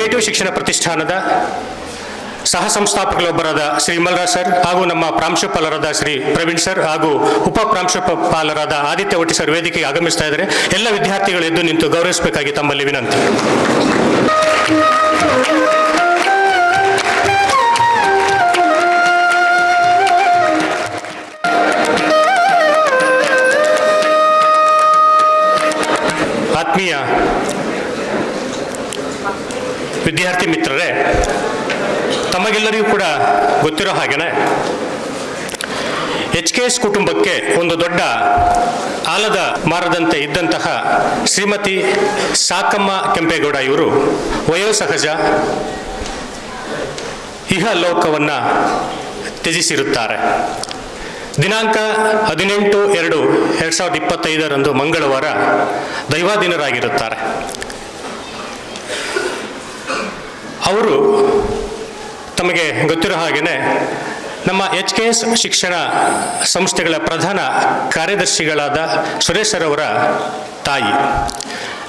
Creative ಶಿಕ್ಷಣ ಪ್ರತಿಷ್ಠಾನದ ಸಹ ಸಂಸ್ಥಾಪಕರೊಬ್ಬರಾದ ಶ್ರೀ ವಿಮಲ್ರಾಜ್ ಸರ್ ಹಾಗೂ ನಮ್ಮ ಪ್ರಾಂಶುಪಾಲರಾದ ಶ್ರೀ ಪ್ರವೀಣ್ ಸರ್ ಹಾಗೂ ಉಪ ಪ್ರಾಂಶುಪಾಲರಾದ ಆದಿತ್ಯ ಒಟ್ಟಿ ಸರ್ ವೇದಿಕೆಗೆ ಆಗಮಿಸ್ತಾ ಇದ್ದಾರೆ. ಎಲ್ಲ ವಿದ್ಯಾರ್ಥಿಗಳು ಎದ್ದು ನಿಂತು ಗೌರವಿಸಬೇಕಾಗಿ ತಮ್ಮಲ್ಲಿ ವಿನಂತಿ. ಆತ್ಮೀಯ ವಿದ್ಯಾರ್ಥಿ ಮಿತ್ರರೇ, ತಮಗೆಲ್ಲರಿಗೂ ಕೂಡ ಗೊತ್ತಿರೋ ಹಾಗೆಯೇ HKS ಕುಟುಂಬಕ್ಕೆ ಒಂದು ದೊಡ್ಡ ಆಲದ ಮಾರದಂತೆ ಇದ್ದಂತಹ ಶ್ರೀಮತಿ ಸಾಕಮ್ಮ ಕೆಂಪೇಗೌಡ ಇವರು ವಯೋಸಹಜ ಇಹಲೋಕವನ್ನು ತ್ಯಜಿಸಿರುತ್ತಾರೆ. ದಿನಾಂಕ 18/2/2025 ಮಂಗಳವಾರ ದೈವಾಧೀನರಾಗಿರುತ್ತಾರೆ. ಅವರು ತಮಗೆ ಗೊತ್ತಿರೋ ಹಾಗೆಯೇ ನಮ್ಮ HKS ಶಿಕ್ಷಣ ಸಂಸ್ಥೆಗಳ ಪ್ರಧಾನ ಕಾರ್ಯದರ್ಶಿಗಳಾದ ಸುರೇಶ್ ಸರ್ ಅವರ ತಾಯಿ.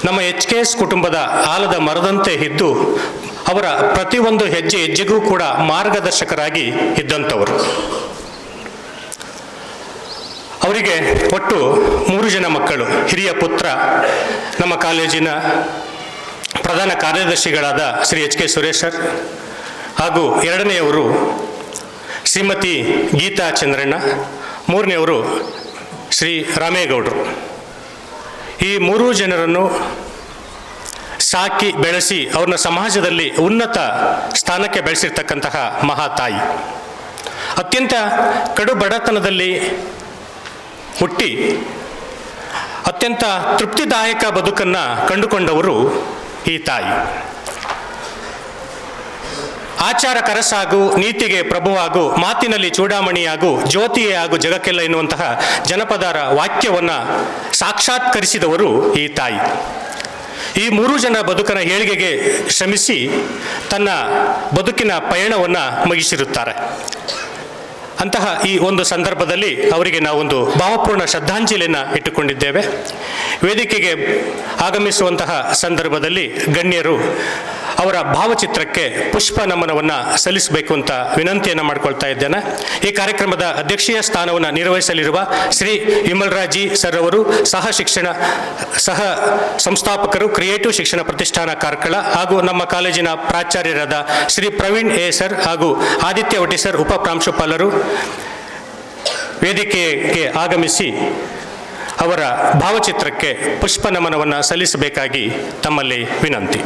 ನಮ್ಮ HKS ಕುಟುಂಬದ ಆಲದ ಮರದಂತೆ ಇದ್ದು ಅವರ ಪ್ರತಿಯೊಂದು ಹೆಜ್ಜೆ ಹೆಜ್ಜೆಗೂ ಕೂಡ ಮಾರ್ಗದರ್ಶಕರಾಗಿ ಇದ್ದಂಥವರು. ಅವರಿಗೆ ಒಟ್ಟು 3 ಜನ ಮಕ್ಕಳು. ಹಿರಿಯ ಪುತ್ರ ನಮ್ಮ ಕಾಲೇಜಿನ ಪ್ರಧಾನ ಕಾರ್ಯದರ್ಶಿಗಳಾದ ಶ್ರೀ HK ಸುರೇಶ್ ಸರ್ ಹಾಗೂ ಎರಡನೆಯವರು ಶ್ರೀಮತಿ ಗೀತಾ ಚಂದ್ರಣ್ಣ, ಮೂರನೆಯವರು ಶ್ರೀ ರಾಮೇಗೌಡರು. ಈ 3 ಜನರನ್ನು ಸಾಕಿ ಬೆಳೆಸಿ ಅವ್ರನ್ನ ಸಮಾಜದಲ್ಲಿ ಉನ್ನತ ಸ್ಥಾನಕ್ಕೆ ಬೆಳೆಸಿರ್ತಕ್ಕಂತಹ ಮಹಾತಾಯಿ. ಅತ್ಯಂತ ಕಡು ಬಡತನದಲ್ಲಿ ಹುಟ್ಟಿ ಅತ್ಯಂತ ತೃಪ್ತಿದಾಯಕ ಬದುಕನ್ನು ಕಂಡುಕೊಂಡವರು ಈ ತಾಯಿ. ಆಚಾರ ಕರಸಾಗು, ನೀತಿಗೆ ಪ್ರಭುವಾಗು, ಮಾತಿನಲ್ಲಿ ಚೂಡಾಮಣಿಯಾಗು, ಜ್ಯೋತಿಯೇ ಆಗು ಜಗಕ್ಕೆಲ್ಲ ಎನ್ನುವಂತಹ ಜನಪದರ ವಾಕ್ಯವನ್ನು ಸಾಕ್ಷಾತ್ಕರಿಸಿದವರು ಈ ತಾಯಿ. ಈ 3 ಜನ ಬದುಕನ ಏಳಿಗೆಗೆ ಶ್ರಮಿಸಿ ತನ್ನ ಬದುಕಿನ ಪಯಣವನ್ನು ಮುಗಿಸಿರುತ್ತಾರೆ. ಅಂತಹ ಈ ಒಂದು ಸಂದರ್ಭದಲ್ಲಿ ಅವರಿಗೆ ನಾವೊಂದು ಭಾವಪೂರ್ಣ ಶ್ರದ್ಧಾಂಜಲಿಯನ್ನು ಇಟ್ಟುಕೊಂಡಿದ್ದೇವೆ. ವೇದಿಕೆಗೆ ಆಗಮಿಸುವಂತಹ ಸಂದರ್ಭದಲ್ಲಿ ಗಣ್ಯರು ಅವರ ಭಾವಚಿತ್ರಕ್ಕೆ ಪುಷ್ಪ ನಮನವನ್ನು ಸಲ್ಲಿಸಬೇಕು ಅಂತ ವಿನಂತಿಯನ್ನು ಮಾಡಿಕೊಳ್ತಾ ಇದ್ದೇನೆ. ಈ ಕಾರ್ಯಕ್ರಮದ ಅಧ್ಯಕ್ಷೀಯ ಸ್ಥಾನವನ್ನು ನಿರ್ವಹಿಸಲಿರುವ ಶ್ರೀ ವಿಮಲ್ರಾಜ್ ಜಿ ಸರ್ ಅವರು ಸಹ ಸಂಸ್ಥಾಪಕರು, ಕ್ರಿಯೇಟಿವ್ ಶಿಕ್ಷಣ ಪ್ರತಿಷ್ಠಾನ ಕಾರ್ಕಳ ಹಾಗೂ ನಮ್ಮ ಕಾಲೇಜಿನ ಪ್ರಾಚಾರ್ಯರಾದ ಶ್ರೀ ಪ್ರವೀಣ್ ಎ ಸರ್ ಹಾಗೂ ಆದಿತ್ಯ ಒಟ್ಟಿ ಸರ್ ಉಪ ಪ್ರಾಂಶುಪಾಲರು ವೇದಿಕೆಗೆ ಆಗಮಿಸಿ ಅವರ ಭಾವಚಿತ್ರಕ್ಕೆ ಪುಷ್ಪ ನಮನವನ್ನು ಸಲ್ಲಿಸಬೇಕಾಗಿ ತಮ್ಮಲ್ಲಿ ವಿನಂತಿ.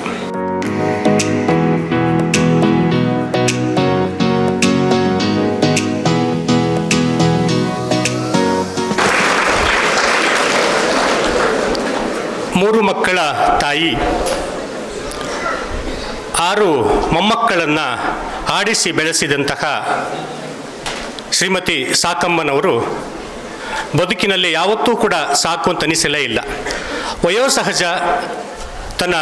ಮೂರು ಮಕ್ಕಳ ತಾಯಿ 6 ಮೊಮ್ಮಕ್ಕಳನ್ನು ಆಡಿಸಿ ಬೆಳೆಸಿದಂತಹ ಶ್ರೀಮತಿ ಸಾಕಮ್ಮನವರು ಬದುಕಿನಲ್ಲಿ ಯಾವತ್ತೂ ಕೂಡ ಸಾಕು ಅಂತ ಅನಿಸಲೇ ಇಲ್ಲ. ವಯೋಸಹಜ ತನ್ನ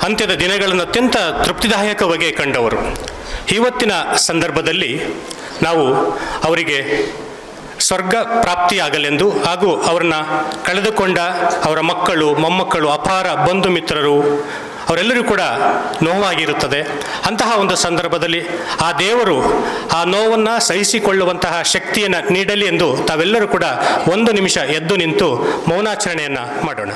ಅಂತ್ಯದ ದಿನಗಳನ್ನು ಅತ್ಯಂತ ತೃಪ್ತಿದಾಯಕವಾಗಿ ಕಂಡವರು. ಇವತ್ತಿನ ಸಂದರ್ಭದಲ್ಲಿ ನಾವು ಅವರಿಗೆ ಸ್ವರ್ಗ ಪ್ರಾಪ್ತಿಯಾಗಲೆಂದು ಹಾಗೂ ಅವರನ್ನು ಕಳೆದುಕೊಂಡ ಅವರ ಮಕ್ಕಳು, ಮೊಮ್ಮಕ್ಕಳು, ಅಪಾರ ಬಂಧು ಮಿತ್ರರು ಅವರೆಲ್ಲರೂ ಕೂಡ ನೋವಾಗಿರುತ್ತದೆ. ಅಂತಹ ಒಂದು ಸಂದರ್ಭದಲ್ಲಿ ಆ ದೇವರು ಆ ನೋವನ್ನು ಸಹಿಸಿಕೊಳ್ಳುವಂತಹ ಶಕ್ತಿಯನ್ನು ನೀಡಲಿ ಎಂದು ತಾವೆಲ್ಲರೂ ಕೂಡ 1 ನಿಮಿಷ ಎದ್ದು ನಿಂತು ಮೌನಾಚರಣೆಯನ್ನು ಮಾಡೋಣ.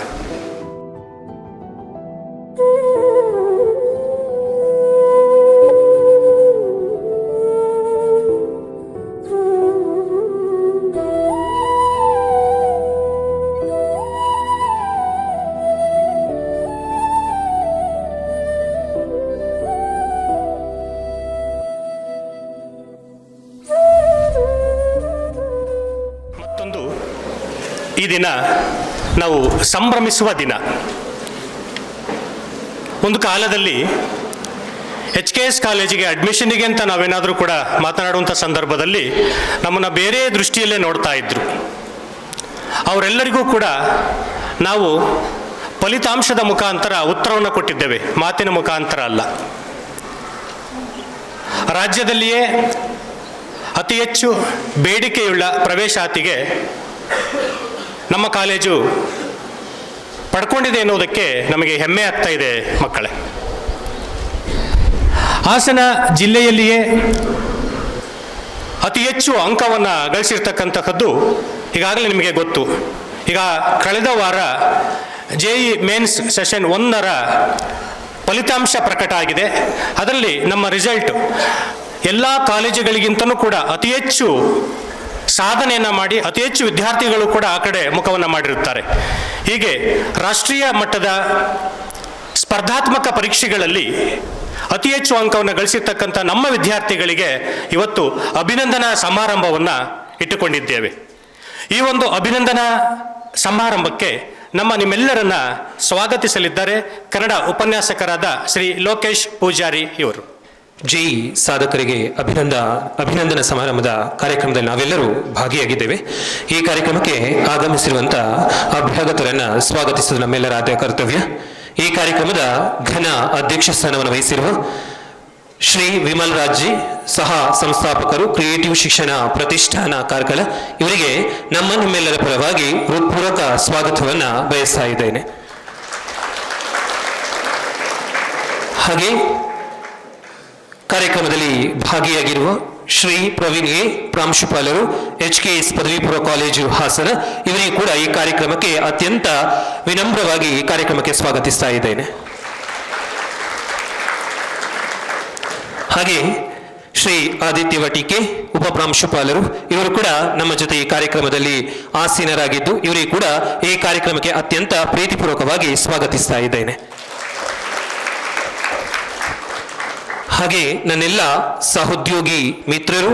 ಈ ದಿನ ನಾವು ಸಂಭ್ರಮಿಸುವ ದಿನ. ಒಂದು ಕಾಲದಲ್ಲಿ HKS ಕಾಲೇಜಿಗೆ ಅಡ್ಮಿಷನ್ನಿಗೆ ಅಂತ ನಾವೇನಾದರೂ ಕೂಡ ಮಾತನಾಡುವಂಥ ಸಂದರ್ಭದಲ್ಲಿ ನಮ್ಮನ್ನು ಬೇರೆ ದೃಷ್ಟಿಯಲ್ಲೇ ನೋಡ್ತಾ ಇದ್ರು. ಅವರೆಲ್ಲರಿಗೂ ಕೂಡ ನಾವು ಫಲಿತಾಂಶದ ಮುಖಾಂತರ ಉತ್ತರವನ್ನು ಕೊಟ್ಟಿದ್ದೇವೆ, ಮಾತಿನ ಮುಖಾಂತರ ಅಲ್ಲ. ರಾಜ್ಯದಲ್ಲಿಯೇ ಅತಿ ಹೆಚ್ಚು ಬೇಡಿಕೆಯುಳ್ಳ ಪ್ರವೇಶಾತಿಗೆ ನಮ್ಮ ಕಾಲೇಜು ಪಡ್ಕೊಂಡಿದೆ ಎನ್ನುವುದಕ್ಕೆ ನಮಗೆ ಹೆಮ್ಮೆ ಆಗ್ತಾ ಇದೆ ಮಕ್ಕಳೇ. ಹಾಸನ ಜಿಲ್ಲೆಯಲ್ಲಿಯೇ ಅತಿ ಹೆಚ್ಚು ಅಂಕವನ್ನು ಗಳಿಸಿರ್ತಕ್ಕಂತಹದ್ದು ಈಗಾಗಲೇ ನಿಮಗೆ ಗೊತ್ತು. ಈಗ ಕಳೆದ ವಾರ JEE ಮೇನ್ಸ್ ಸೆಷನ್ 1ರ ಫಲಿತಾಂಶ ಪ್ರಕಟ ಆಗಿದೆ. ಅದರಲ್ಲಿ ನಮ್ಮ ರಿಸಲ್ಟ್ ಎಲ್ಲ ಕಾಲೇಜುಗಳಿಗಿಂತಲೂ ಕೂಡ ಅತಿ ಹೆಚ್ಚು ಸಾಧನೆಯನ್ನು ಮಾಡಿ ಅತಿ ಹೆಚ್ಚು ವಿದ್ಯಾರ್ಥಿಗಳು ಕೂಡ ಆ ಕಡೆ ಮುಖವನ್ನು ಮಾಡಿರುತ್ತಾರೆ. ಹೀಗೆ ರಾಷ್ಟ್ರೀಯ ಮಟ್ಟದ ಸ್ಪರ್ಧಾತ್ಮಕ ಪರೀಕ್ಷೆಗಳಲ್ಲಿ ಅತಿ ಹೆಚ್ಚು ಅಂಕವನ್ನು ಗಳಿಸಿರ್ತಕ್ಕಂಥ ನಮ್ಮ ವಿದ್ಯಾರ್ಥಿಗಳಿಗೆ ಇವತ್ತು ಅಭಿನಂದನಾ ಸಮಾರಂಭವನ್ನು ಇಟ್ಟುಕೊಂಡಿದ್ದೇವೆ. ಈ ಒಂದು ಅಭಿನಂದನಾ ಸಮಾರಂಭಕ್ಕೆ ನಿಮ್ಮೆಲ್ಲರನ್ನ ಸ್ವಾಗತಿಸಲಿದ್ದಾರೆ ಕನ್ನಡ ಉಪನ್ಯಾಸಕರಾದ ಶ್ರೀ ಲೋಕೇಶ್ ಪೂಜಾರಿ ಇವರು. JEE ಸಾಧಕರಿಗೆ ಅಭಿನಂದನಾ ಸಮಾರಂಭದ ಕಾರ್ಯಕ್ರಮದಲ್ಲಿ ನಾವೆಲ್ಲರೂ ಭಾಗಿಯಾಗಿದ್ದೇವೆ. ಈ ಕಾರ್ಯಕ್ರಮಕ್ಕೆ ಆಗಮಿಸಿರುವಂಥ ಅಭ್ಯಾಗತರನ್ನು ಸ್ವಾಗತಿಸುವುದು ನಮ್ಮೆಲ್ಲರ ಆದ್ಯ ಕರ್ತವ್ಯ. ಈ ಕಾರ್ಯಕ್ರಮದ ಘನ ಅಧ್ಯಕ್ಷ ಸ್ಥಾನವನ್ನು ವಹಿಸಿರುವ ಶ್ರೀ ವಿಮಲ್ ರಾಜ್ಜಿ, ಸಹ ಸಂಸ್ಥಾಪಕರು, ಕ್ರಿಯೇಟಿವ್ ಶಿಕ್ಷಣ ಪ್ರತಿಷ್ಠಾನ ಕಾರ್ಕಳ, ಇವರಿಗೆ ನಿಮ್ಮೆಲ್ಲರ ಪರವಾಗಿ ಹೃತ್ಪೂರ್ವಕ ಸ್ವಾಗತವನ್ನು ಬಯಸ್ತಾ ಇದ್ದೇನೆ. ಹಾಗೆ ಕಾರ್ಯಕ್ರಮದಲ್ಲಿ ಭಾಗಿಯಾಗಿರುವ ಶ್ರೀ ಪ್ರವೀಣ್ ಎ, ಪ್ರಾಂಶುಪಾಲರು, HKS ಪದವಿ ಪೂರ್ವ ಕಾಲೇಜು ಹಾಸನ, ಇವರಿಗೆ ಕೂಡ ಈ ಕಾರ್ಯಕ್ರಮಕ್ಕೆ ಅತ್ಯಂತ ವಿನಮ್ರವಾಗಿ ಈ ಕಾರ್ಯಕ್ರಮಕ್ಕೆ ಸ್ವಾಗತಿಸ್ತಾ ಇದ್ದೇನೆ. ಹಾಗೆ ಶ್ರೀ ಆದಿತ್ಯ ವಟಿಕೆ, ಉಪ ಪ್ರಾಂಶುಪಾಲರು, ಇವರು ಕೂಡ ನಮ್ಮ ಜೊತೆ ಈ ಕಾರ್ಯಕ್ರಮದಲ್ಲಿ ಆಸೀನರಾಗಿದ್ದು ಇವರಿಗೆ ಕೂಡ ಈ ಕಾರ್ಯಕ್ರಮಕ್ಕೆ ಅತ್ಯಂತ ಪ್ರೀತಿಪೂರ್ವಕವಾಗಿ ಸ್ವಾಗತಿಸ್ತಾ ಇದ್ದೇನೆ. ಹಾಗೆ ನನ್ನೆಲ್ಲ ಸಹೋದ್ಯೋಗಿ ಮಿತ್ರರು,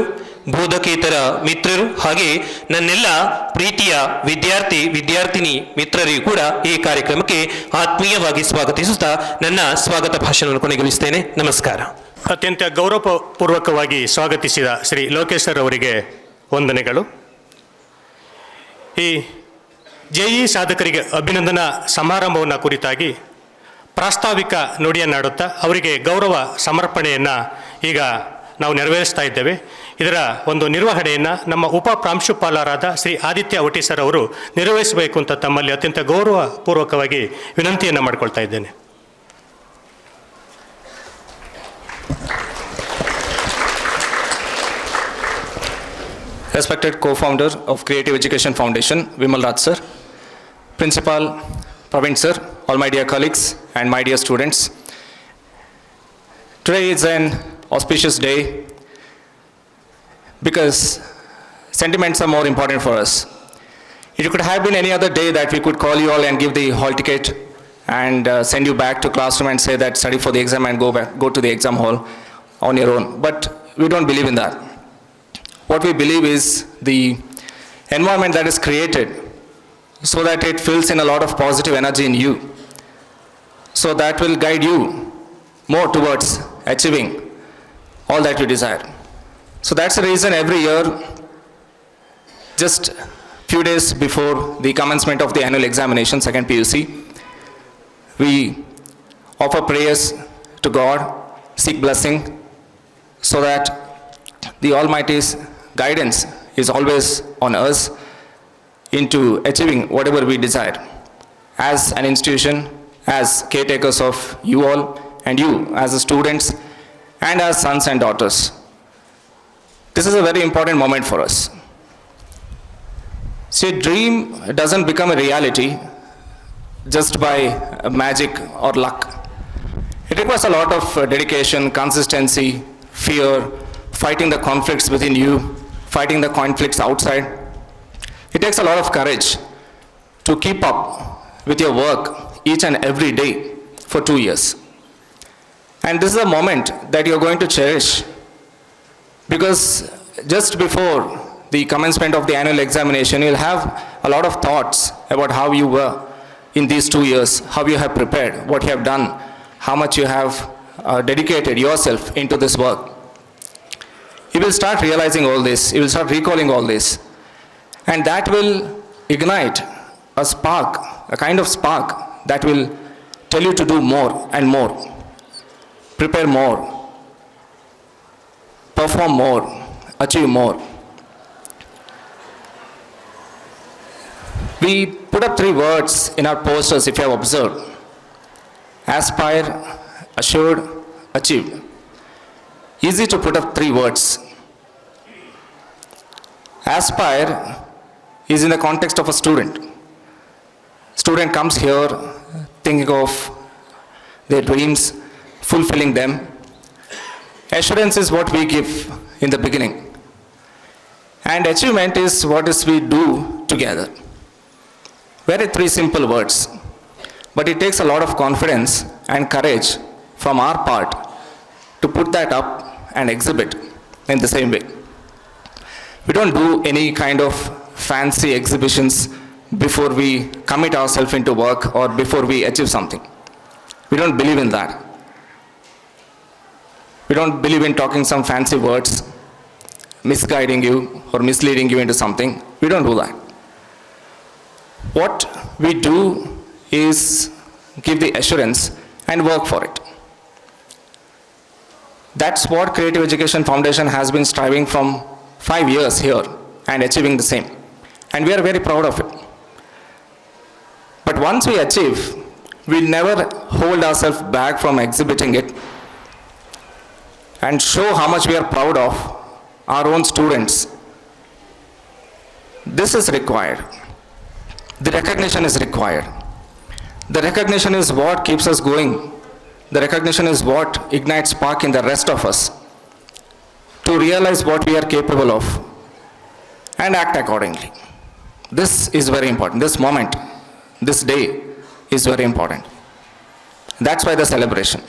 ಬೋಧಕೇತರ ಮಿತ್ರರು, ಹಾಗೆ ನನ್ನೆಲ್ಲ ಪ್ರೀತಿಯ ವಿದ್ಯಾರ್ಥಿನಿ ಮಿತ್ರರಿಗೂ ಕೂಡ ಈ ಕಾರ್ಯಕ್ರಮಕ್ಕೆ ಆತ್ಮೀಯವಾಗಿ ಸ್ವಾಗತಿಸುತ್ತಾ ನನ್ನ ಸ್ವಾಗತ ಭಾಷಣವನ್ನು ಕೊನೆಗೊಳಿಸುತ್ತೇನೆ. ನಮಸ್ಕಾರ. ಅತ್ಯಂತ ಗೌರವಪೂರ್ವಕವಾಗಿ ಸ್ವಾಗತಿಸಿದ ಶ್ರೀ ಲೋಕೇಶ್ ಸರ್ ಅವರಿಗೆ ವಂದನೆಗಳು. ಈ JEE ಸಾಧಕರಿಗೆ ಅಭಿನಂದನಾ ಸಮಾರಂಭವನ್ನು ಕುರಿತಾಗಿ ಪ್ರಾಸ್ತಾವಿಕ ನುಡಿಯನ್ನಾಡುತ್ತಾ ಅವರಿಗೆ ಗೌರವ ಸಮರ್ಪಣೆಯನ್ನು ಈಗ ನಾವು ನೆರವೇರಿಸ್ತಾ ಇದ್ದೇವೆ. ಇದರ ಒಂದು ನಿರ್ವಹಣೆಯನ್ನು ನಮ್ಮ ಉಪ ಪ್ರಾಂಶುಪಾಲರಾದ ಶ್ರೀ ಆದಿತ್ಯ ವಟಿ ಸರ್ ಅವರು ನಿರ್ವಹಿಸಬೇಕು ಅಂತ ತಮ್ಮಲ್ಲಿ ಅತ್ಯಂತ ಗೌರವಪೂರ್ವಕವಾಗಿ ವಿನಂತಿಯನ್ನು ಮಾಡಿಕೊಳ್ತಾ ಇದ್ದೇನೆ. Respected co-founder of Creative Education Foundation, Vimal Raj sir, Principal Praveen sir, all my dear colleagues and my dear students. Today is an auspicious day because sentiments are more important for us. It could have been any other day that we could call you all and give the hall ticket and send you back to classroom and say that study for the exam and go to the exam hall on your own. But we don't believe in that. What we believe is the environment that is created so that it fills in a lot of positive energy in you. So that will guide you more towards achieving all that you desire. So that's the reason every year, just few days before the commencement of the annual examination, second PUC, we offer prayers to God, seek blessing, so that the Almighty's guidance is always on us into achieving whatever we desire as an institution, as caretakers of you all and you as the students and as sons and daughters. This is a very important moment for us. See, a dream doesn't become a reality just by magic or luck. It requires a lot of dedication, consistency, fear, fighting the conflicts within you, fighting the conflicts outside. It takes a lot of courage to keep up with your work each and every day for 2 years. And this is a moment that you're going to cherish, because just before the commencement of the annual examination, you'll have a lot of thoughts about how you were in these 2 years, how you have prepared, what you have done, how much you have dedicated yourself into this work. You will start realizing all this, you will start recalling all this, and that will ignite a spark, a kind of spark that will tell you to do more and more, prepare more, perform more, achieve more. We put up 3 words in our posters, if you have observed: aspire, assured, achieved. easy to put up three words. Aspire is in the context of a student. Student comes here thinking of their dreams, fulfilling them. Assurance is what we give in the beginning. And achievement is what is we do together. Very three simple words. But it takes a lot of confidence and courage from our part to put that up and exhibit in the same way. We don't do any kind of fancy exhibitions before we commit ourselves into work or before we achieve something. We don't believe in that. We don't believe in talking some fancy words, misguiding you or misleading you into something. We don't do that. What we do is give the assurance and work for it. That's what Creative Education Foundation has been striving from 5 years here and achieving the same. And we are very proud of it. But once we achieve, we never hold ourselves back from exhibiting it and show how much we are proud of our own students. This is required. The recognition is required. The recognition is what keeps us going. The recognition is what ignites spark in the rest of us to realize what we are capable of and act accordingly. This is very important. This moment, this day is very important. That's why the celebration.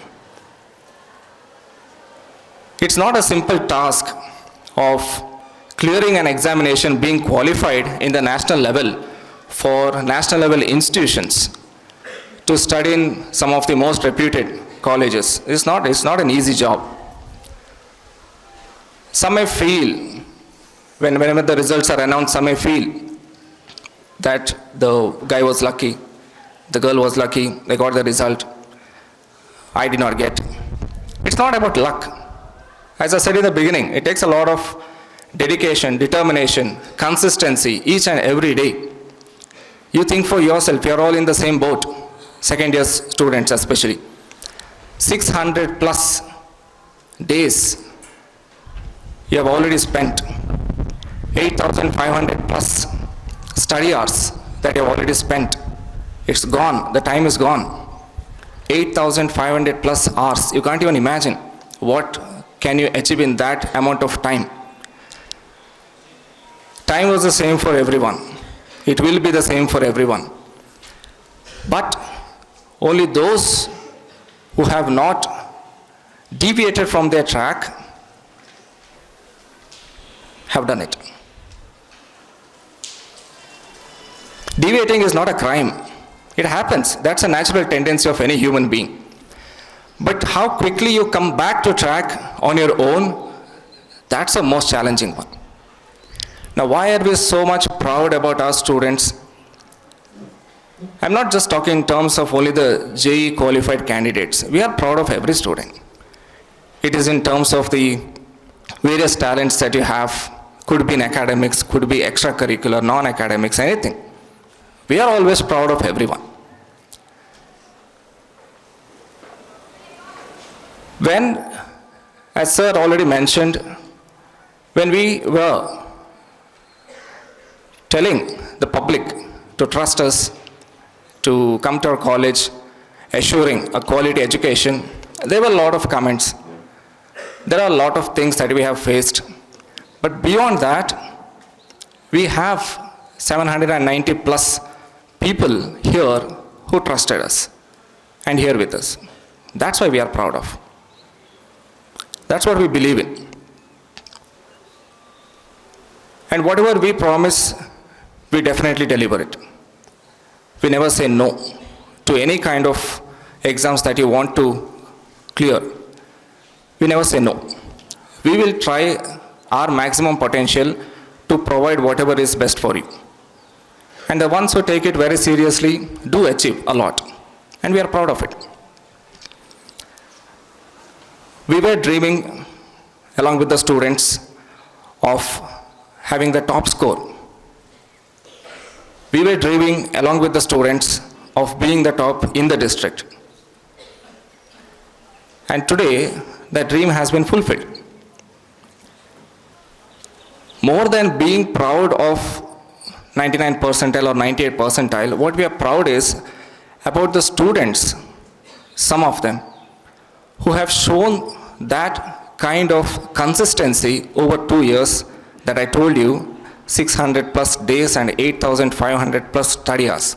It's not a simple task of clearing an examination, being qualified in the national level for national level institutions to study in some of the most reputed colleges. It's not an easy job. Some may feel, whenever the results are announced, some may feel that the guy was lucky, the girl was lucky, they got the result, I did not get. It's not about luck. As I said in the beginning, it takes a lot of dedication, determination, consistency each and every day. You think for yourself, you're all in the same boat, second year students especially. 600 plus days you have already spent, 8,500 plus study hours that you have already spent. It's gone, the time is gone. 8,500 plus hours, you can't even imagine what can you achieve in that amount of time. Time was the same for everyone. It will be the same for everyone. But only those who have not deviated from their track have done it. Deviating is not a crime. It happens. That's a natural tendency of any human being. But how quickly you come back to track on your own, that's the most challenging one. Now, why are we so much proud about our students? I'm not just talking in terms of only the JEE qualified candidates. We are proud of every student. It is in terms of the various talents that you have. Could be in academics, could be extracurricular, non-academics, anything. We are always proud of everyone. When, as sir already mentioned, when we were telling the public to trust us, to come to our college, assuring a quality education, there were a lot of comments. There are a lot of things that we have faced. But beyond that, we have 790 plus people here who trusted us and here with us. That's why we are proud of. That's what we believe in. And whatever we promise, we definitely deliver it. We never say no to any kind of exams that you want to clear. We never say no. We will try our maximum potential to provide whatever is best for you. And the ones who take it very seriously do achieve a lot. And we are proud of it. We were dreaming, along with the students, of having the top score. We were dreaming, along with the students, of being the top in the district. And today, that dream has been fulfilled. more than being proud of 99 percentile or 98 percentile, what we are proud is about the students, some of them, who have shown that kind of consistency over 2 years that I told you, 600 plus days and 8,500 plus study hours.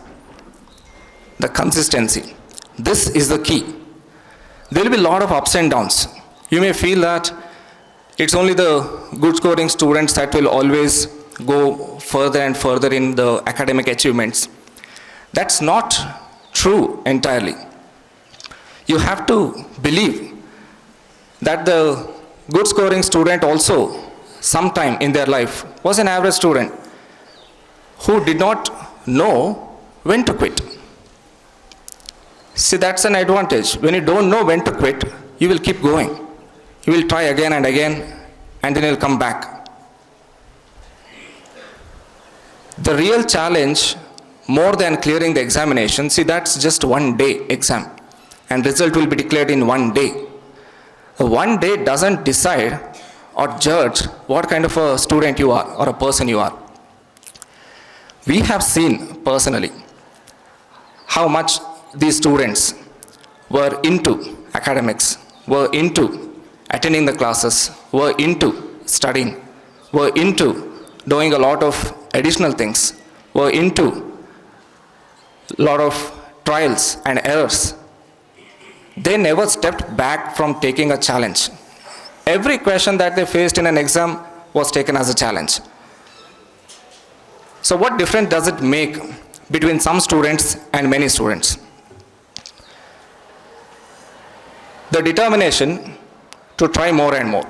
The consistency. This is the key. There will be a lot of ups and downs. You may feel that it's only the good scoring students that will always go further and further in the academic achievements. That's not true entirely. You have to believe that the good scoring student also sometime in their life was an average student who did not know when to quit. See, that's an advantage. When you don't know when to quit, you will keep going. You will try again and again, and then you'll come back. The real challenge, more than clearing the examination, see, that's just 1 day exam, and result will be declared in 1 day. 1 day doesn't decide or judge what kind of a student you are or a person you are. We have seen personally how much these students were into academics, were into attending the classes, were into studying, were into doing a lot of additional things, were into a lot of trials and errors. They never stepped back from taking a challenge. Every question that they faced in an exam was taken as a challenge. So what difference does it make between some students and many students? The determination to try more and more.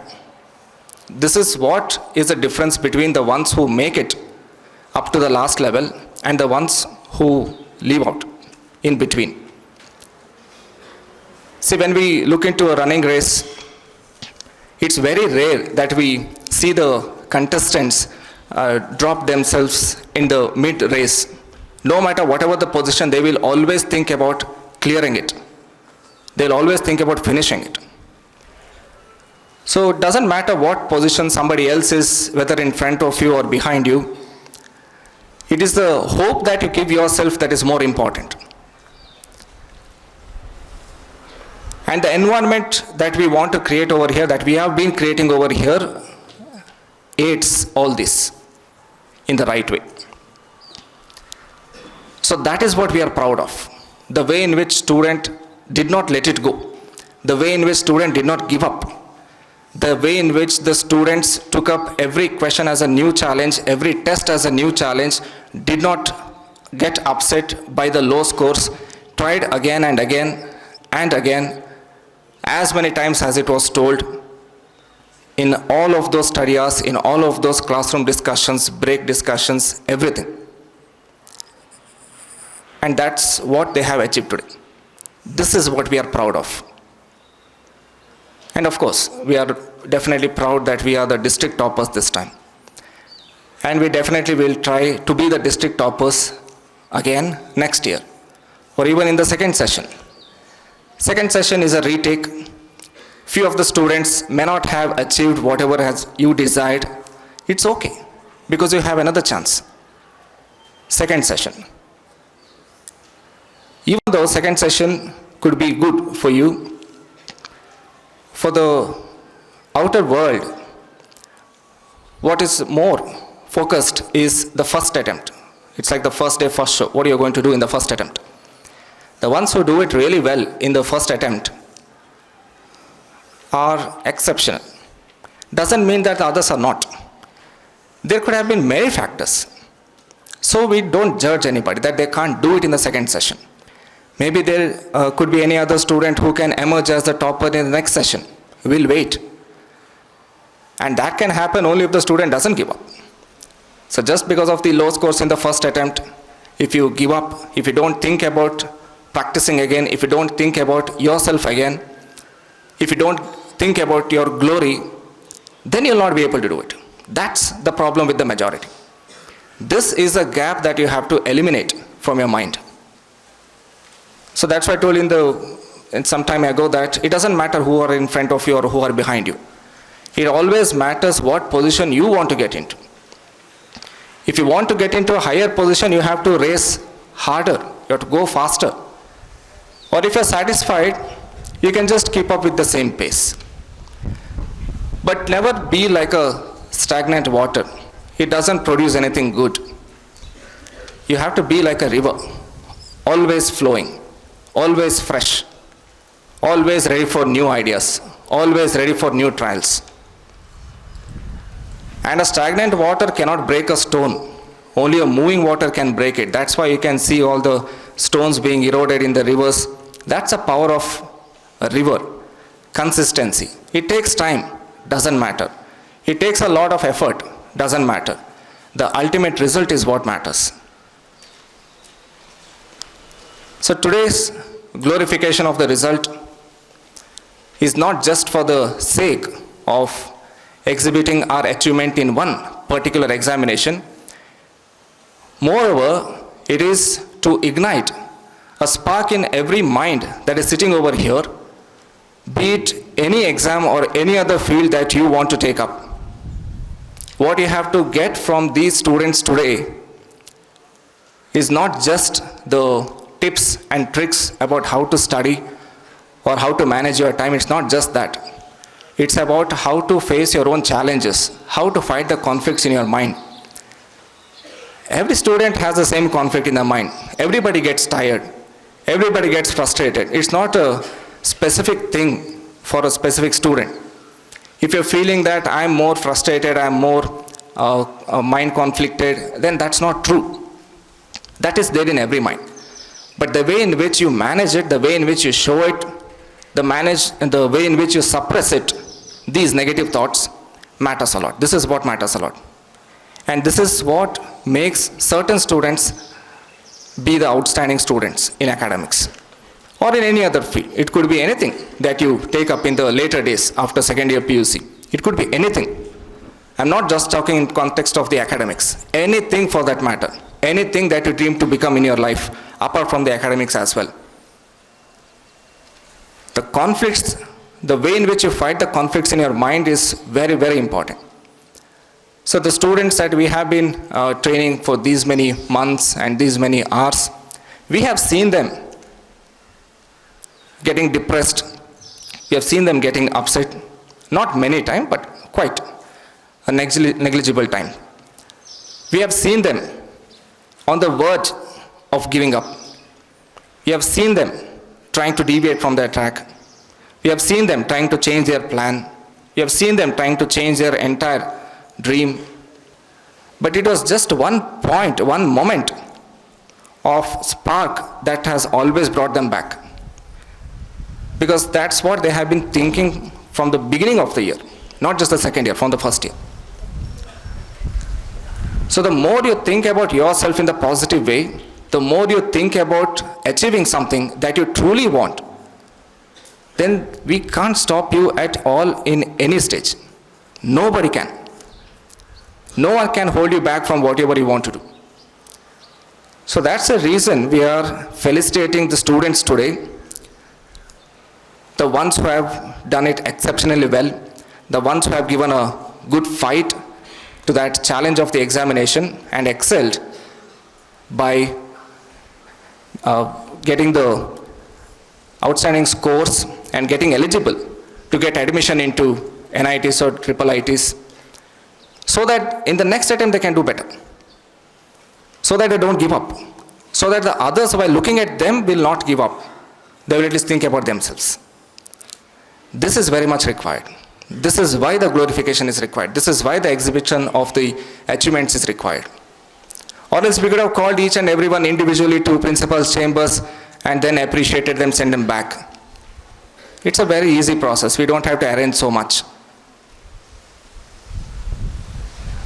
This is what is the difference between the ones who make it up to the last level and the ones who leave out in between. See, when we look into a running race, it's very rare that we see the contestants drop themselves in the mid-race. No matter whatever the position, they will always think about clearing it. They'll always think about finishing it. So it doesn't matter what position somebody else is, whether in front of you or behind you. It is the hope that you give yourself that is more important. And the environment that we want to create over here, that we have been creating over here, aids all this in the right way. So that is what we are proud of. The way in which student did not let it go. The way in which student did not give up. The way in which the students took up every question as a new challenge, every test as a new challenge, did not get upset by the low scores, tried again and again and again, as many times as it was told, in all of those study hours, in all of those classroom discussions, break discussions, everything. And that's what they have achieved today. This is what we are proud of. And of course, we are definitely proud that we are the district toppers this time. And we definitely will try to be the district toppers again next year, or even in the second session. Second session is a retake. Few of the students may not have achieved whatever has you desired. It's okay, because you have another chance. Second session. Even though second session could be good for you, for the outer world, what is more focused is the first attempt. It's like the first day, first show. What are you going to do in the first attempt? The ones who do it really well in the first attempt are exceptional. Doesn't mean that the others are not. There could have been many factors. So we don't judge anybody that they can't do it in the second session. Maybe there could be any other student who can emerge as the topper in the next session. We'll wait. And that can happen only if the student doesn't give up. So just because of the low scores in the first attempt, if you give up, if you don't think about practicing again, if you don't think about yourself again, if you don't think about your glory, then you'll not be able to do it. That's the problem with the majority. This is a gap that you have to eliminate from your mind. So that's why I told in some time ago that it doesn't matter who are in front of you or who are behind you. It always matters what position you want to get into. If you want to get into a higher position, you have to race harder. You have to go faster. Or if you're satisfied, you can just keep up with the same pace. But never be like a stagnant water. It doesn't produce anything good. You have to be like a river, always flowing, always fresh, always ready for new ideas, always ready for new trials. And a stagnant water cannot break a stone. Only a moving water can break it. That's why you can see all the stones being eroded in the rivers. That's the power of a river. Consistency. It takes time, doesn't matter. It takes a lot of effort, doesn't matter. The ultimate result is what matters. So today's glorification of the result is not just for the sake of exhibiting our achievement in one particular examination. Moreover, it is to ignite a spark in every mind that is sitting over here, be it any exam or any other field that you want to take up. What you have to get from these students today is not just the tips and tricks about how to study or how to manage your time. It's not just that. It's about how to face your own challenges, how to fight the conflicts in your mind. Every student has the same conflict in their mind. Everybody gets tired. Everybody gets frustrated. It's not a specific thing for a specific student. If you're feeling that I'm more frustrated, I'm more mind conflicted, then that's not true. That is there in every mind. But the way in which you manage it, the way in which you show it, the way in which you suppress it, these negative thoughts matters a lot. This is what matters a lot. And this is what makes certain students be the outstanding students in academics or in any other field. It could be anything that you take up in the later days after second year PUC. It could be anything. I'm not just talking in context of the academics. Anything for that matter. Anything that you dream to become in your life, apart from the academics as well. The conflicts, the way in which you fight the conflicts in your mind is very, very important. So the students that we have been training for these many months and these many hours, we have seen them getting depressed. We have seen them getting upset. Not many times, but quite a negligible time. We have seen them on the verge of giving up. We have seen them trying to deviate from their track. We have seen them trying to change their plan. We have seen them trying to change their entire dream. But it was just one point, one moment of spark that has always brought them back. Because that's what they have been thinking from the beginning of the year, not just the second year, from the first year. So the more you think about yourself in the positive way, the more you think about achieving something that you truly want, then we can't stop you at all in any stage. Nobody can. No one can hold you back from whatever you want to do. So that's the reason we are felicitating the students today, the ones who have done it exceptionally well, the ones who have given a good fight to that challenge of the examination and excelled by getting the outstanding scores and getting eligible to get admission into NITs or triple ITs, so that in the next attempt they can do better, so that they don't give up, so that the others while looking at them will not give up. They will at least think about themselves. This is very much required. This is why the glorification is required. This is why the exhibition of the achievements is required. Or else we could have called each and everyone individually to principal's chambers and then appreciated them, send them back. It's a very easy process. We don't have to arrange so much.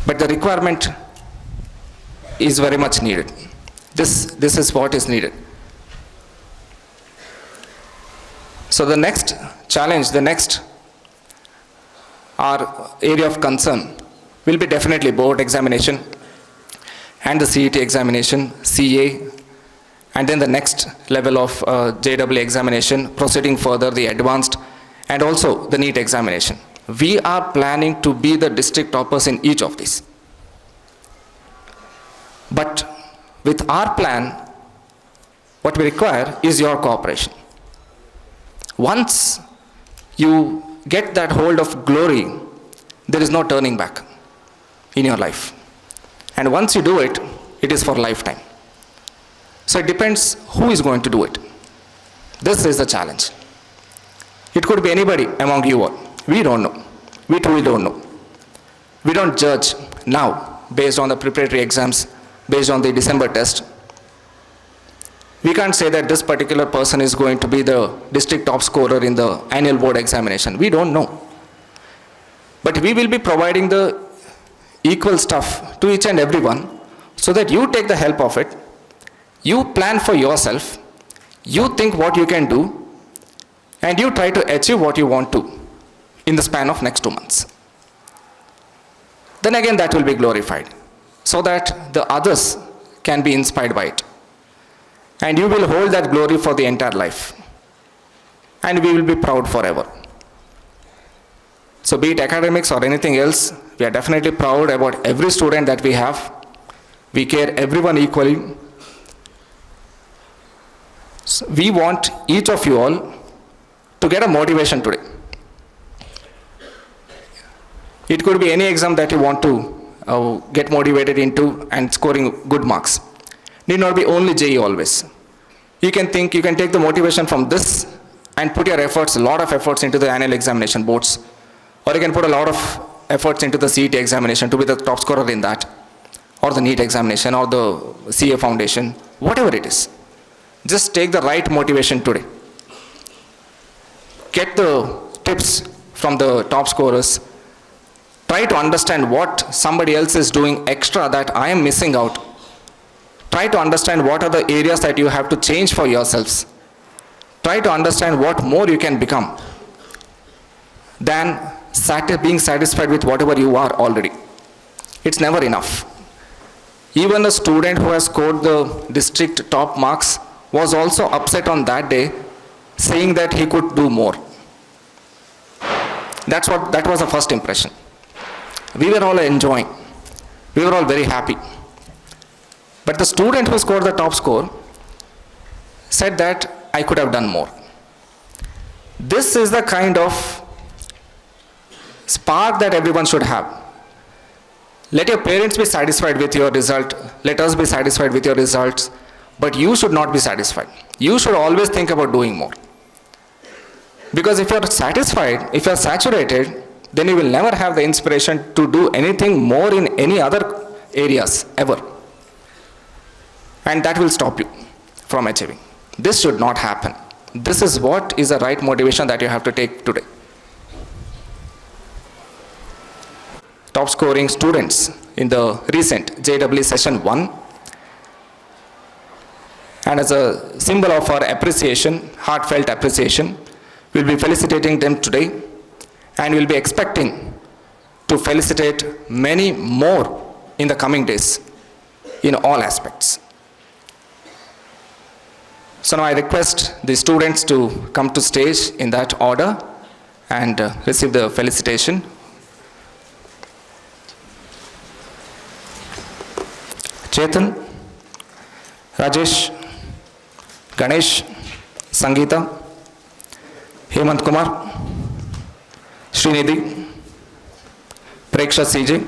But the requirement is very much needed. This is what is needed. So the next challenge, the next our area of concern will be definitely board examination and the CET examination, CA, and then the next level of JEE examination, proceeding further the advanced, and also the NEET examination. We are planning to be the district toppers in each of these. But with our plan, what we require is your cooperation. Once you get that hold of glory, there is no turning back in your life. And once you do it, it is for lifetime. So it depends who is going to do it. This is the challenge. It could be anybody among you all. We don't know. We truly don't know. We don't judge now based on the preparatory exams, based on the December test. We can't say that this particular person is going to be the district top scorer in the annual board examination. We don't know. But we will be providing the equal stuff to each and everyone so that you take the help of it. You plan for yourself. You think what you can do. And you try to achieve what you want to in the span of next 2 months. Then again that will be glorified so that the others can be inspired by it. And you will hold that glory for the entire life. And we will be proud forever. So be it academics or anything else, we are definitely proud about every student that we have. We care everyone equally. So we want each of you all to get a motivation today. It could be any exam that you want to get motivated into and scoring good marks. Need not be only JEE always. You can take the motivation from this and put your efforts, a lot of efforts into the annual examination boards. Or you can put a lot of efforts into the CET examination to be the top scorer in that. Or the NEET examination or the CA foundation, whatever it is. Just take the right motivation today. Get the tips from the top scorers. Try to understand what somebody else is doing extra that I am missing out. Try to understand what are the areas that you have to change for yourselves. Try to understand what more you can become than being satisfied with whatever you are already. It's never enough. Even a student who has scored the district top marks was also upset on that day, saying that he could do more. That was the first impression. We were all enjoying. We were all very happy. But the student who scored the top score said that I could have done more. This is the kind of spark that everyone should have. Let your parents be satisfied with your result. Let us be satisfied with your results. But you should not be satisfied. You should always think about doing more. Because if you are satisfied, if you are saturated, then you will never have the inspiration to do anything more in any other areas ever. And that will stop you from achieving. This should not happen. This is what is the right motivation that you have to take today. Top scoring students in the recent JEE session 1. And as a symbol of our appreciation, heartfelt appreciation, we'll be felicitating them today. And we'll be expecting to felicitate many more in the coming days in all aspects. So now I request the students to come to stage in that order and receive the felicitation. Chetan, Rajesh, Ganesh, Sangeeta, Hemant Kumar, Srinidhi, Preksha CJ,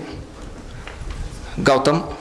Gautam.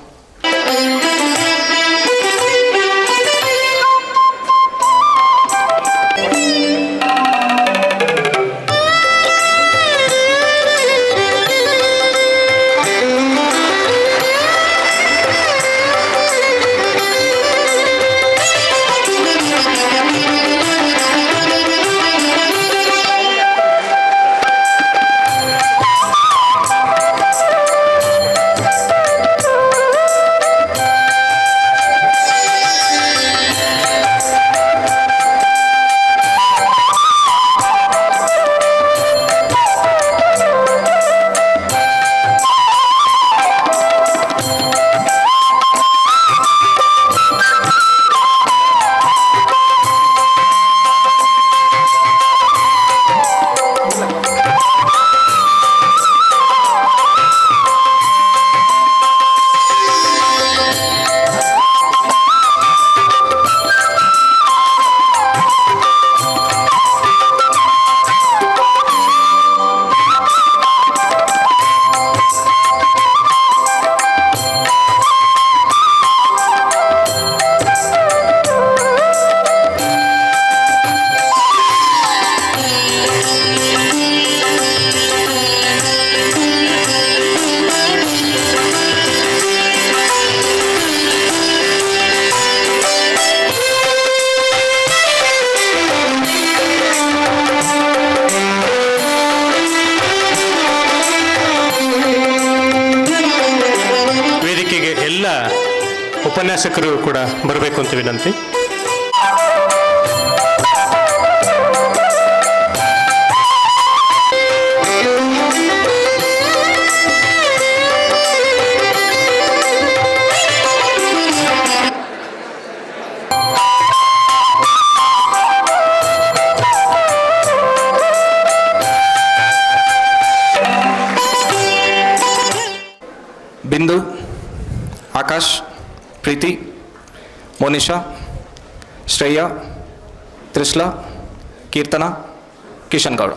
ಉಪನ್ಯಾಸಕರು ಕೂಡ ಬರಬೇಕು ಅಂತ ವಿನಂತಿ. ಬಿಂದು, ಆಕಾಶ್, ಪ್ರೀತಿ, ಮೋನಿಶಾ, ಶ್ರೇಯಾ, ತ್ರಿಶ್ಲಾ, ಕೀರ್ತನ, Kishan Gowda.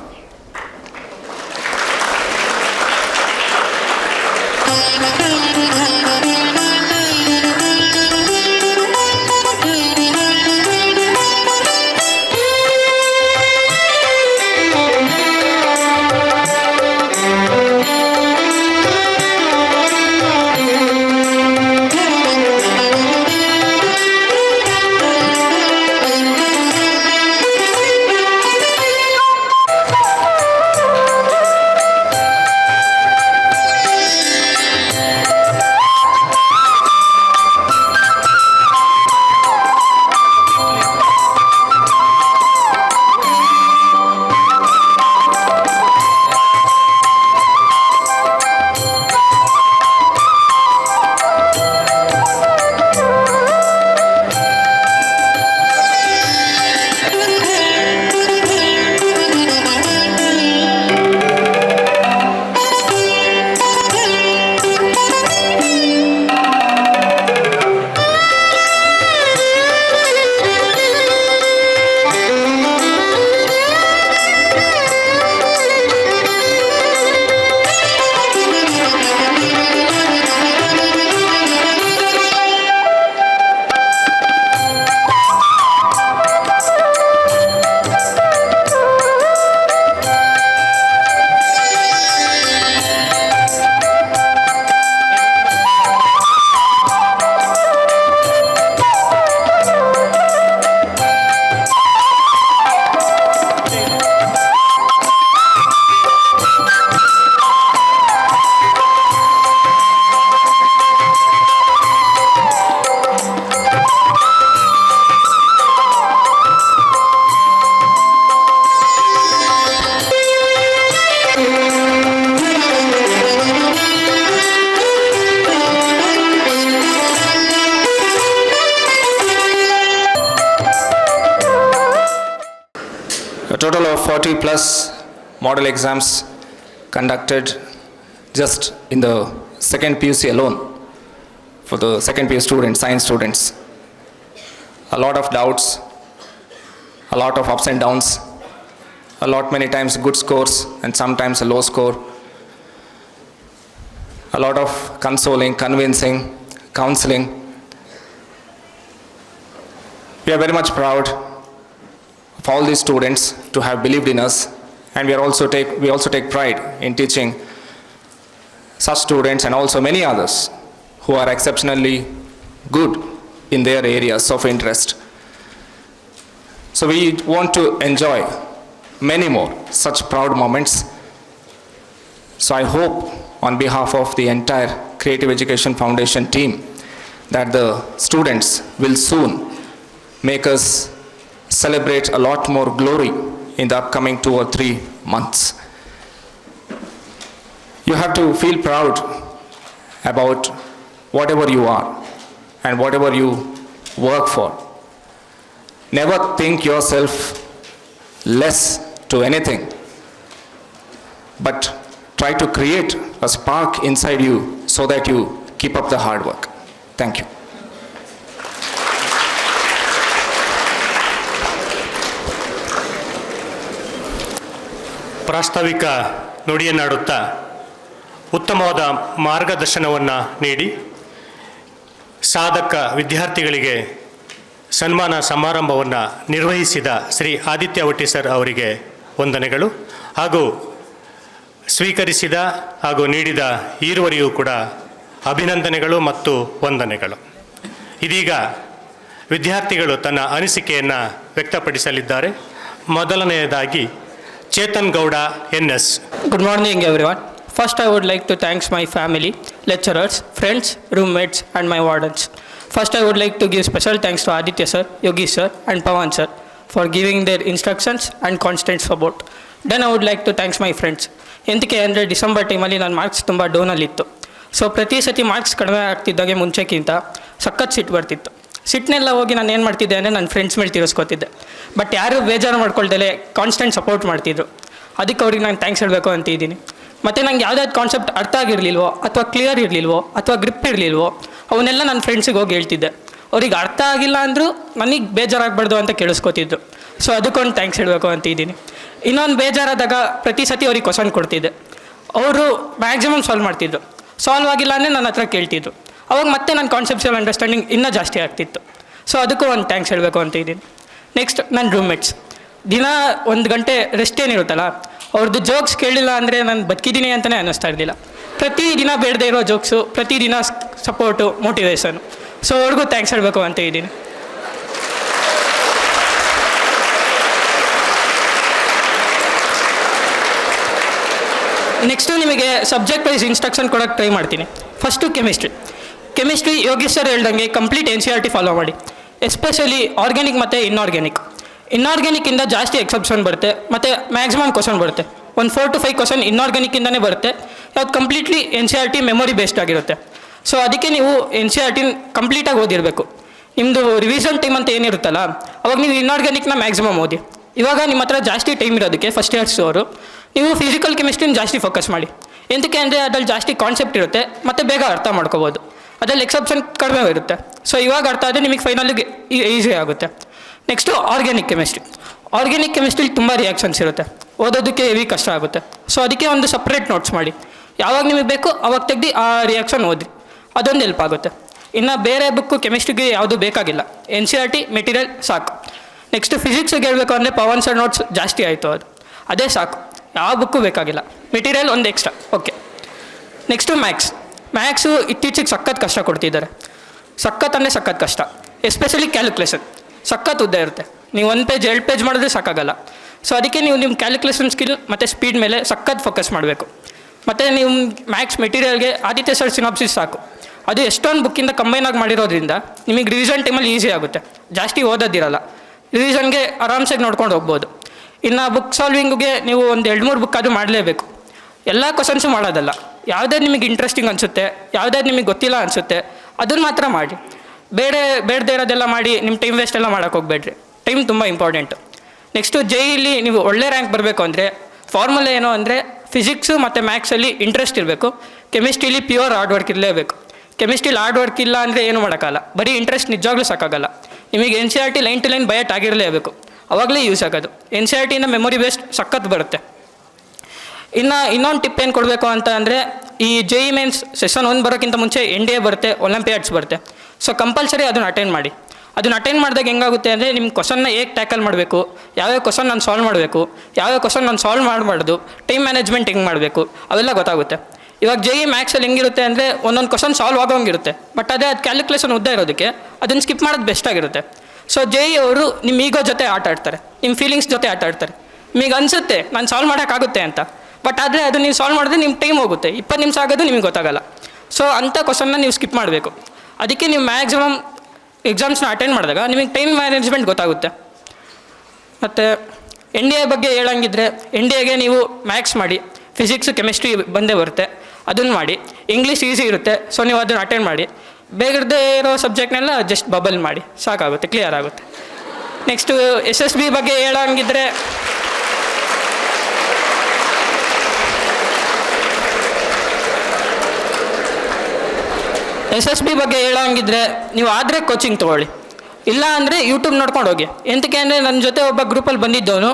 A total of 40 plus model exams conducted just in the second PUC alone for the second PU students, science students. A lot of doubts, a lot of ups and downs, a lot many times good scores and sometimes a low score. A lot of consoling, convincing, counseling. We are very much proud of all these students to have believed in us, and we also take pride in teaching such students and also many others who are exceptionally good in their areas of interest. So we want to enjoy many more such proud moments. So I hope on behalf of the entire Creative Education Foundation team that the students will soon make us celebrate a lot more glory in the upcoming 2 or 3 months. You have to feel proud about whatever you are and whatever you work for. Never think yourself less to anything, but try to create a spark inside you so that you keep up the hard work. Thank you. ಪ್ರಾಸ್ತಾವಿಕ ನುಡಿಯನ್ನಾಡುತ್ತಾ ಉತ್ತಮವಾದ ಮಾರ್ಗದರ್ಶನವನ್ನು ನೀಡಿ ಸಾಧಕ ವಿದ್ಯಾರ್ಥಿಗಳಿಗೆ ಸನ್ಮಾನ ಸಮಾರಂಭವನ್ನು ನಿರ್ವಹಿಸಿದ Shri Aditya Vatti sir ಅವರಿಗೆ ವಂದನೆಗಳು, ಹಾಗೂ ಸ್ವೀಕರಿಸಿದ ಹಾಗೂ ನೀಡಿದ ಈರುವರೆಗೂ ಕೂಡ ಅಭಿನಂದನೆಗಳು ಮತ್ತು ವಂದನೆಗಳು. ಇದೀಗ ವಿದ್ಯಾರ್ಥಿಗಳು ತನ್ನ ಅನಿಸಿಕೆಯನ್ನು ವ್ಯಕ್ತಪಡಿಸಲಿದ್ದಾರೆ. ಮೊದಲನೆಯದಾಗಿ Chetan Gowda NS. Good morning everyone. First I would like to thank my family, lecturers, friends, roommates and my wardens First, I would like to give special thanks to Aditya sir, Yogi sir, and Pawan sir for giving their instructions and constant support. Then I would like to thanks my friends. ಎಂತಕ್ಕೆ ಅಂದರೆ December ಟೈಮಲ್ಲಿ ನನ್ನ marks ತುಂಬ ಡೌನಲ್ಲಿತ್ತು. So ಪ್ರತಿ ಸತಿ marks ಕಡಿಮೆ ಆಗ್ತಿದ್ದಾಗೆ ಮುಂಚೆಕ್ಕಿಂತ ಸಖತ್ ಸಿಟ್ಟು ಬರ್ತಿತ್ತು. ಸಿಟ್ಟನ್ನೆಲ್ಲ ಹೋಗಿ ನಾನು ಏನು ಮಾಡ್ತಿದ್ದೆ ಅಂದರೆ ನನ್ನ ಫ್ರೆಂಡ್ಸ್ ಮೇಲೆ ತಿರ್ಸ್ಕೊತಿದ್ದೆ. ಬಟ್ ಯಾರೂ ಬೇಜಾರು ಮಾಡ್ಕೊಳ್ದಲೇ ಕಾನ್ಸ್ಟೆಂಟ್ ಸಪೋರ್ಟ್ ಮಾಡ್ತಿದ್ರು. ಅದಕ್ಕೆ ಅವ್ರಿಗೆ ನಾನು ಥ್ಯಾಂಕ್ಸ್ ಹೇಳಬೇಕು ಅಂತಿದ್ದೀನಿ. ಮತ್ತು ನಂಗೆ ಯಾವುದಾದ್ರು ಕಾನ್ಸೆಪ್ಟ್ ಅರ್ಥ ಆಗಿರಲಿಲ್ವೋ ಅಥವಾ ಕ್ಲಿಯರ್ ಇರಲಿಲ್ವೋ ಅಥವಾ ಗ್ರಿಪ್ ಇರಲಿಲ್ವೋ ಅವನ್ನೆಲ್ಲ ನನ್ನ ಫ್ರೆಂಡ್ಸಿಗೆ ಹೋಗಿ ಹೇಳ್ತಿದ್ದೆ. ಅವ್ರಿಗೆ ಅರ್ಥ ಆಗಿಲ್ಲ ಅಂದರೂ ನನಗೆ ಬೇಜಾರಾಗಬಾರ್ದು ಅಂತ ಕೇಳಿಸ್ಕೊತಿದ್ರು. ಸೊ ಅದಕ್ಕೊಂದು ಥ್ಯಾಂಕ್ಸ್ ಹೇಳಬೇಕು ಅಂತಿದ್ದೀನಿ. ಇನ್ನೊಂದು ಬೇಜಾರಾದಾಗ ಪ್ರತಿ ಸತಿ ಅವ್ರಿಗೆ ಕ್ವಶನ್ ಕೊಡ್ತಿದ್ದೆ. ಅವರು ಮ್ಯಾಕ್ಸಿಮಮ್ ಸಾಲ್ವ್ ಮಾಡ್ತಿದ್ರು. ಸಾಲ್ವ್ ಆಗಿಲ್ಲ ಅಂದರೆ ನನ್ನ ಹತ್ರ ಕೇಳ್ತಿದ್ರು. ಅವಾಗ ಮತ್ತೆ ನನ್ನ ಕಾನ್ಸೆಪ್ಚುಯಲ್ ಅಂಡರ್ಸ್ಟ್ಯಾಂಡಿಂಗ್ ಇನ್ನೂ ಜಾಸ್ತಿ ಆಗ್ತಿತ್ತು. ಸೊ ಅದಕ್ಕೂ ಒಂದು ಥ್ಯಾಂಕ್ಸ್ ಹೇಳಬೇಕು ಅಂತಿದ್ದೀನಿ. ನೆಕ್ಸ್ಟ್ ನನ್ನ ರೂಮ್ಮೇಟ್ಸ್. ದಿನ 1 ಗಂಟೆ ರೆಸ್ಟ್ ಏನಿರುತ್ತಲ್ಲ, ಅವ್ರದ್ದು ಜೋಕ್ಸ್ ಕೇಳಿಲ್ಲ ಅಂದರೆ ನಾನು ಬದುಕಿದ್ದೀನಿ ಅಂತಲೇ ಅನ್ನಿಸ್ತಾ ಇರಲಿಲ್ಲ. ಪ್ರತಿದಿನ ಬೇಡದೇ ಇರೋ ಜೋಕ್ಸು, ಪ್ರತಿದಿನ ಸಪೋರ್ಟು, ಮೋಟಿವೇಶನು. ಸೊ ಅವ್ರಿಗೂ ಥ್ಯಾಂಕ್ಸ್ ಹೇಳಬೇಕು ಅಂತ ಇದ್ದೀನಿ. ನೆಕ್ಸ್ಟು ನಿಮಗೆ ಸಬ್ಜೆಕ್ಟ್ ವೈಸ್ ಇನ್ಸ್ಟ್ರಕ್ಷನ್ ಕೊಡೋಕ್ಕೆ ಟ್ರೈ ಮಾಡ್ತೀನಿ. ಫಸ್ಟು ಕೆಮಿಸ್ಟ್ರಿ ಯೋಗಿ ಸರ್ ಹೇಳ್ದಂಗೆ ಕಂಪ್ಲೀಟ್ NCERT ಫಾಲೋ ಮಾಡಿ. ಎಸ್ಪೆಷಲಿ ಆರ್ಗ್ಯಾನಿಕ್ ಮತ್ತು ಇನ್ಆರ್ಗ್ಯಾನಿಕ್ಕಿಂದ ಜಾಸ್ತಿ ಎಕ್ಸೆಪ್ಷನ್ ಬರುತ್ತೆ ಮತ್ತು ಮ್ಯಾಕ್ಸಿಮಮ್ ಕ್ವಶನ್ ಬರುತ್ತೆ. ಒಂದು 4 to 5 ಕ್ವಶನ್ ಇನ್ಆರ್ಗ್ಯಾನಿಕ್ಕಿಂದನೇ ಬರುತ್ತೆ. ಯಾವ್ದು ಕಂಪ್ಲೀಟ್ಲಿ NCERT ಮೆಮೊರಿ ಬೇಸ್ಡ್ ಆಗಿರುತ್ತೆ. ಸೊ ಅದಕ್ಕೆ ನೀವು NCERT ಕಂಪ್ಲೀಟಾಗಿ ಓದಿರಬೇಕು. ನಿಮ್ಮದು ರಿವಿಷನ್ ಟೈಮ್ ಅಂತ ಏನಿರುತ್ತಲ್ಲ, ಅವಾಗ ನೀವು ಇನ್ಆರ್ಗ್ಯಾನಿಕ್ನ ಮ್ಯಾಕ್ಸಿಮಮ್ ಓದಿ. ಇವಾಗ ನಿಮ್ಮ ಹತ್ರ ಜಾಸ್ಟಿ ಟೈಮ್ ಇರೋದಕ್ಕೆ ಫಸ್ಟ್ ಇಯರ್ಸ್ ಅವರು ನೀವು ಫಿಸಿಕಲ್ ಕೆಮಿಸ್ಟ್ರಿನ ಜಾಸ್ತಿ ಫೋಕಸ್ ಮಾಡಿ. ಎಂತಕ್ಕೆ ಅಂದರೆ ಅದ್ರಲ್ಲಿ ಜಾಸ್ತಿ ಕಾನ್ಸೆಪ್ಟ್ ಇರುತ್ತೆ ಮತ್ತು ಬೇಗ ಅರ್ಥ ಮಾಡ್ಕೋಬೋದು. ಅದರಲ್ಲಿ ಎಕ್ಸೆಪ್ಷನ್ ಕಡಿಮೆ ಇರುತ್ತೆ. ಸೊ ಇವಾಗ ಅರ್ಥ ಆದರೆ ನಿಮಗೆ ಫೈನಲಿಗೆ ಈಸಿ ಆಗುತ್ತೆ. ನೆಕ್ಸ್ಟು ಆರ್ಗ್ಯಾನಿಕ್ ಕೆಮಿಸ್ಟ್ರಿಲಿ ತುಂಬ ರಿಯಾಕ್ಷನ್ಸ್ ಇರುತ್ತೆ. ಓದೋದಕ್ಕೆ ಹೆವಿ ಕಷ್ಟ ಆಗುತ್ತೆ. ಸೊ ಅದಕ್ಕೆ ಒಂದು ಸಪ್ರೇಟ್ ನೋಟ್ಸ್ ಮಾಡಿ. ಯಾವಾಗ ನಿಮಗೆ ಬೇಕು ಅವಾಗ ತೆಗ್ದು ಆ ರಿಯಾಕ್ಷನ್ ಓದಿ. ಅದೊಂದು ಹೆಲ್ಪ್ ಆಗುತ್ತೆ. ಇನ್ನು ಬೇರೆ ಬುಕ್ಕು ಕೆಮಿಸ್ಟ್ರಿಗೆ ಯಾವುದೂ ಬೇಕಾಗಿಲ್ಲ. NCERT ಮೆಟೀರಿಯಲ್ ಸಾಕು. ನೆಕ್ಸ್ಟ್ ಫಿಸಿಕ್ಸಿಗೆ ಹೇಳಬೇಕು ಅಂದರೆ ಪವನ್ ಸರ್ ನೋಟ್ಸ್ ಜಾಸ್ತಿ ಆಯಿತು. ಅದೇ ಸಾಕು, ಯಾವ ಬುಕ್ಕು ಬೇಕಾಗಿಲ್ಲ. ಮೆಟೀರಿಯಲ್ ಒಂದು ಎಕ್ಸ್ಟ್ರಾ, ಓಕೆ. ನೆಕ್ಸ್ಟು ಮ್ಯಾಕ್ಸು ಇತ್ತೀಚೆಗೆ ಸಖತ್ ಕಷ್ಟ ಕೊಡ್ತಿದ್ದಾರೆ. ಸಖತ್ ಅಂದರೆ ಸಖತ್ ಕಷ್ಟ. ಎಸ್ಪೆಷಲಿ ಕ್ಯಾಲ್ಕುಲೇಷನ್ ಸಖತ್ ಉದ್ದ ಇರುತ್ತೆ. ನೀವು 1 ಪೇಜ್ 2 ಪೇಜ್ ಮಾಡಿದ್ರೆ ಸಾಕಾಗಲ್ಲ. ಸೊ ಅದಕ್ಕೆ ನೀವು ನಿಮ್ಮ ಕ್ಯಾಲ್ಕುಲೇಷನ್ ಸ್ಕಿಲ್ ಮತ್ತು ಸ್ಪೀಡ್ ಮೇಲೆ ಸಖತ್ ಫೋಕಸ್ ಮಾಡಬೇಕು. ಮತ್ತು ನೀವು ಮ್ಯಾಕ್ಸ್ ಮೆಟೀರಿಯಲ್ಗೆ ಆದಿತ್ಯ ಸರ್ ಸಿನಾಪ್ಸಿಸ್ ಸಾಕು. ಅದು ಎಷ್ಟೊಂದು ಬುಕ್ಕಿಂದ ಕಂಬೈನಾಗಿ ಮಾಡಿರೋದ್ರಿಂದ ನಿಮಗೆ ರಿವಿಷನ್ ಟೈಮಲ್ಲಿ ಈಸಿ ಆಗುತ್ತೆ. ಜಾಸ್ತಿ ಓದೋದಿರಲ್ಲ. ರಿವಿಷನ್ಗೆ ಆರಾಮ್ಸಾಗಿ ನೋಡ್ಕೊಂಡು ಹೋಗ್ಬೋದು. ಇನ್ನು ಬುಕ್ ಸಾಲ್ವಿಂಗಿಗೆ ನೀವು ಒಂದು 2-3 ಬುಕ್ ಅದು ಮಾಡಲೇಬೇಕು. ಎಲ್ಲ ಕ್ವಶನ್ಸು ಮಾಡೋದಲ್ಲ. ಯಾವುದಾದ್ರು ನಿಮಗೆ ಇಂಟ್ರೆಸ್ಟಿಂಗ್ ಅನಿಸುತ್ತೆ, ಯಾವುದಾದ್ರು ನಿಮಗೆ ಗೊತ್ತಿಲ್ಲ ಅನಿಸುತ್ತೆ, ಅದನ್ನು ಮಾತ್ರ ಮಾಡಿ. ಬೇಡದೇ ಇರೋದೆಲ್ಲ ಮಾಡಿ ನಿಮ್ಮ ಟೈಮ್ ವೇಸ್ಟ್ ಎಲ್ಲ ಮಾಡೋಕ್ಕೆ ಹೋಗ್ಬೇಡ್ರಿ. ಟೈಮ್ ತುಂಬ ಇಂಪಾರ್ಟೆಂಟು. ನೆಕ್ಸ್ಟು JEEಲಿ ನೀವು ಒಳ್ಳೆ ರ್ಯಾಂಕ್ ಬರಬೇಕು ಅಂದರೆ ಫಾರ್ಮುಲಾ ಏನು ಅಂದರೆ ಫಿಸಿಕ್ಸು ಮತ್ತು ಮ್ಯಾಕ್ಸಲ್ಲಿ ಇಂಟ್ರೆಸ್ಟ್ ಇರಬೇಕು. ಕೆಮಿಸ್ಟ್ರಿಲಿ ಪ್ಯೂರ್ ಹಾರ್ಡ್ ವರ್ಕ್ ಇರಲೇಬೇಕು. ಕೆಮಿಸ್ಟ್ರಿಲಿ ಹಾರ್ಡ್ ವರ್ಕ್ ಇಲ್ಲ ಅಂದರೆ ಏನು ಮಾಡೋಕ್ಕಲ್ಲ. ಬರೀ ಇಂಟ್ರೆಸ್ಟ್ ನಿಜವಾಗ್ಲೂ ಸಾಕಾಗಲ್ಲ. ನಿಮಗೆ NCERT ಲೈನ್ ಟು ಲೈನ್ ಬಯಟ್ ಆಗಿರಲೇಬೇಕು. ಅವಾಗಲೇ ಯೂಸ್ ಆಗೋದು. NCERTನ ಮೆಮೊರಿ ಬೇಸ್ಡ್ ಸಖತ್ ಬರುತ್ತೆ. ಇನ್ನೊಂದು ಟಿಪ್ ಏನು ಕೊಡಬೇಕು ಅಂತ ಅಂದರೆ ಈ JEE ಮೇನ್ಸ್ ಸೆಷನ್ 1 ಬರೋಕ್ಕಿಂತ ಮುಂಚೆ NDA ಬರುತ್ತೆ, ಒಲಿಂಪಿಯಾಡ್ಸ್ ಬರುತ್ತೆ. ಸೊ ಕಂಪಲ್ಸರಿ ಅದನ್ನು ಅಟೆಂಡ್ ಮಾಡಿ. ಅದನ್ನು ಅಟೆಂಡ್ ಮಾಡಿದಾಗ ಹೆಂಗಾಗುತ್ತೆ ಅಂದರೆ ನಿಮ್ಮ ಕ್ವಶನ್ನ ಹೇಗೆ ಟ್ಯಾಕಲ್ ಮಾಡಬೇಕು, ಯಾವ್ಯಾವ ಕ್ವಶನ್ ನಾನು ಸಾಲ್ವ್ ಮಾಡಬೇಕು, ಯಾವ್ಯಾವ ಕ್ವಶನ್ ನಾನು ಸಾಲ್ವ್ ಮಾಡಬಾರ್ದು, ಟೈಮ್ ಮ್ಯಾನೇಜ್ಮೆಂಟ್ ಹೆಂಗೆ ಮಾಡಬೇಕು, ಅವೆಲ್ಲ ಗೊತ್ತಾಗುತ್ತೆ. ಇವಾಗ JEE ಮ್ಯಾಕ್ಸಲ್ಲಿ ಹೆಂಗಿರುತ್ತೆ ಅಂದರೆ ಒಂದೊಂದು ಕ್ವಶನ್ ಸಾಲ್ವ್ ಆಗೋಂಗಿರುತ್ತೆ. ಬಟ್ ಅದೇ ಅದು ಕ್ಯಾಲ್ಕುಲೇಷನ್ ಉದ್ದ ಇರೋದಕ್ಕೆ ಅದನ್ನು ಸ್ಕಿಪ್ ಮಾಡೋದು ಬೆಸ್ಟ್ ಆಗಿರುತ್ತೆ. ಸೊ JEE ಅವರು ನಿಮ್ಮ ಈಗೋ ಜೊತೆ ಆಟ ಆಡ್ತಾರೆ, ನಿಮ್ಮ ಫೀಲಿಂಗ್ಸ್ ಜೊತೆ ಆಟ ಆಡ್ತಾರೆ. ನಿಮಗೆ ಅನಿಸುತ್ತೆ ನಾನು ಸಾಲ್ವ್ ಮಾಡೋಕ್ಕಾಗುತ್ತೆ ಅಂತ. ಬಟ್ ಆದರೆ ಅದು ನೀವು ಸಾಲ್ವ್ ಮಾಡಿದ್ರೆ ನಿಮ್ಮ ಟೈಮ್ ಹೋಗುತ್ತೆ. 20 ನಿಮಿಷ ಆಗೋದು ನಿಮಗೆ ಗೊತ್ತಾಗಲ್ಲ. ಸೊ ಅಂಥ ಕ್ವಶನ್ನ ನೀವು ಸ್ಕಿಪ್ ಮಾಡಬೇಕು. ಅದಕ್ಕೆ ನೀವು ಮ್ಯಾಕ್ಸಿಮಮ್ ಎಕ್ಸಾಮ್ಸ್ನ ಅಟೆಂಡ್ ಮಾಡಿದಾಗ ನಿಮಗೆ ಟೈಮ್ ಮ್ಯಾನೇಜ್ಮೆಂಟ್ ಗೊತ್ತಾಗುತ್ತೆ. ಮತ್ತು NDA ಬಗ್ಗೆ ಹೇಳಂಗಿದ್ರೆ NDAಗೆ ನೀವು ಮ್ಯಾಕ್ಸ್ ಮಾಡಿ, ಫಿಸಿಕ್ಸು ಕೆಮಿಸ್ಟ್ರಿ ಬಂದೇ ಬರುತ್ತೆ, ಅದನ್ನು ಮಾಡಿ. ಇಂಗ್ಲೀಷ್ ಈಸಿ ಇರುತ್ತೆ, ಸೊ ನೀವು ಅದನ್ನು ಅಟೆಂಡ್ ಮಾಡಿ. ಬೇಗದೇ ಇರೋ ಸಬ್ಜೆಕ್ಟ್ನೆಲ್ಲ ಜಸ್ಟ್ ಬಬಲ್ ಮಾಡಿ ಸಾಕಾಗುತ್ತೆ, ಕ್ಲಿಯರ್ ಆಗುತ್ತೆ. ನೆಕ್ಸ್ಟು SSB ಬಗ್ಗೆ ಹೇಳಂಗಿದ್ರೆ ನೀವು ಆದರೆ ಕೋಚಿಂಗ್ ತೊಗೊಳ್ಳಿ, ಇಲ್ಲ ಅಂದರೆ ಯೂಟ್ಯೂಬ್ ನೋಡ್ಕೊಂಡು ಹೋಗಿ. ಎಂತಕ್ಕೆ ಅಂದರೆ ನನ್ನ ಜೊತೆ ಒಬ್ಬ ಗ್ರೂಪಲ್ಲಿ ಬಂದಿದ್ದವನು,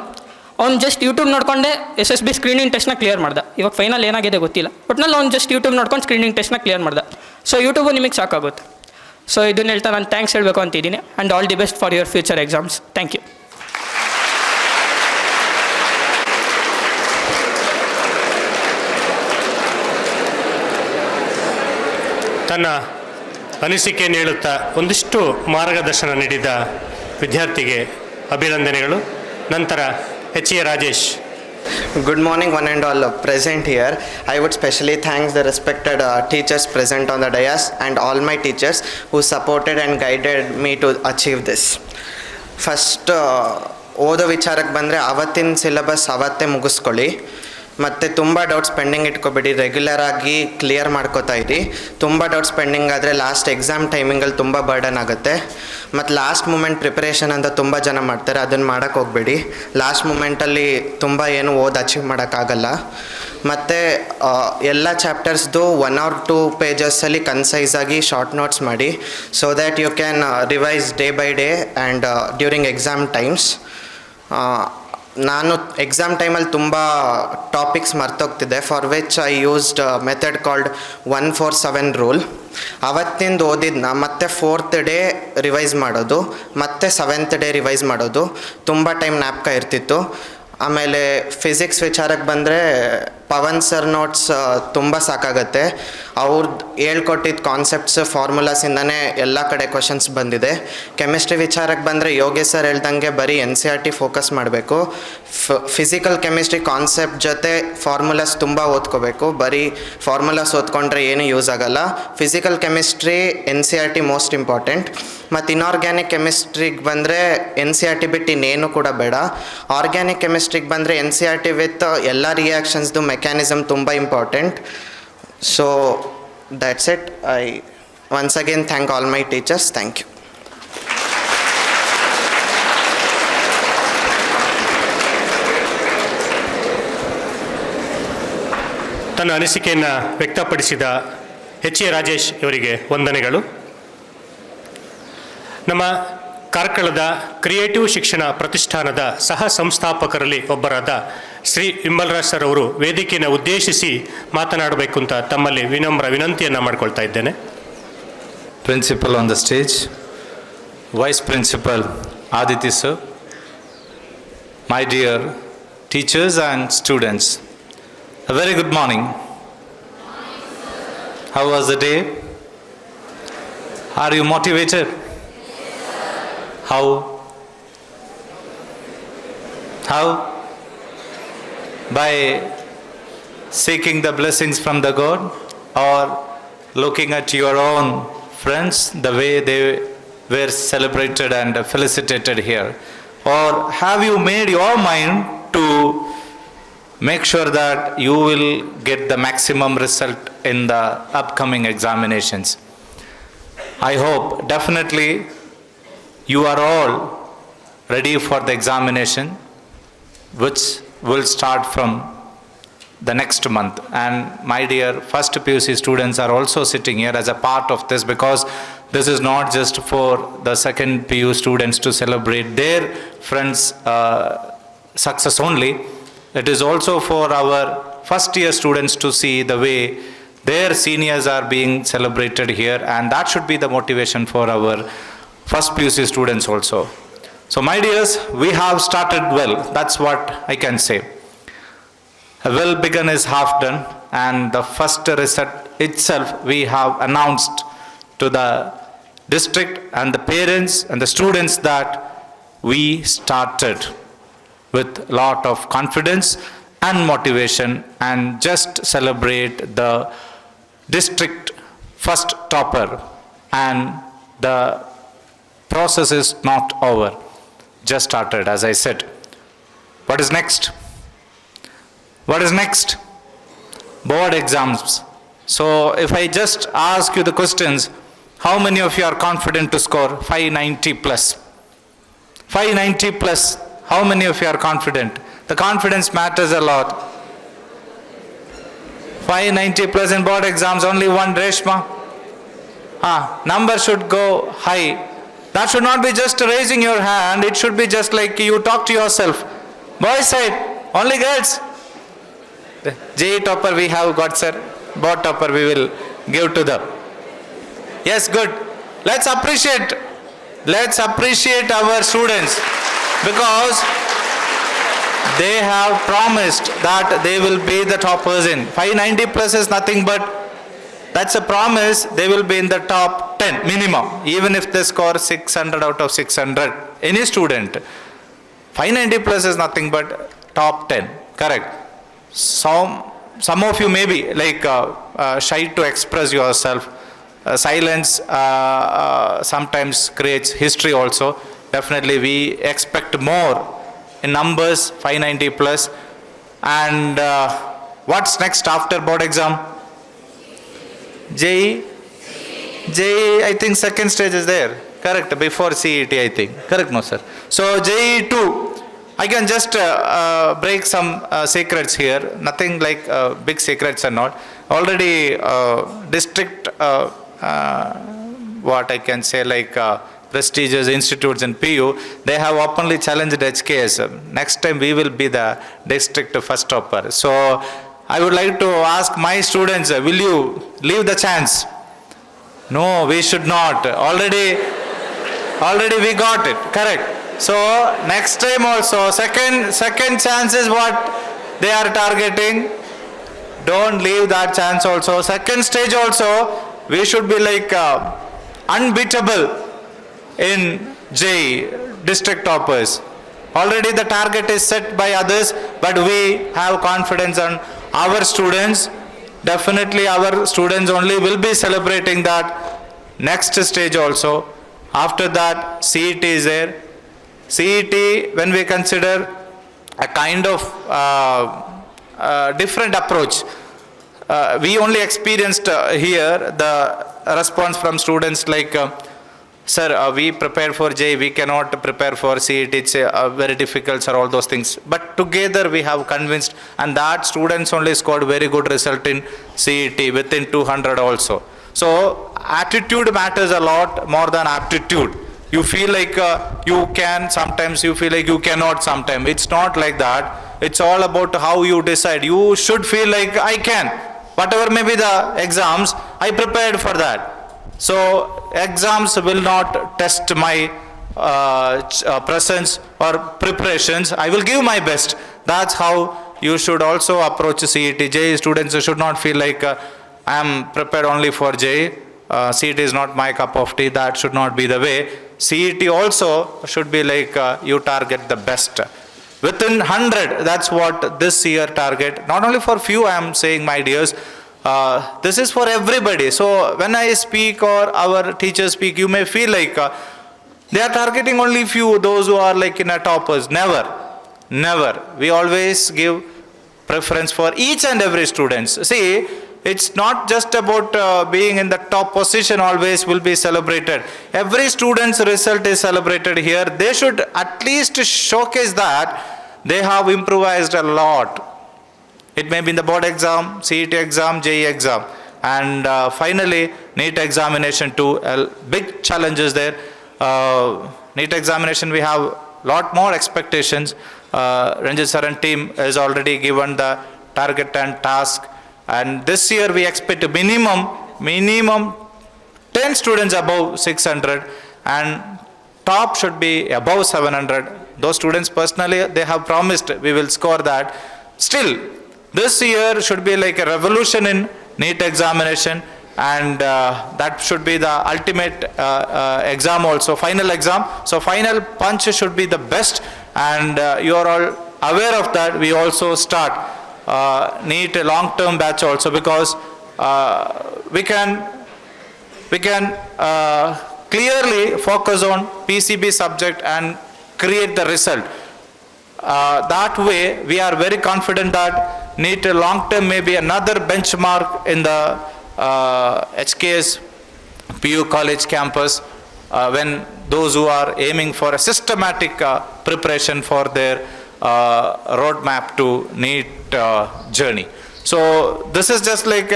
ಅವ್ನು ಜಸ್ಟ್ ಯೂಟ್ಯೂಬ್ ನೋಡಿಕೊಂಡೆ SSB ಸ್ಕ್ರೀನಿಂಗ್ ಟೆಸ್ಟ್ನ ಕ್ಲಿಯರ್ ಮಾಡ್ದೆ. ಇವಾಗ ಫೈನಲ್ ಏನಾಗಿದೆ ಗೊತ್ತಿಲ್ಲ, ಒಟ್ನಲ್ಲಿ ಅವ್ನು ಜಸ್ಟ್ ಯೂಟ್ಯೂಬ್ ನೋಡ್ಕೊಂಡು ಸ್ಕ್ರೀನಿಂಗ್ ಟೆಸ್ಟ್ನ ಕ್ಲಿಯರ್ ಮಾಡ್ದೆ. ಸೊ ಯೂಟ್ಯೂಬು ನಿಮಗೆ ಸಾಕಾಗುತ್ತೆ. ಸೊ ಇದನ್ನು ಹೇಳ್ತಾ ನಾನು ಥ್ಯಾಂಕ್ಸ್ ಹೇಳಬೇಕು ಅಂತಿದ್ದೀನಿ. And all the best for your future exams. Thank you. ತನ್ನ ಅನಿಸಿಕೆಯನ್ನು ಹೇಳುತ್ತಾ ಒಂದಿಷ್ಟು ಮಾರ್ಗದರ್ಶನ ನೀಡಿದ ವಿದ್ಯಾರ್ಥಿಗೆ ಅಭಿನಂದನೆಗಳು. ನಂತರ HA Rajesh. Good morning, one and all present here. I would specially thank the respected teachers present on the dais and all my teachers who supported and guided me to achieve this. First ಓದೋ ವಿಚಾರಕ್ಕೆ ಬಂದರೆ ಅವತ್ತಿನ syllabus ಅವತ್ತೇ ಮುಗಿಸ್ಕೊಳ್ಳಿ, ಮತ್ತು ತುಂಬ doubts pending ಇಟ್ಕೊಬೇಡಿ, regular ಆಗಿ clear ಮಾಡ್ಕೋತಾ ಇರಿ. ತುಂಬ ಡೌಟ್ಸ್ ಪೆಂಡಿಂಗ್ ಆದರೆ ಲಾಸ್ಟ್ ಎಕ್ಸಾಮ್ ಟೈಮಿಂಗಲ್ಲಿ ತುಂಬ ಬರ್ಡನ್ ಆಗುತ್ತೆ. ಮತ್ತು ಲಾಸ್ಟ್ ಮೂಮೆಂಟ್ ಪ್ರಿಪ್ರೇಷನ್ ಅಂತ ತುಂಬ ಜನ ಮಾಡ್ತಾರೆ, ಅದನ್ನು ಮಾಡೋಕ್ಕೆ ಹೋಗಬೇಡಿ. ಲಾಸ್ಟ್ ಮೂಮೆಂಟಲ್ಲಿ ತುಂಬ ಏನು ಅಚೀವ್ ಮಾಡೋಕ್ಕಾಗಲ್ಲ. ಮತ್ತು ಎಲ್ಲ ಚಾಪ್ಟರ್ಸ್ದು 1 or 2 ಪೇಜಸ್ಸಲ್ಲಿ ಕನ್ಸೈಸಾಗಿ ಶಾರ್ಟ್ ನೋಟ್ಸ್ ಮಾಡಿ, so that you can revise day by day and during exam times. ನಾನು ಎಕ್ಸಾಮ್ ಟೈಮಲ್ಲಿ ತುಂಬ ಟಾಪಿಕ್ಸ್ ಮರ್ತೋಗ್ತಿದ್ದೆ, for which I used method called 1-4-7 rule. ಅವತ್ತಿಂದ ಓದಿದ್ನ ಮತ್ತೆ 4th ಡೇ ರಿವೈಸ್ ಮಾಡೋದು, ಮತ್ತೆ 7th ಡೇ ರಿವೈಸ್ ಮಾಡೋದು, ತುಂಬ ಟೈಮ್ ಜ್ಞಾಪಕ ಇರ್ತಿತ್ತು. ಆಮೇಲೆ ಫಿಸಿಕ್ಸ್ ವಿಚಾರಕ್ಕೆ ಬಂದರೆ ಪವನ್ ಸರ್ ನೋಟ್ಸ್ ತುಂಬ ಸಾಕಾಗತ್ತೆ. ಅವ್ರದ್ದು ಹೇಳ್ಕೊಟ್ಟಿದ್ದ ಕಾನ್ಸೆಪ್ಟ್ಸ್ ಫಾರ್ಮುಲಾಸಿಂದನೇ ಎಲ್ಲ ಕಡೆ ಕ್ವಶನ್ಸ್ ಬಂದಿದೆ. ಕೆಮಿಸ್ಟ್ರಿ ವಿಚಾರಕ್ಕೆ ಬಂದರೆ ಯೋಗೇಶ್ ಸರ್ ಹೇಳ್ದಂಗೆ ಬರೀ NCERT ಫೋಕಸ್ ಮಾಡಬೇಕು. ಫಿಸಿಕಲ್ ಕೆಮಿಸ್ಟ್ರಿ ಕಾನ್ಸೆಪ್ಟ್ ಜೊತೆ ಫಾರ್ಮುಲಾಸ್ ತುಂಬ ಓದ್ಕೋಬೇಕು. ಬರೀ ಫಾರ್ಮುಲಾಸ್ ಓದ್ಕೊಂಡ್ರೆ ಏನು ಯೂಸ್ ಆಗೋಲ್ಲ. Physical chemistry NCERT most important. ಮತ್ತು ಇನ್ಆರ್ಗ್ಯಾನಿಕ್ ಕೆಮಿಸ್ಟ್ರಿಗೆ ಬಂದರೆ NCERT ಬಿಟ್ಟು ಇನ್ನೇನು ಕೂಡ ಬೇಡ. ಆರ್ಗ್ಯಾನಿಕ್ ಕೆಮಿಸ್ಟ್ರಿಗೆ ಬಂದರೆ NCERT ವಿತ್ ಎಲ್ಲ ರಿಯಾಕ್ಷನ್ಸ್ದು ಮೆಕ್ಯಾನಿಸಮ್ ತುಂಬ important. So that's it. I once again thank all my teachers. Thank you. ತನ್ನ ಅನಿಸಿಕೆಯನ್ನು ವ್ಯಕ್ತಪಡಿಸಿದ HA ರಾಜೇಶ್ ಇವರಿಗೆ ವಂದನೆಗಳು. ನಮ್ಮ ಕಾರ್ಕಳದ ಕ್ರಿಯೇಟಿವ್ ಶಿಕ್ಷಣ ಪ್ರತಿಷ್ಠಾನದ ಸಹ ಸಂಸ್ಥಾಪಕರಲ್ಲಿ ಒಬ್ಬರಾದ ಶ್ರೀ ವಿಮಲ್ರಾಜ್ ಸರ್ ಅವರು ವೇದಿಕೆಯನ್ನು ಉದ್ದೇಶಿಸಿ ಮಾತನಾಡಬೇಕು ಅಂತ ತಮ್ಮಲ್ಲಿ ವಿನಮ್ರ ವಿನಂತಿಯನ್ನು ಮಾಡಿಕೊಳ್ತಾ ಇದ್ದೇನೆ. Principal on the stage, Vice Principal Aditi sir, my dear teachers and students, a very good morning. How was the day? Are you motivated? How? By seeking the blessings from the God, or looking at your own friends, the way they were celebrated and felicitated here? Or have you made your mind to make sure that you will get the maximum result in the upcoming examinations? I hope definitely you are all ready for the examination, which will start from the next month. And my dear first PUC students are also sitting here as a part of this, because this is not just for the second PU students to celebrate their friends' success only. It is also for our first year students to see the way their seniors are being celebrated here, and that should be the motivation for our first PUC students also. So my dears, we have started well, that's what I can say. A well begun is half done, and the first result itself we have announced to the district and the parents and the students that we started with lot of confidence and motivation, and just celebrate the district first topper. And the process is not over, just started, as I said. What is next? What is next? Board exams. So if I just ask you the questions, how many of you are confident to score 590 plus? 590 plus, how many of you are confident? The confidence matters a lot. 590 plus in board exams, only one, Reshma. Number should go high. That should not be just raising your hand, it should be just like you talk to yourself. Boys side, only girls. JEE topper we have got, sir. Board topper we will give to them. Yes, good. Let's appreciate our students, because they have promised that they will be the toppers in. 590 plus is nothing but, that's a promise, they will be in the top 10 minimum, even if they score 600 out of 600. Any student, 590 plus is nothing but top 10, correct? some of you may be like shy to express yourself. Silence sometimes creates history also. Definitely we expect more in numbers, 590 plus. And what's next after board exam? JEE? JEE, I think second stage is there. Correct, before CET I think. Correct, no sir. So JEE 2, I can just break some secrets here. Nothing like big secrets are not. Already district, what I can say, like prestigious institutes in PU, they have openly challenged HKS. Next time we will be the district first topper. So I would like to ask my students, will you leave the chance? No, we should not. Already we got it. Correct. So next time also, second chance is what they are targeting. Don't leave that chance also. Second stage also, we should be like unbeatable in JEE, district toppers. Already the target is set by others, but we have confidence on our students. Definitely our students only will be celebrating that next stage also. After that, CET is there. CET, when we consider a kind of different approach, we only experienced here the response from students like, sir, we prepared for JEE, we cannot prepare for CET, it's very difficult, sir, all those things. But together we have convinced, and that students only scored very good result in CET within 200 also. So attitude matters a lot more than aptitude. You feel like you can, sometimes you feel like you cannot sometimes. It's not like that. It's all about how you decide. You should feel like I can. Whatever may be the exams, I prepared for that. So exams will not test my presence or preparations. I will give my best. That's how you should also approach CET. JEE students should not feel like I am prepared only for JEE. CET is not my cup of tea. That should not be the way. CET also should be like you target the best. Within 100, that's what this year target. Not only for few, I am saying, my dears. This is for everybody. So when I speak or our teachers speak, you may feel like they are targeting only few, those who are like in a toppers. Never. Never. We always give preference for each and every student. See, it's not just about being in the top position always will be celebrated. Every student's result is celebrated here. They should at least showcase that they have improvised a lot. It may be in the board exam, CET exam, JEE exam. And finally, NEET examination too. Big challenges there. NEET examination, we have lot more expectations. Ranjit sir and team has already given the target and task. And this year we expect a minimum 10 students above 600 and top should be above 700. Those students personally, they have promised we will score that. Still, this year should be like a revolution in NEET examination, and that should be the ultimate exam also, final exam. So final punch should be the best, and you are all aware of that. We also start NEET a long-term batch also, because we can clearly focus on PCB subject and create the result. That way we are very confident that NEET long-term may be another benchmark in the HKS PU college campus when those who are aiming for a systematic preparation for their roadmap to NEET journey. So this is just like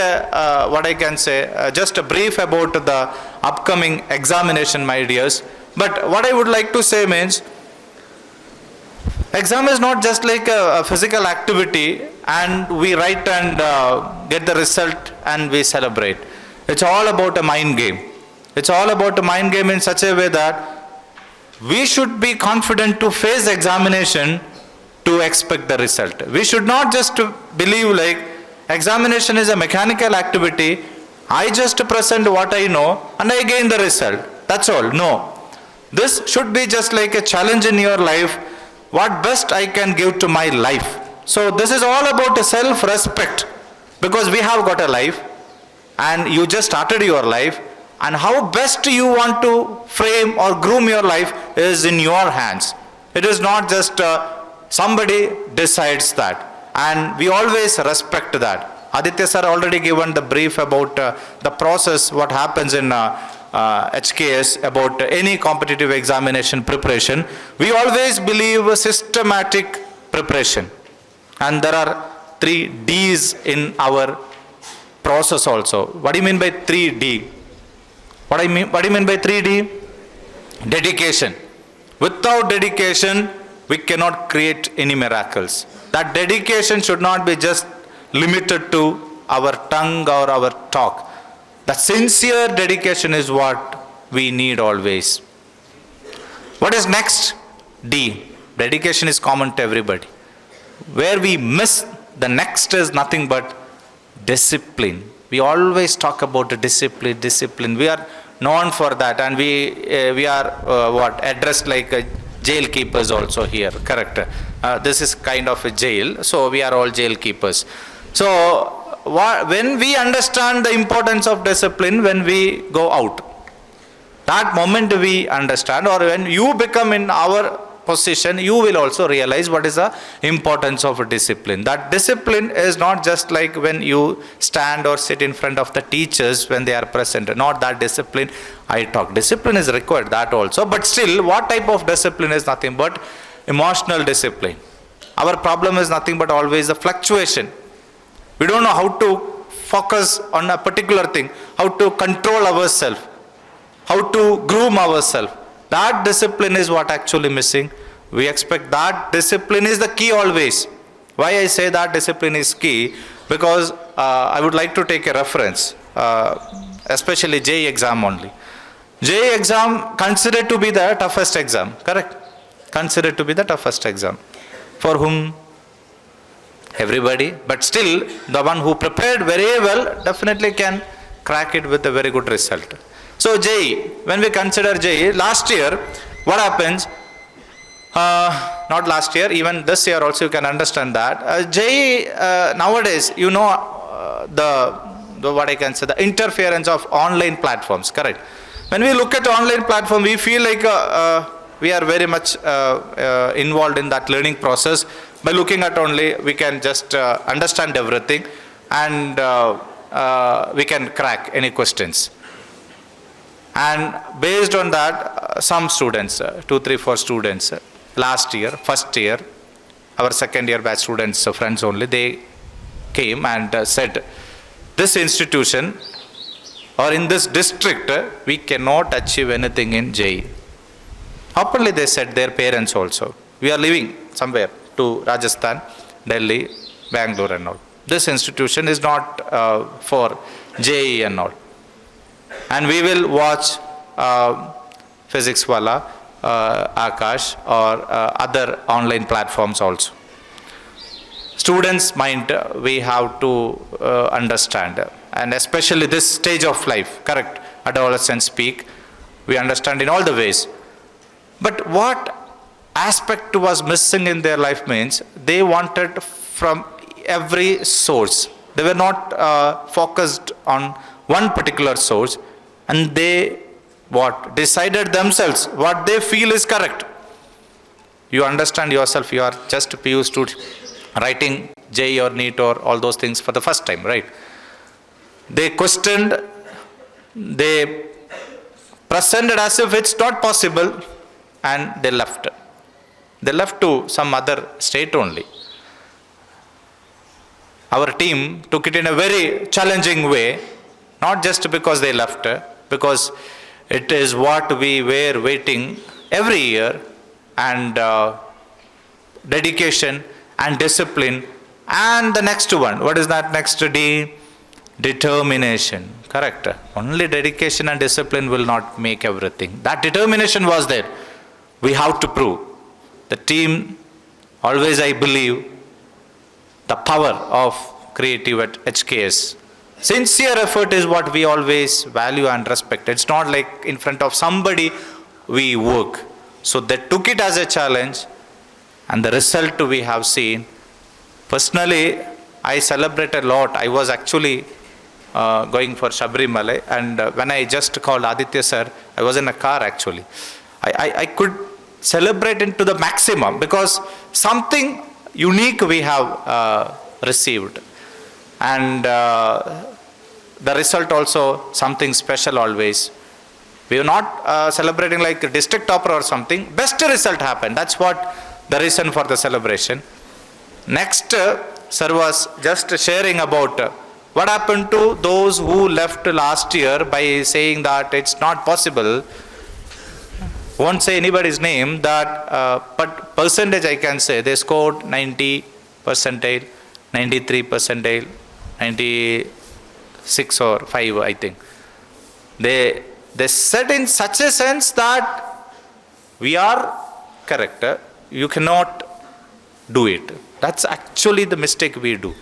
what I can say, just a brief about the upcoming examination, my dears. But what I would like to say means, exam is not just like a physical activity and we write and get the result and we celebrate. It's all about a mind game. It's all about a mind game in such a way that we should be confident to face the examination to expect the result. We should not just believe like examination is a mechanical activity. I just present what I know and I gain the result. That's all. No. This should be just like a challenge in your life. What best I can give to my life. So this is all about self-respect, because we have got a life and you just started your life, and how best you want to frame or groom your life is in your hands. It is not just somebody decides that, and we always respect that. Aditya sir already given the brief about the process, what happens in HKS about any competitive examination preparation. We always believe systematic preparation, and there are 3 D's in our process also. What do you mean by 3D? What do you mean by 3D? Dedication. Without dedication, we cannot create any miracles. That dedication should not be just limited to our tongue or our talk. The sincere dedication is what we need always. What is next? D. Dedication is common to everybody. Where we miss, the next is nothing but discipline. We always talk about the discipline. We are known for that, and we are addressed like jail keepers also here, correct? This is kind of a jail, so we are all jail keepers. So when we understand the importance of discipline, when we go out, that moment we understand, or when you become in our position, you will also realize what is the importance of discipline. That discipline is not just like when you stand or sit in front of the teachers when they are present. Not that discipline I talk. Discipline is required, that also. But still, what type of discipline is nothing but emotional discipline. Our problem is nothing but always the fluctuation. We don't know how to focus on a particular thing, how to control ourselves, how to groom ourselves. That discipline is what actually missing. We expect that discipline is the key always. Why I say that discipline is key? Because I would like to take a reference, especially JEE exam only. JEE exam considered to be the toughest exam, correct? Considered to be the toughest exam. For whom? Everybody. But still, the one who prepared very well definitely can crack it with a very good result. So JEE, when we consider JEE, last year, what happens? Not last year, even this year also you can understand that. JEE, nowadays, you know, the what I can say, the interference of online platforms, correct? When we look at online platform, we feel like we are very much involved in that learning process. By looking at only, we can just understand everything, and we can crack any questions. And based on that, some students, 2, 3, 4 students, last year, first year, our second year batch students, friends only, they came and said, this institution or in this district, we cannot achieve anything in JEE. Openly they said, their parents also. We are leaving somewhere to Rajasthan, Delhi, Bangalore and all. This institution is not for JEE and all. And we will watch Physics Wala, Akash, or other online platforms also. Students' mind we have to understand, and especially this stage of life, correct? Adolescents peak, we understand in all the ways. But what aspect was missing in their life means they wanted from every source. They were not focused on one particular source, and they decided themselves what they feel is correct. You understand yourself, you are just a PU student writing JEE or NEET or all those things for the first time, right? They questioned, they presented as if it's not possible, and they left. They left to some other state only. Our team took it in a very challenging way, not just because they left, because it is what we were waiting every year, and dedication and discipline. And the next one, what is that next D? Determination, correct? Only dedication and discipline will not make everything. That determination was there. We have to prove. The team, always I believe, the power of creative at HKS. Sincere effort is what we always value and respect. It's not like in front of somebody we work. So they took it as a challenge, and the result we have seen Personally, I celebrate a lot. I was actually going for Shabrimala, and when I just called Aditya sir, I was in a car actually. I could celebrate into the maximum because something unique we have received, and the result also something special always. We are not celebrating like a district topper or something. Best result happened. That's what the reason for the celebration. Next, sir was just sharing about what happened to those who left last year by saying that it's not possible. Won't say anybody's name, that but percentage I can say they scored 90 percentile, 93 percentile, 96 or 5 I think. They said in such a sense that we are correct, you cannot do it. That's actually the mistake we do.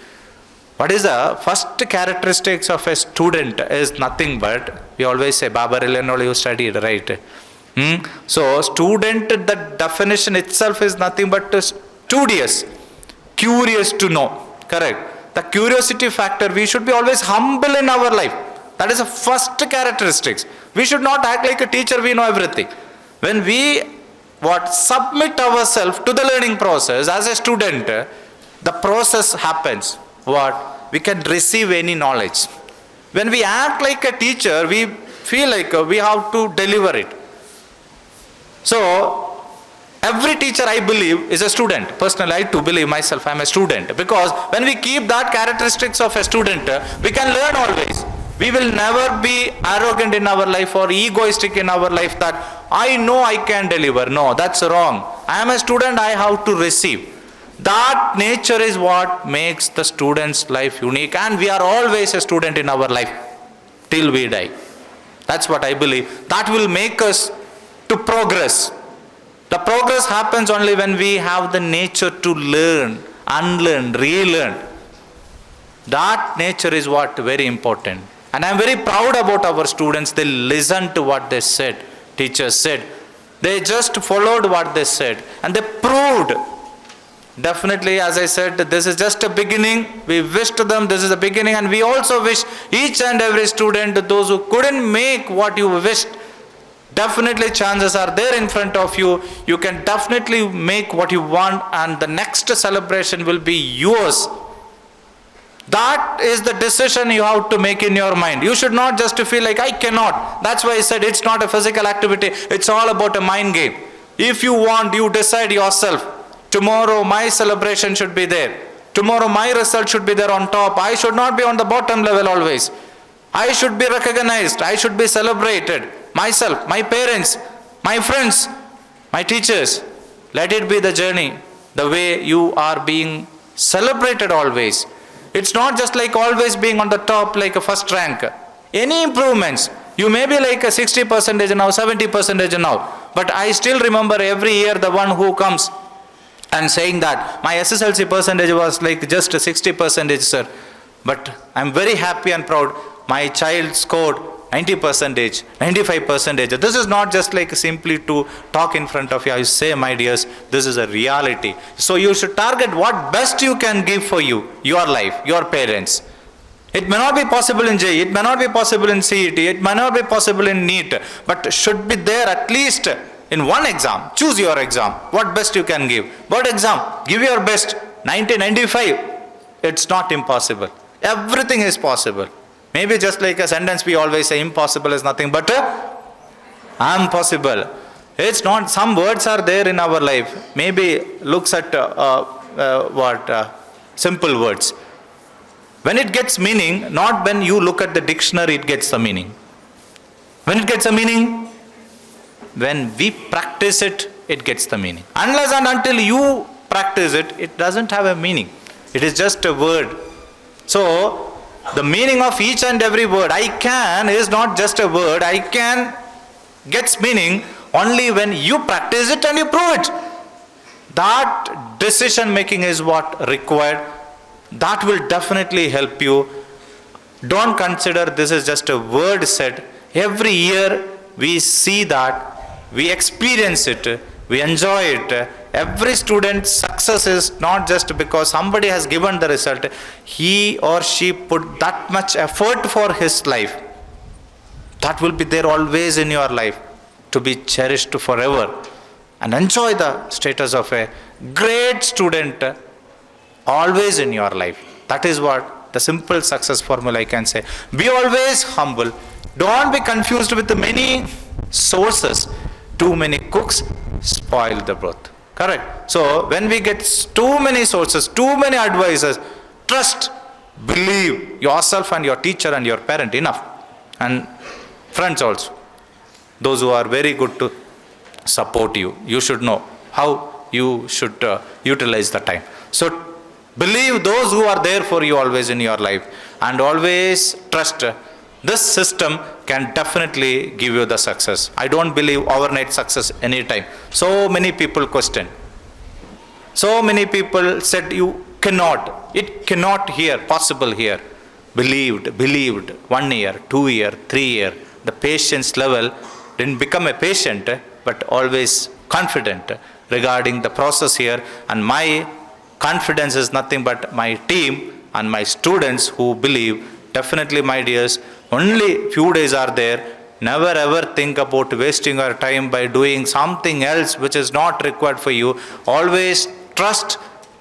What is the first characteristics of a student is nothing but, we always say, Babar Ilanol you studied, right? So student, the definition itself is nothing but studious, curious to know, correct? The curiosity factor, we should be always humble in our life. That is the first characteristics. We should not act like a teacher, we know everything. When we submit ourselves to the learning process as a student, the process happens. We can receive any knowledge. When we act like a teacher, we feel like we have to deliver it. So, every teacher I believe is a student. Personally, I too believe myself I am a student. Because when we keep that characteristics of a student, we can learn always. We will never be arrogant in our life or egoistic in our life that I know I can deliver. No, that's wrong. I am a student, I have to receive. That nature is what makes the student's life unique, and we are always a student in our life till we die. That's what I believe. That will make us to progress. The progress happens only when we have the nature to learn, unlearn, relearn. That nature is what very important. And I am very proud about our students. They listened to what they said, teachers said. They just followed what they said, and they proved. Definitely, as I said, this is just a beginning. We wish to them this is a beginning, and we also wish each and every student, those who couldn't make what you wished, definitely chances are there in front of you. You can definitely make what you want, and the next celebration will be yours. That is the decision you have to make in your mind. You should not just feel like I cannot. That's why I said it's not a physical activity. It's all about a mind game. If you want, you decide yourself. Tomorrow my celebration should be there. Tomorrow my result should be there on top. I should not be on the bottom level always. I should be recognized. I should be celebrated. Myself, my parents, my friends, my teachers. Let it be the journey, the way you are being celebrated always. It's not just like always being on the top like a first rank. Any improvements, you may be like a 60% now, 70% now. But I still remember every year the one who comes and saying that my SSLC percentage was like just 60%, sir. But I'm very happy and proud. My child scored 90%, 95%. This is not just like simply to talk in front of you. I say, my dears, this is a reality. So you should target what best you can give for you, your life, your parents. It may not be possible in JEE, it may not be possible in CET, it may not be possible in NEET, but should be there at least in one exam. Choose your exam, what best you can give. Board exam, give your best, 90, 95. It's not impossible. Everything is possible. Maybe just like a sentence we always say, impossible is nothing but impossible. It's not, some words are there in our life. Maybe looks at simple words. When it gets meaning, not when you look at the dictionary, it gets the meaning. When it gets a meaning, when we practice it, it gets the meaning. Unless and until you practice it, it doesn't have a meaning. It is just a word. So, the meaning of each and every word, I can, is not just a word. I can gets meaning only when you practice it and you prove it. That decision making is what required. That will definitely help you. Don't consider this is just a word said. Every year we see that, we experience it, we enjoy it, every student's success is not just because somebody has given the result. He or she put that much effort for his life. That will be there always in your life, to be cherished forever, and enjoy the status of a great student always in your life. That is what the simple success formula I can say. Be always humble. Don't be confused with the many sources. Too many cooks spoil the broth. Correct? So when we get too many sources, too many advisors, trust, believe yourself and your teacher and your parent enough. And friends also, those who are very good to support you. You should know how you should utilize the time. So believe those who are there for you always in your life, and always trust this system can definitely give you the success. I don't believe overnight success anytime. So many people question. So many people said you cannot. It cannot here, possible here. Believed 1 year, 2 year, 3 year. The patience level didn't become a patient, but always confident regarding the process here. And my confidence is nothing but my team and my students who believe. Definitely, my dears, only few days are there. Never ever think about wasting your time by doing something else which is not required for you. Always trust,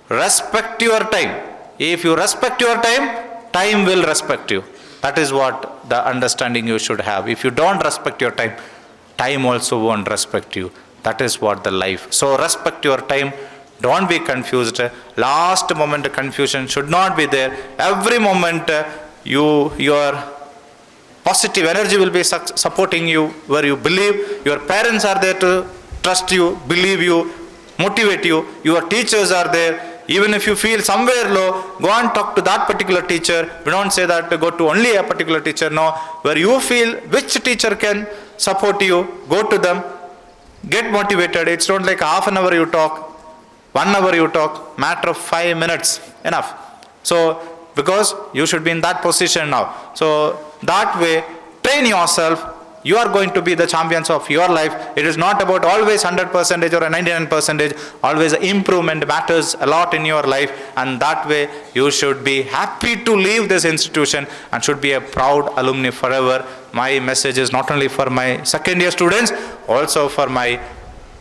respect your time. If you respect your time, time will respect you. That is what the understanding you should have. If you don't respect your time, time also won't respect you. That is what the life. So respect your time. Don't be confused. Last moment confusion should not be there. Every moment your positive energy will be supporting you where you believe. Your parents are there to trust you, believe you, motivate you. Your teachers are there. Even if you feel somewhere low, go and talk to that particular teacher. We don't say that to go to only a particular teacher. No, where you feel which teacher can support you, go to them, get motivated. It's not like half an hour you talk, 1 hour you talk, matter of 5 minutes, enough. So, because you should be in that position now. So, that way, train yourself. You are going to be the champions of your life. It is not about always 100% or a 99%. Always improvement matters a lot in your life. And that way, you should be happy to leave this institution and should be a proud alumni forever. My message is not only for my second year students, also for my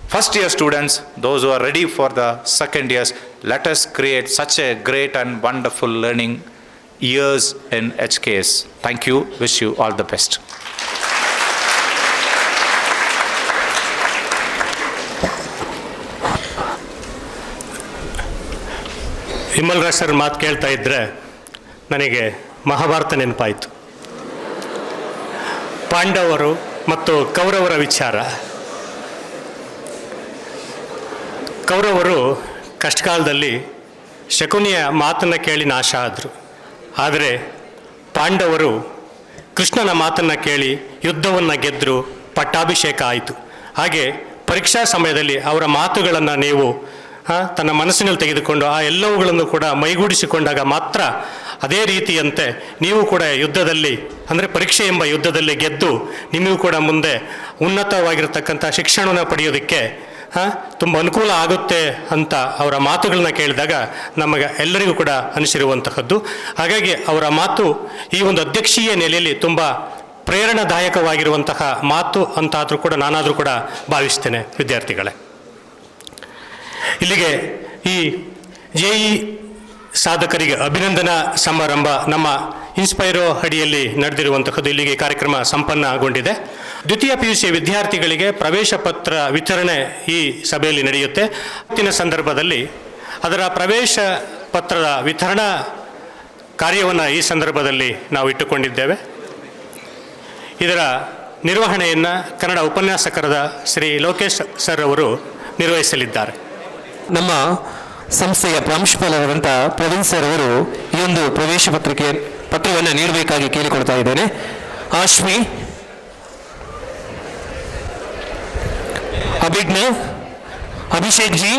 first year students, those who are ready for the second years. Let us create such a great and wonderful learning years in HKS. Thank you. Wish you all the best. Vimal sir ಮಾತು ಕೇಳ್ತಾ ಇದ್ದರೆ ನನಗೆ ಮಹಾಭಾರತ ನೆನಪಾಯಿತು. ಪಾಂಡವರು ಮತ್ತು ಕೌರವರ ವಿಚಾರ. ಕೌರವರು ಕಷ್ಟಕಾಲದಲ್ಲಿ ಶಕುನಿಯ ಮಾತನ್ನು ಕೇಳಿ ನಾಶ ಆದರು. ಆದರೆ ಪಾಂಡವರು ಕೃಷ್ಣನ ಮಾತನ್ನು ಕೇಳಿ ಯುದ್ಧವನ್ನು ಗೆದ್ದರು, ಪಟ್ಟಾಭಿಷೇಕ ಆಯಿತು. ಹಾಗೆ ಪರೀಕ್ಷಾ ಸಮಯದಲ್ಲಿ ಅವರ ಮಾತುಗಳನ್ನು ನೀವು ತನ್ನ ಮನಸ್ಸಿನಲ್ಲಿ ತೆಗೆದುಕೊಂಡು ಆ ಎಲ್ಲವುಗಳನ್ನು ಕೂಡ ಮೈಗೂಡಿಸಿಕೊಂಡಾಗ ಮಾತ್ರ ಅದೇ ರೀತಿಯಂತೆ ನೀವು ಕೂಡ ಯುದ್ಧದಲ್ಲಿ, ಅಂದರೆ ಪರೀಕ್ಷೆ ಎಂಬ ಯುದ್ಧದಲ್ಲಿ ಗೆದ್ದು ನಿಮಗೂ ಕೂಡ ಮುಂದೆ ಉನ್ನತವಾಗಿರತಕ್ಕಂಥ ಶಿಕ್ಷಣವನ್ನು ಪಡೆಯೋದಕ್ಕೆ ತುಂಬ ಅನುಕೂಲ ಆಗುತ್ತೆ ಅಂತ ಅವರ ಮಾತುಗಳನ್ನ ಕೇಳಿದಾಗ ನಮಗೆ ಎಲ್ಲರಿಗೂ ಕೂಡ ಅನಿಸಿರುವಂತಹದ್ದು. ಹಾಗಾಗಿ ಅವರ ಮಾತು ಈ ಒಂದು ಅಧ್ಯಕ್ಷೀಯ ನೆಲೆಯಲ್ಲಿ ತುಂಬ ಪ್ರೇರಣಾದಾಯಕವಾಗಿರುವಂತಹ ಮಾತು ಅಂತಾದರೂ ಕೂಡ ನಾನಾದರೂ ಕೂಡ ಭಾವಿಸ್ತೇನೆ. ವಿದ್ಯಾರ್ಥಿಗಳೇ, ಇಲ್ಲಿಗೆ ಈ JEE ಸಾಧಕರಿಗೆ ಅಭಿನಂದನಾ ಸಮಾರಂಭ ನಮ್ಮ ಇನ್ಸ್ಪೈರೋ ಅಡಿಯಲ್ಲಿ ನಡೆದಿರುವಂತಹದ್ದು ಇಲ್ಲಿಗೆ ಕಾರ್ಯಕ್ರಮ ಸಂಪನ್ನಗೊಂಡಿದೆ. ದ್ವಿತೀಯ PUC ವಿದ್ಯಾರ್ಥಿಗಳಿಗೆ ಪ್ರವೇಶ ಪತ್ರ ವಿತರಣೆ ಈ ಸಭೆಯಲ್ಲಿ ನಡೆಯುತ್ತೆ. ಇವತ್ತಿನ ಸಂದರ್ಭದಲ್ಲಿ ಅದರ ಪ್ರವೇಶ ಪತ್ರದ ವಿತರಣಾ ಕಾರ್ಯವನ್ನು ಈ ಸಂದರ್ಭದಲ್ಲಿ ನಾವು ಇಟ್ಟುಕೊಂಡಿದ್ದೇವೆ. ಇದರ ನಿರ್ವಹಣೆಯನ್ನು ಕನ್ನಡ ಉಪನ್ಯಾಸಕರಾದ ಶ್ರೀ ಲೋಕೇಶ್ ಸರ್ ಅವರು ನಿರ್ವಹಿಸಲಿದ್ದಾರೆ. ನಮ್ಮ ಸಂಸ್ಥೆಯ ಪ್ರಾಂಶುಪಾಲರಾದಂಥ ಪ್ರವೀಣ್ ಸರ್ ಅವರು ಈ ಒಂದು ಪ್ರವೇಶ ಪತ್ರವನ್ನು ನೀಡಬೇಕಾಗಿ ಕೇಳಿಕೊಳ್ತಾ ಇದ್ದೇನೆ. ಆಶ್ವಿ, ಅಭಿಜ್ಞ, ಅಭಿಷೇಕ್ ಜಿ,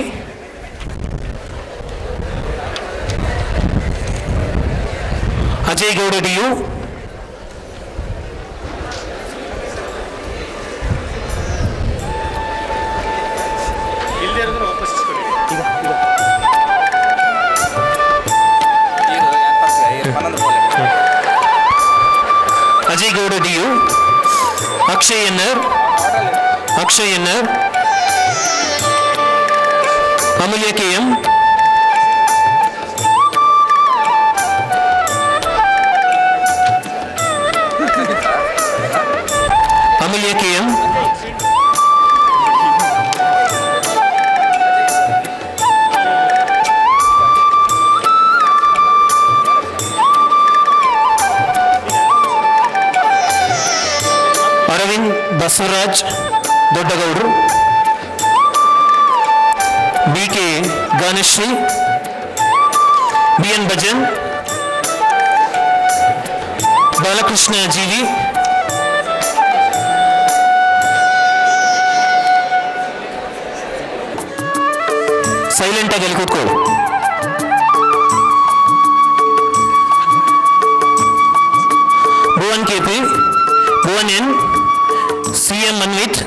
ಅಜಯ್ ಗೌಡ ಡಿಯು, ಇಲ್ಲದೆ ವಾಪಸ್ Shrigowda DU, Akshay NR, Amulya KM, Arvind Basavaraj ದೊಡ್ಡಗೌಡರು, BK Ganashree, BN Bhajan, Balakrishna GV, silent ಆಗಿ ಅಲ್ಲಿ ಕೂತ್ಕೊಳ್ಳಿ. Bhuvan KP, Bhuvan N, CM Anvith,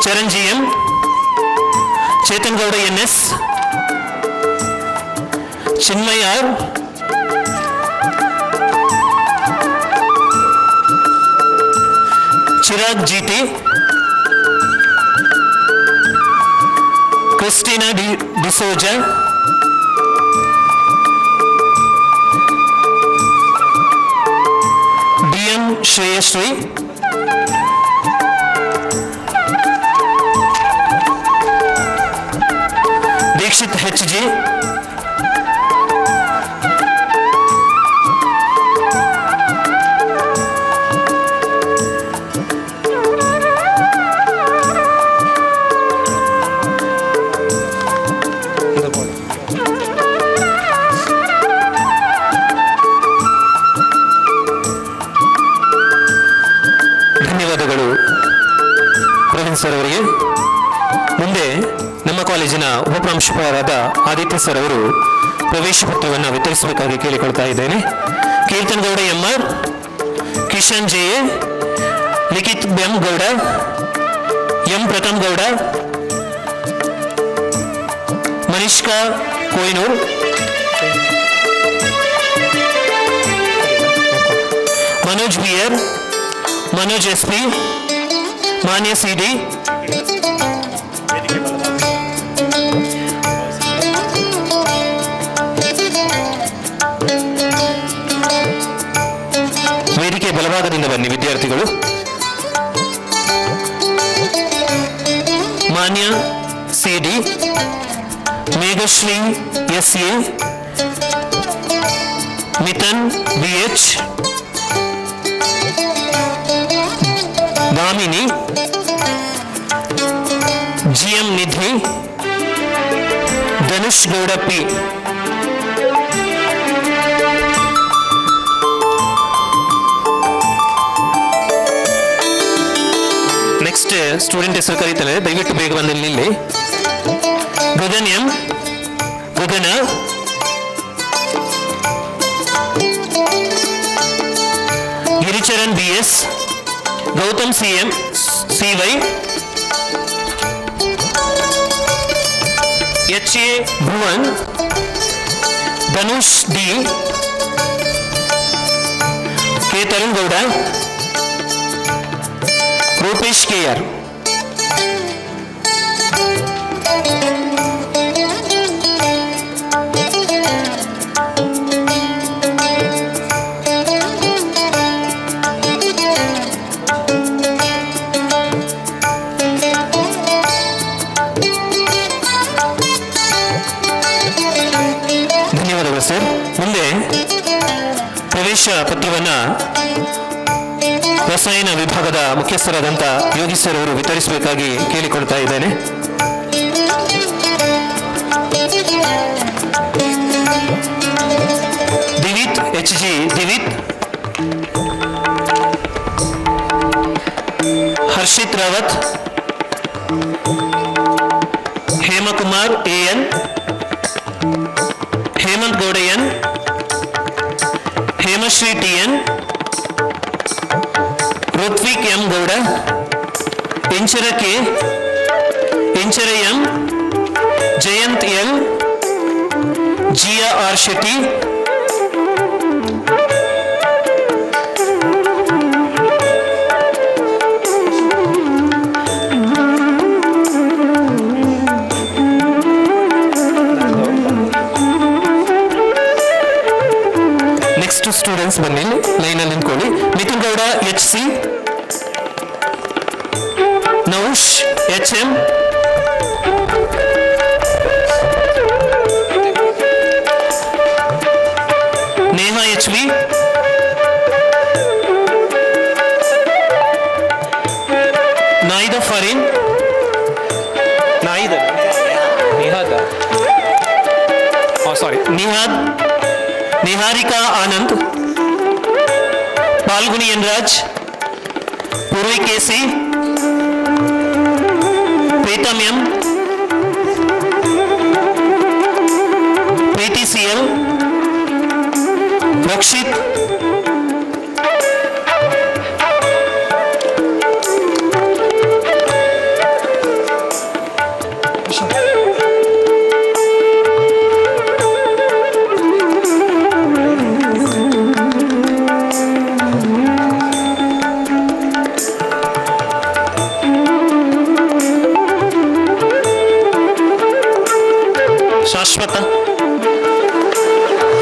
Charan GM, Chetan Gowda NS, Chinmay R, Chirag GT, Christina D'Souza, DM Shreyashree, Dikshit H G, ಧನ್ಯವಾದಗಳು ಪ್ರವೀಣ್ ಸರ್ ಅವರಿಗೆ. ಮುಂದೆ ನಮ್ಮ ಕಾಲೇಜಿನ ಉಪಪ್ರಾಂಶುಪಾಲರಾದ ಆದಿತ್ಯ ಸರ್ ಅವರು ಪ್ರವೇಶ ಪತ್ರವನ್ನು ವಿತರಿಸಬೇಕಾಗಿ ಕೇಳಿಕೊಳ್ತಾ ಇದ್ದೇನೆ. Keerthan Gowda MR, Kishan JA, Likhith M Gowda, M Pratham Gowda, Manishka Koynur, Manoj BR, Manoj SP, Manya CD, ವೇದಿಕೆ ಬಲಭಾಗದಿಂದ ಬನ್ನಿ ವಿದ್ಯಾರ್ಥಿಗಳು. Manya CD, Meghashree SA, Mithan BH, Damini, GM Nidhi, Dhanush Gowda P, next student हेसरु करीतारे दयविट्टु बेग बंदु निल्ली. Gagan M, Gagan, Giricharan BS, Gautam CM CV, HA Bhuvan, Dhanush D, K Tarun Gowda, Rupesh KR. ಧನ್ಯವಾದಗಳು ಸರ್. ಮುಂದೆ ಪ್ರವೇಶ ಪತ್ರವನ್ನು ರಸಾಯನ ವಿಭಾಗದ ಮುಖ್ಯಸ್ಥರಾದಂಥ ಯೋಗಿ ಸರ್ ಅವರು ವಿತರಿಸಬೇಕಾಗಿ ಕೇಳಿಕೊಳ್ತಾ ಇದ್ದೇನೆ. Divith H G Divith, Harshith Rawat, Hemakumar AN, Hemanth Gowda N, Hemashree TN, Rithvik M Gowda, Inchara K, Inchara M, Jayanth L, Jiya R Shetty, aspirants ಬನ್ನಿ, ಲೈನಲ್ಲಿ ನಿಂತ್ಕೊಳ್ಳಿ. Mithun Gowda HC, ನೌಶ್ HM, Neha HV, ನಾಯಿದ ಫರೀನ್, Niharika Anand, ಪಾಲ್ಗುನಿ ಎನ್ರಾಜ್, Purvi KC, Preetham M, ಪ್ರೀತಿ CL, ರಕ್ಷಿತ್, ಶಾಶ್ವತ,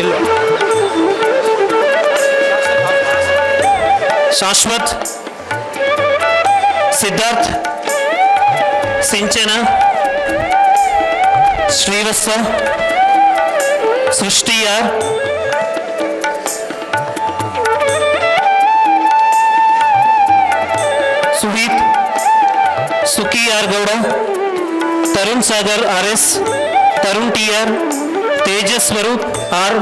ಇಲ್ಲ, ಶಾಶ್ವತ್, ಸಿದ್ಧಾರ್ಥ್, ಸಿಂಚನ, ಶ್ರೀವತ್ಸ, ಸೃಷ್ಟಿ R, Suheeth, Sukhi R Gowda, Tarun Sagar RS, Tarun TR, Tejas Swaroop R,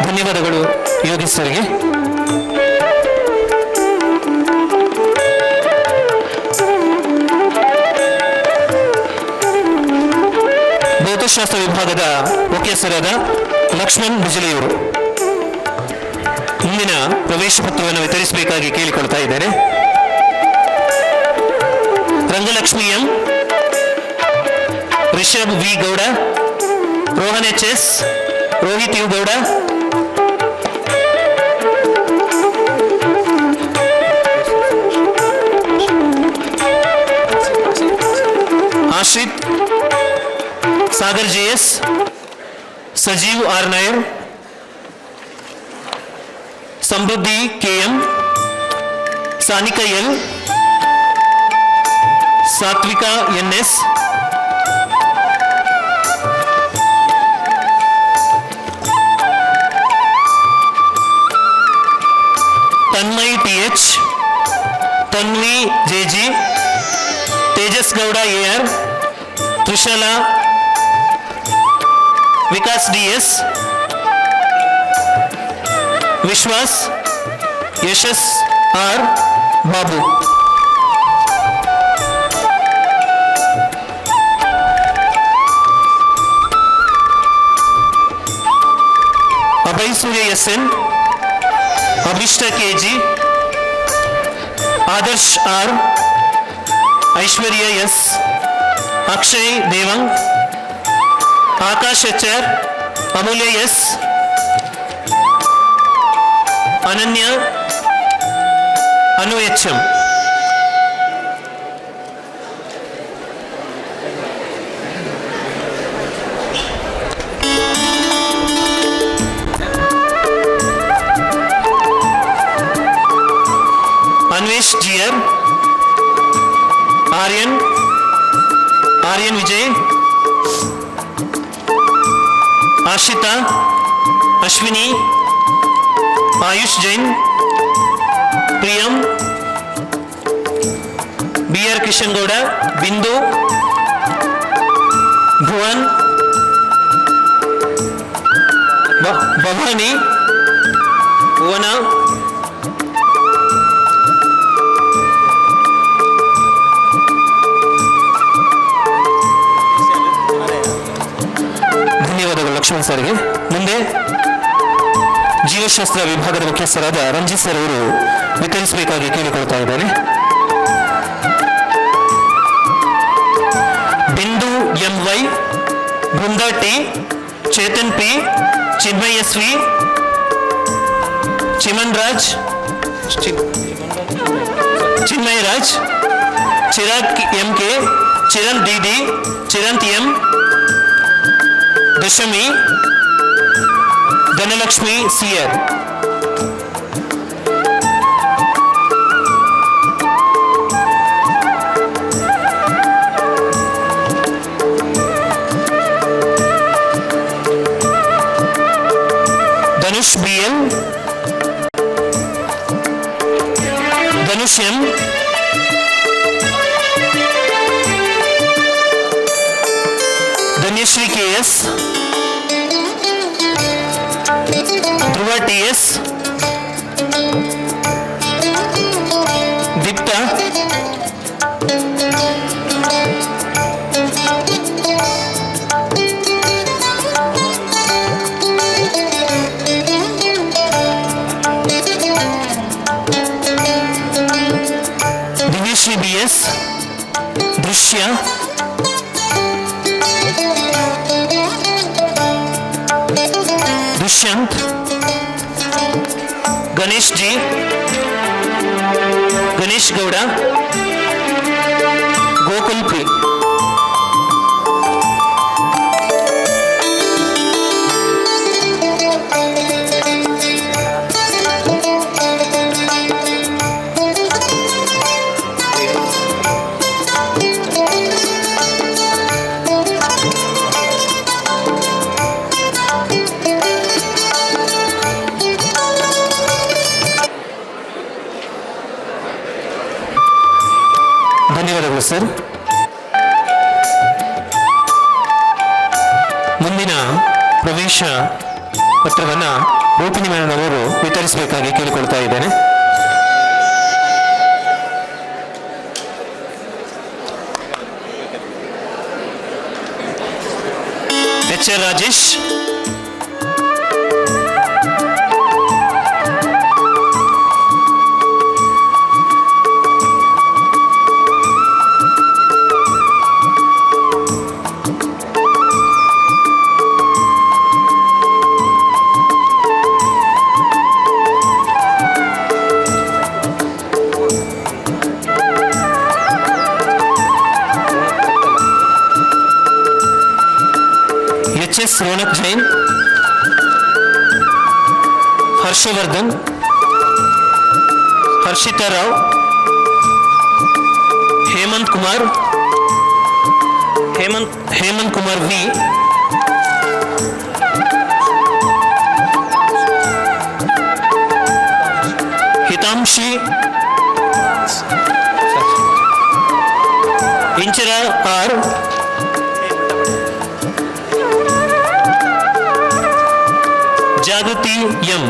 ಧನ್ಯವಾದಗಳು ಯೋಗೇಶ್ ಸರ್ಗೆ. ಭೌತಶಾಸ್ತ್ರ ವಿಭಾಗದ ಮುಖ್ಯಸ್ಥರಾದ ಲಕ್ಷ್ಮಣ್ ಬಿಜಲಿಯವರು ಮುಂದಿನ ಪ್ರವೇಶ ಪತ್ರವನ್ನು ವಿತರಿಸಬೇಕಾಗಿ ಕೇಳಿಕೊಳ್ತಾ ಇದ್ದೇನೆ. Rangalakshmi M, Rishabh V Gowda, Rohan HS, Rohit U Gowda, Ashrith, Sagar JS, Sajeev R Nair, ಸಮೃದ್ಧಿ KM, Sanika L, Satvika NS, Tanmay TH, Tanvi JG, Tejas Gowda AR, ತ್ರಿಶಲಾ, Vikas DS, ವಿಶ್ವಾಸ್, ಯಶಸ್ R, ಬಾಬು. ಅಭಯ್ ಸೂರ್ಯ SN, ಅಭಿಷ್ಟ KG, ಆದರ್ಶ್ R, ಐಶ್ವರ್ಯ S, ಅಕ್ಷಯ್ ದೇವಂಗ್, ಆಕಾಶ್ HR, ಅಮೂಲ್ಯ S, ಅನನ್ಯ, ಅನು HM. Anvesh GR, Aryan Vijay, Ashita, Ashwini, AYUSH Jain, ಪ್ರಿಯಂ, BR Kishan Gowda, ಬಿಂದು, ಭುವನ್, ಭವಾನಿ, ಭುವನ, ಧನ್ಯವಾದಗಳು ಲಕ್ಷ್ಮಣ್ ಸರ್ಗೆ. ಮುಂದೆ ಜೀವಶಾಸ್ತ್ರ ವಿಭಾಗದ ಮುಖ್ಯಸ್ಥರಾದ ರಂಜಿತ್ ಸರ್ ಅವರು ವಿತರಿಸಬೇಕಾಗಿ ಕೇಳಿಕೊಳ್ತಾ ಇದ್ದಾರೆ. Bindu MY, Brinda T, Chetan P, Chinmay SV, Chinmay Raj, Chirag MK, Chiranth DD, Chiranth M, Dashami, Dhanalakshmi CR. Dhanush BL, Dhanush M, Dhanyashree KS, Dhruva TS, Deepta, Divyashree BS, Drishya, Dushyant, Ganesh G, Ganesh Gowda, Gokul P. ಧನ್ಯವಾದಗಳು ಸರ್. ಮುಂದಿನ ಪ್ರವೇಶ ಪತ್ರವನ್ನು ರೂಪಿಣಿ ಮೇಡಮ್ ಅವರು ವಿತರಿಸಬೇಕಾಗಿ ಕೇಳಿಕೊಳ್ತಾ ಇದ್ದೇನೆ. H R Rajesh, H S Raunak Jain, Harshavardhan, Harshita Rao, Hemant Kumar V, Hitanshi, Inchara R, Jagruti M,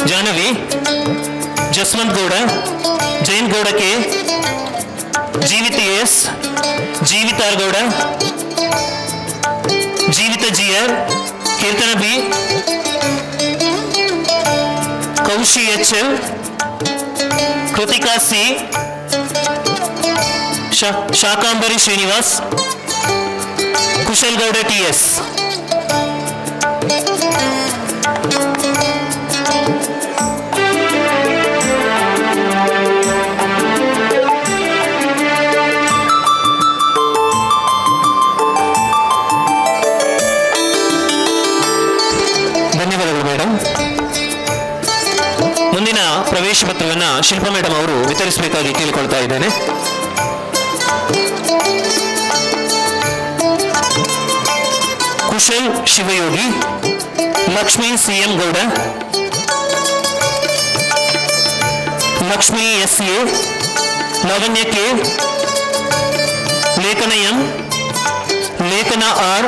Jahnavi, Jaswant Gowda, Jain Gowda K, Jeevitha S, Jeevitha R Gowda, Jeevitha G R, Keerthana B, Koushi H L, Kritika C, Shakambari Srinivas, Kushal Gowda T S. ಧನ್ಯವಾದಗಳು madam. ಮುಂದಿನ ಪ್ರವೇಶ ಪತ್ರವನ್ನು ಶಿಲ್ಪಾ ಮೇಡಮ್ ಅವರು ವಿತರಿಸಬೇಕಾಗಿ ಕೇಳಿಕೊಳ್ತಾ ಇದ್ದೇನೆ. Kushal Shivayogi, Lakshmi CM Gowda, Lakshmi S A, Lavanya K, Lekhana M, Lekhana R,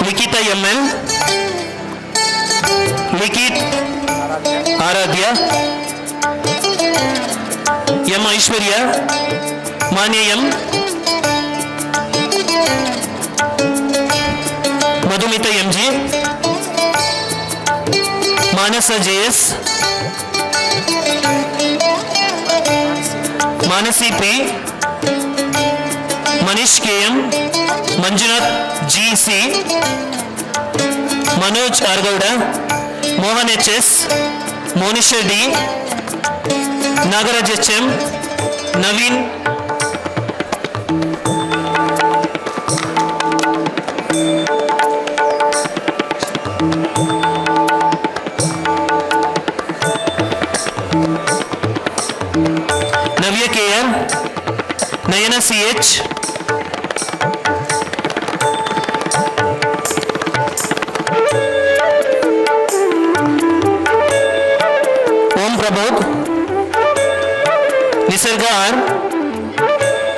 Likhitha ML, Likhith Aradhya, M Aishwarya, Manya M Madhumitha MG, Manasa JS, Manasi P, Manish KM, Manjunath GC, Manoj ಆರ್ಗೌಡ, Mohan H S, Monish D, Nagaraj HM, Naveen Navya K R, Nayana CH, ಓಂ ಪ್ರಬೋಧ್, ನಿಸರ್ಗ R,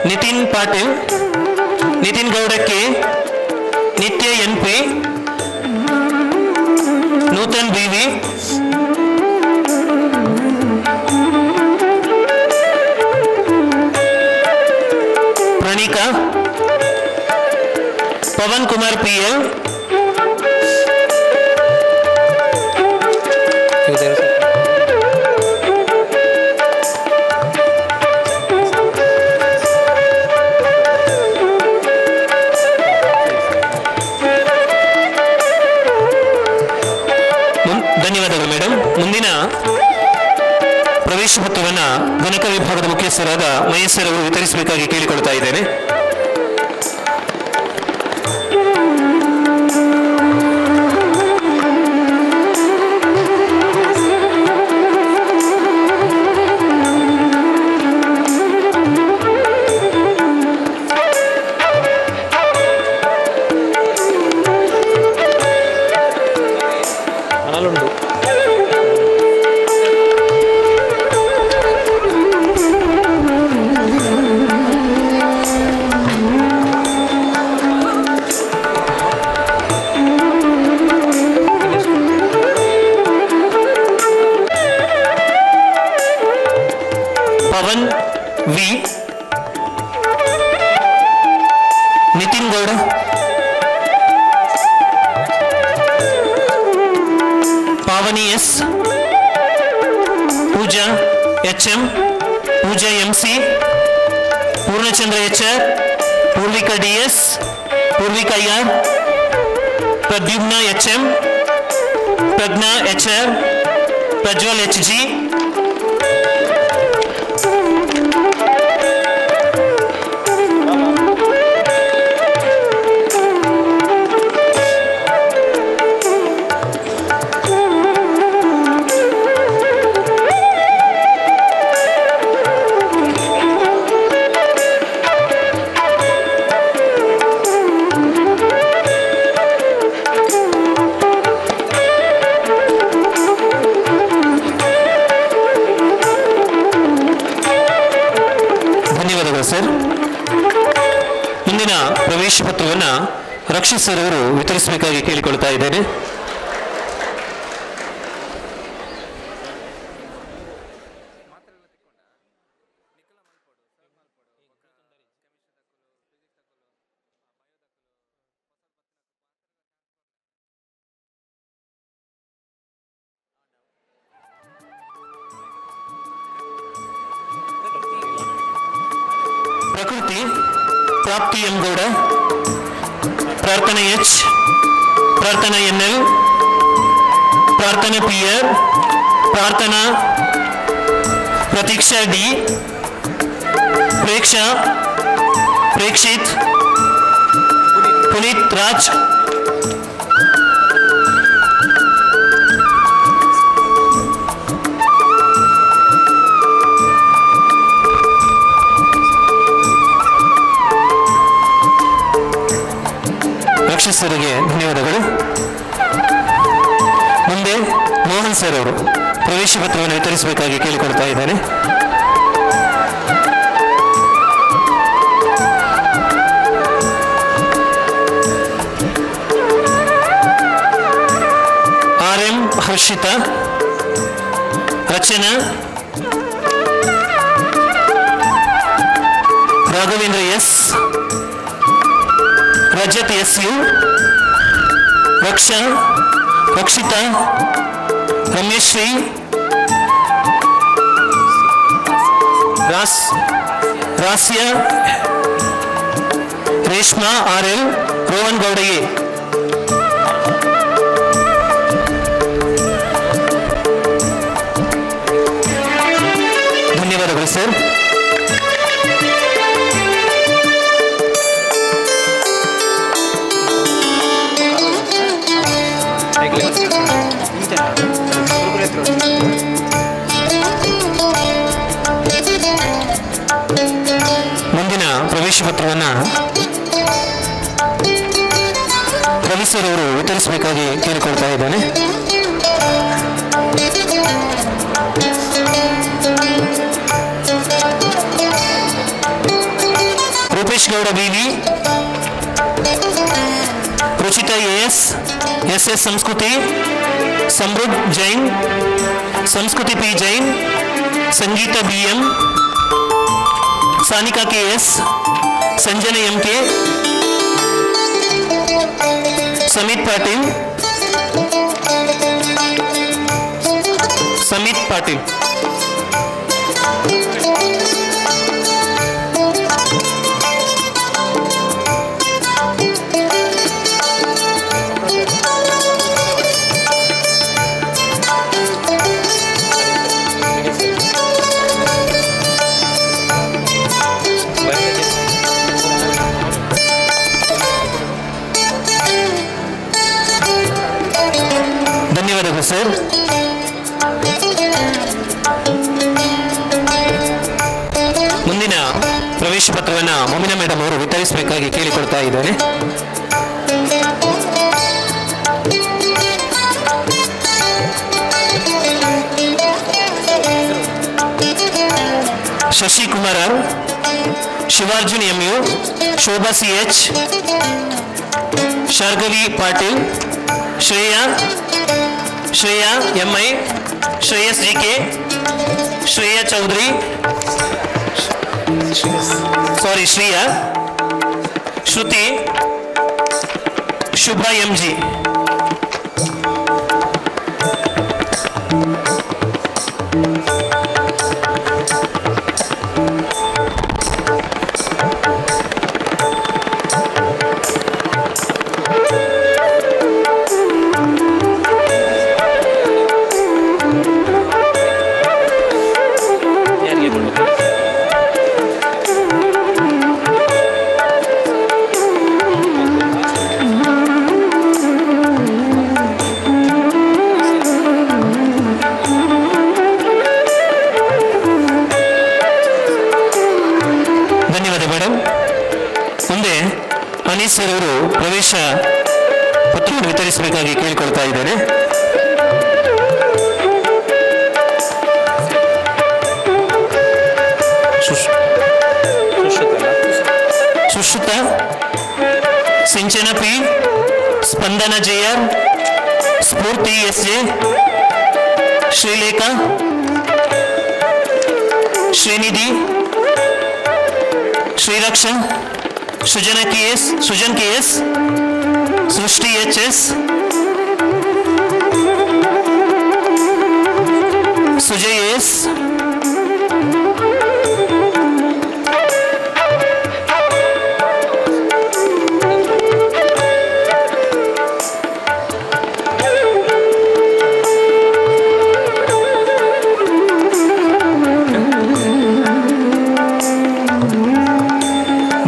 Nitin Patil, Nitin Gowda K, ನಿತ್ಯ N P, Nutan B V, Pranika, Pavan Kumar PL, ಧನ್ಯವಾದಗಳು ಮೇಡಮ್. ಮುಂದಿನ ಪ್ರವೇಶ ಪತ್ರವನ್ನು ಗಣಕ ವಿಭಾಗದ ಮುಖ್ಯಸ್ಥರಾದ ಮಹೇಶ್ ಸರ್ ಅವರು ವಿತರಿಸಬೇಕಾಗಿ ಕೇಳಿಕೊಳ್ತಾ ಇದ್ದೇನೆ. Pavan V, Nitin Gowda, Pavani S, Pooja HM, Pooja MC, Purnachandra HR, Purvika DS, Purvika IR, Pradyumna HM, Prajna HR, Prajwal HG, sir. ಮುಂದಿನ ಪ್ರವೇಶ ಪತ್ರವನ್ನು ರಕ್ಷಿತ್ ಸರ್ ಅವರು ವಿತರಿಸಬೇಕಾಗಿ ಕೇಳಿಕೊಳ್ತಾ ಇದ್ದೇನೆ. ಪ್ರಕೃತಿ ಪ್ರಾಪ್ತಿ ಎಂ ಗೌಡ, ಪ್ರಾರ್ಥನಾ ಎಚ್, ಪ್ರಾರ್ಥನಾ NL, ಪ್ರಾರ್ಥನಾ PR, ಪ್ರಾರ್ಥನಾ ಪ್ರತೀಕ್ಷಾ D, ಪ್ರೇಕ್ಷಾ ಪ್ರೇಕ್ಷಿತ್, ಪುನೀತ್ ರಾಜ್, ರಕ್ಷಿಸರಿಗೆ ಧನ್ಯವಾದಗಳು. ಮುಂದೆ ಮೋಹನ್ ಸರ್ ಅವರು ಪ್ರವೇಶ ಪತ್ರವನ್ನು ವಿತರಿಸಬೇಕಾಗಿ ಕೇಳಿಕೊಳ್ತಾ ಇದ್ದಾರೆ. Harshitha, Rachana, Raghavendra S, Rajat S U, Raksha, Rakshitha, Rameshree, Rasya, Reshma R L, Rohan Gowdaiah. ಧನ್ಯವಾದಗಳು ಸರ್. ಮುಂದಿನ ಪ್ರವೇಶ ಪತ್ರವನ್ನು ರವಿ ಸರ್ ಅವರು ವಿತರಿಸಬೇಕಾಗಿ ಕೇಳಿಕೊಳ್ತಾ ಇದ್ದಾನೆ. Rupesh Gowda BV, Ruchitha S, S S Samskruti, Samruddh Jain, Samskruti P Jain, Sangeetha B M, Sanika K S, Sanjana M K, Samith Patil, Samith Patil. ಧನ್ಯವಾದಗಳು ಸರ್. ಮುಂದಿನ ಪ್ರವೇಶ ಪತ್ರವನ್ನು ಮೊಮಿನಾ ಮೇಡಮ್ ಅವರು ವಿತರಿಸಬೇಕಾಗಿ ಕೇಳಿಕೊಳ್ತಾ ಇದ್ದಾರೆ. Shashikumar, Shivarjun MU, Shobha C H, Shargavi Patil, Shreya MI, Shreyas G K, Shreya Chaudhary, Shreya, Shruti, Shubha MG. Sir ಅವರು ಪ್ರವೇಶ ಪತ್ರವನ್ನು ವಿತರಿಸಬೇಕಾಗಿ ಕೇಳಿಕೊಳ್ತಾ ಇದ್ದಾರೆ. Sushruta, Sinchana P, Spandana JR, Spoorthi S J, Srilekha, Srinidhi, Sriraksha, Sujan K S, Srishti H S, Sujay S,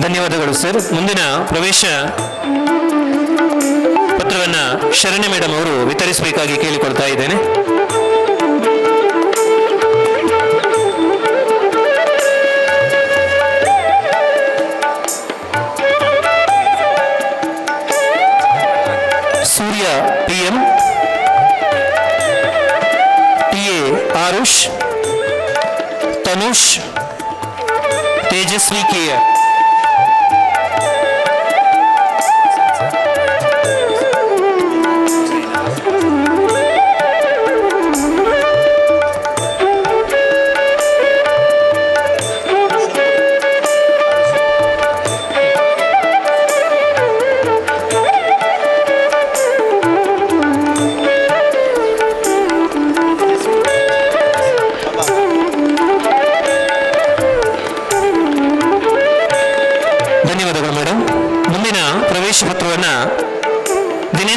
ಧನ್ಯವಾದಗಳು ಸರ್. ಮುಂದಿನ ಪ್ರವೇಶ ಪತ್ರವನ್ನು ಶರಣ್ಯ ಮೇಡಮ್ ಅವರು ವಿತರಿಸಬೇಕಾಗಿ ಕೇಳಿಕೊಳ್ತಾ ಇದ್ದೇನೆ. Surya PM, TA Aarush, Tanush, Tejaswi K,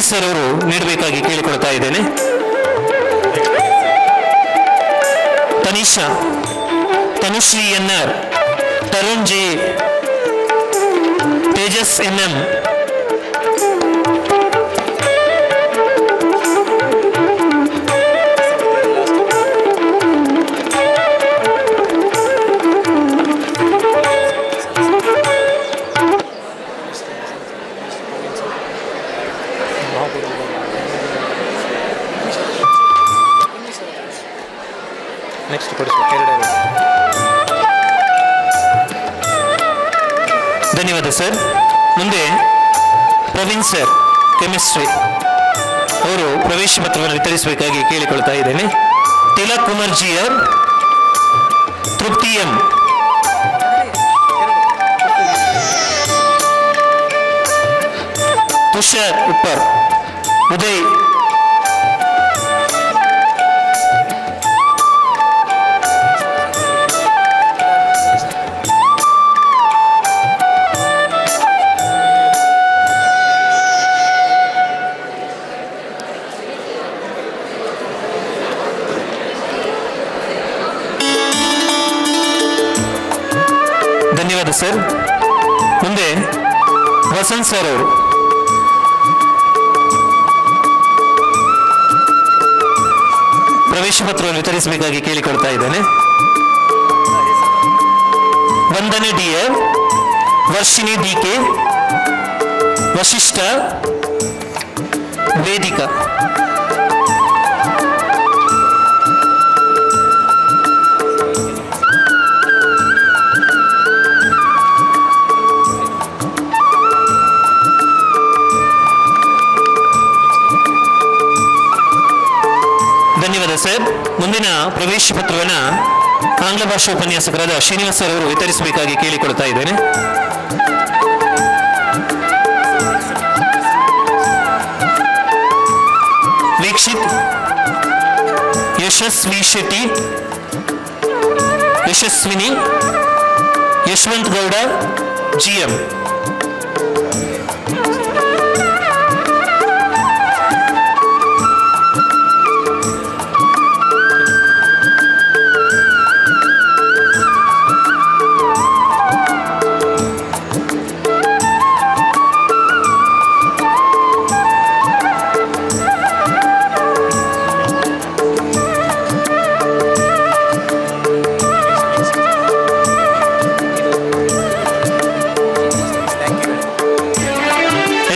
Ramesh sir ಅವರು ನೀಡಬೇಕಾಗಿ ಕೇಳಿಕೊಳ್ತಾ ಇದ್ದೇನೆ. Tanisha, Tanushree NR, Tarun J, Tejas NM, next ಕೊಡಿಸ್ಬೇಕು. ಧನ್ಯವಾದ ಸರ್. ಮುಂದೆ ಪ್ರವೀಣ್ ಸರ್, ಕೆಮಿಸ್ಟ್ರಿ ಅವರು ಪ್ರವೇಶ ಪತ್ರವನ್ನು ವಿತರಿಸಬೇಕಾಗಿ ಕೇಳಿಕೊಳ್ತಾ ಇದ್ದೇನೆ. ತಿಲಕ್ ಕುಮಾರ್ ಜಿಯರ್, ತೃಪ್ತಿ ಎಂ, ತುಷಾರ್ ಉಪ್ಪರ್, ಉದಯ್, ಧನ್ಯವಾದ ಸರ್. ಮುಂದೆ ವಸಂತ್ ಸರ್ ಅವರು ಪ್ರವೇಶ ಪತ್ರವನ್ನು ವಿತರಿಸಬೇಕಾಗಿ ಕೇಳಿಕೊಳ್ತಾ ಇದ್ದೇನೆ. ವಂದನೆ ಡಿಯರ್, ವರ್ಷಿಣಿ ಡಿಕೆ, ವಶಿಷ್ಠ, ವೇದಿಕಾ. ಧನ್ಯವಾದ ಸರ್. ಮುಂದಿನ ಪ್ರವೇಶ ಪತ್ರವನ್ನು ಆಂಗ್ಲ ಭಾಷಾ ಉಪನ್ಯಾಸಕರಾದ ಶ್ರೀನಿವಾಸ್ ಸರ್ ಅವರು ವಿತರಿಸಬೇಕಾಗಿ ಕೇಳಿಕೊಳ್ತಾ ಇದ್ದೇನೆ. ವೀಕ್ಷಿತ್, ಯಶಸ್ವಿ ಶೆಟ್ಟಿ, ಯಶಸ್ವಿನಿ, ಯಶವಂತ್ ಗೌಡ, ಜಿಎಂ.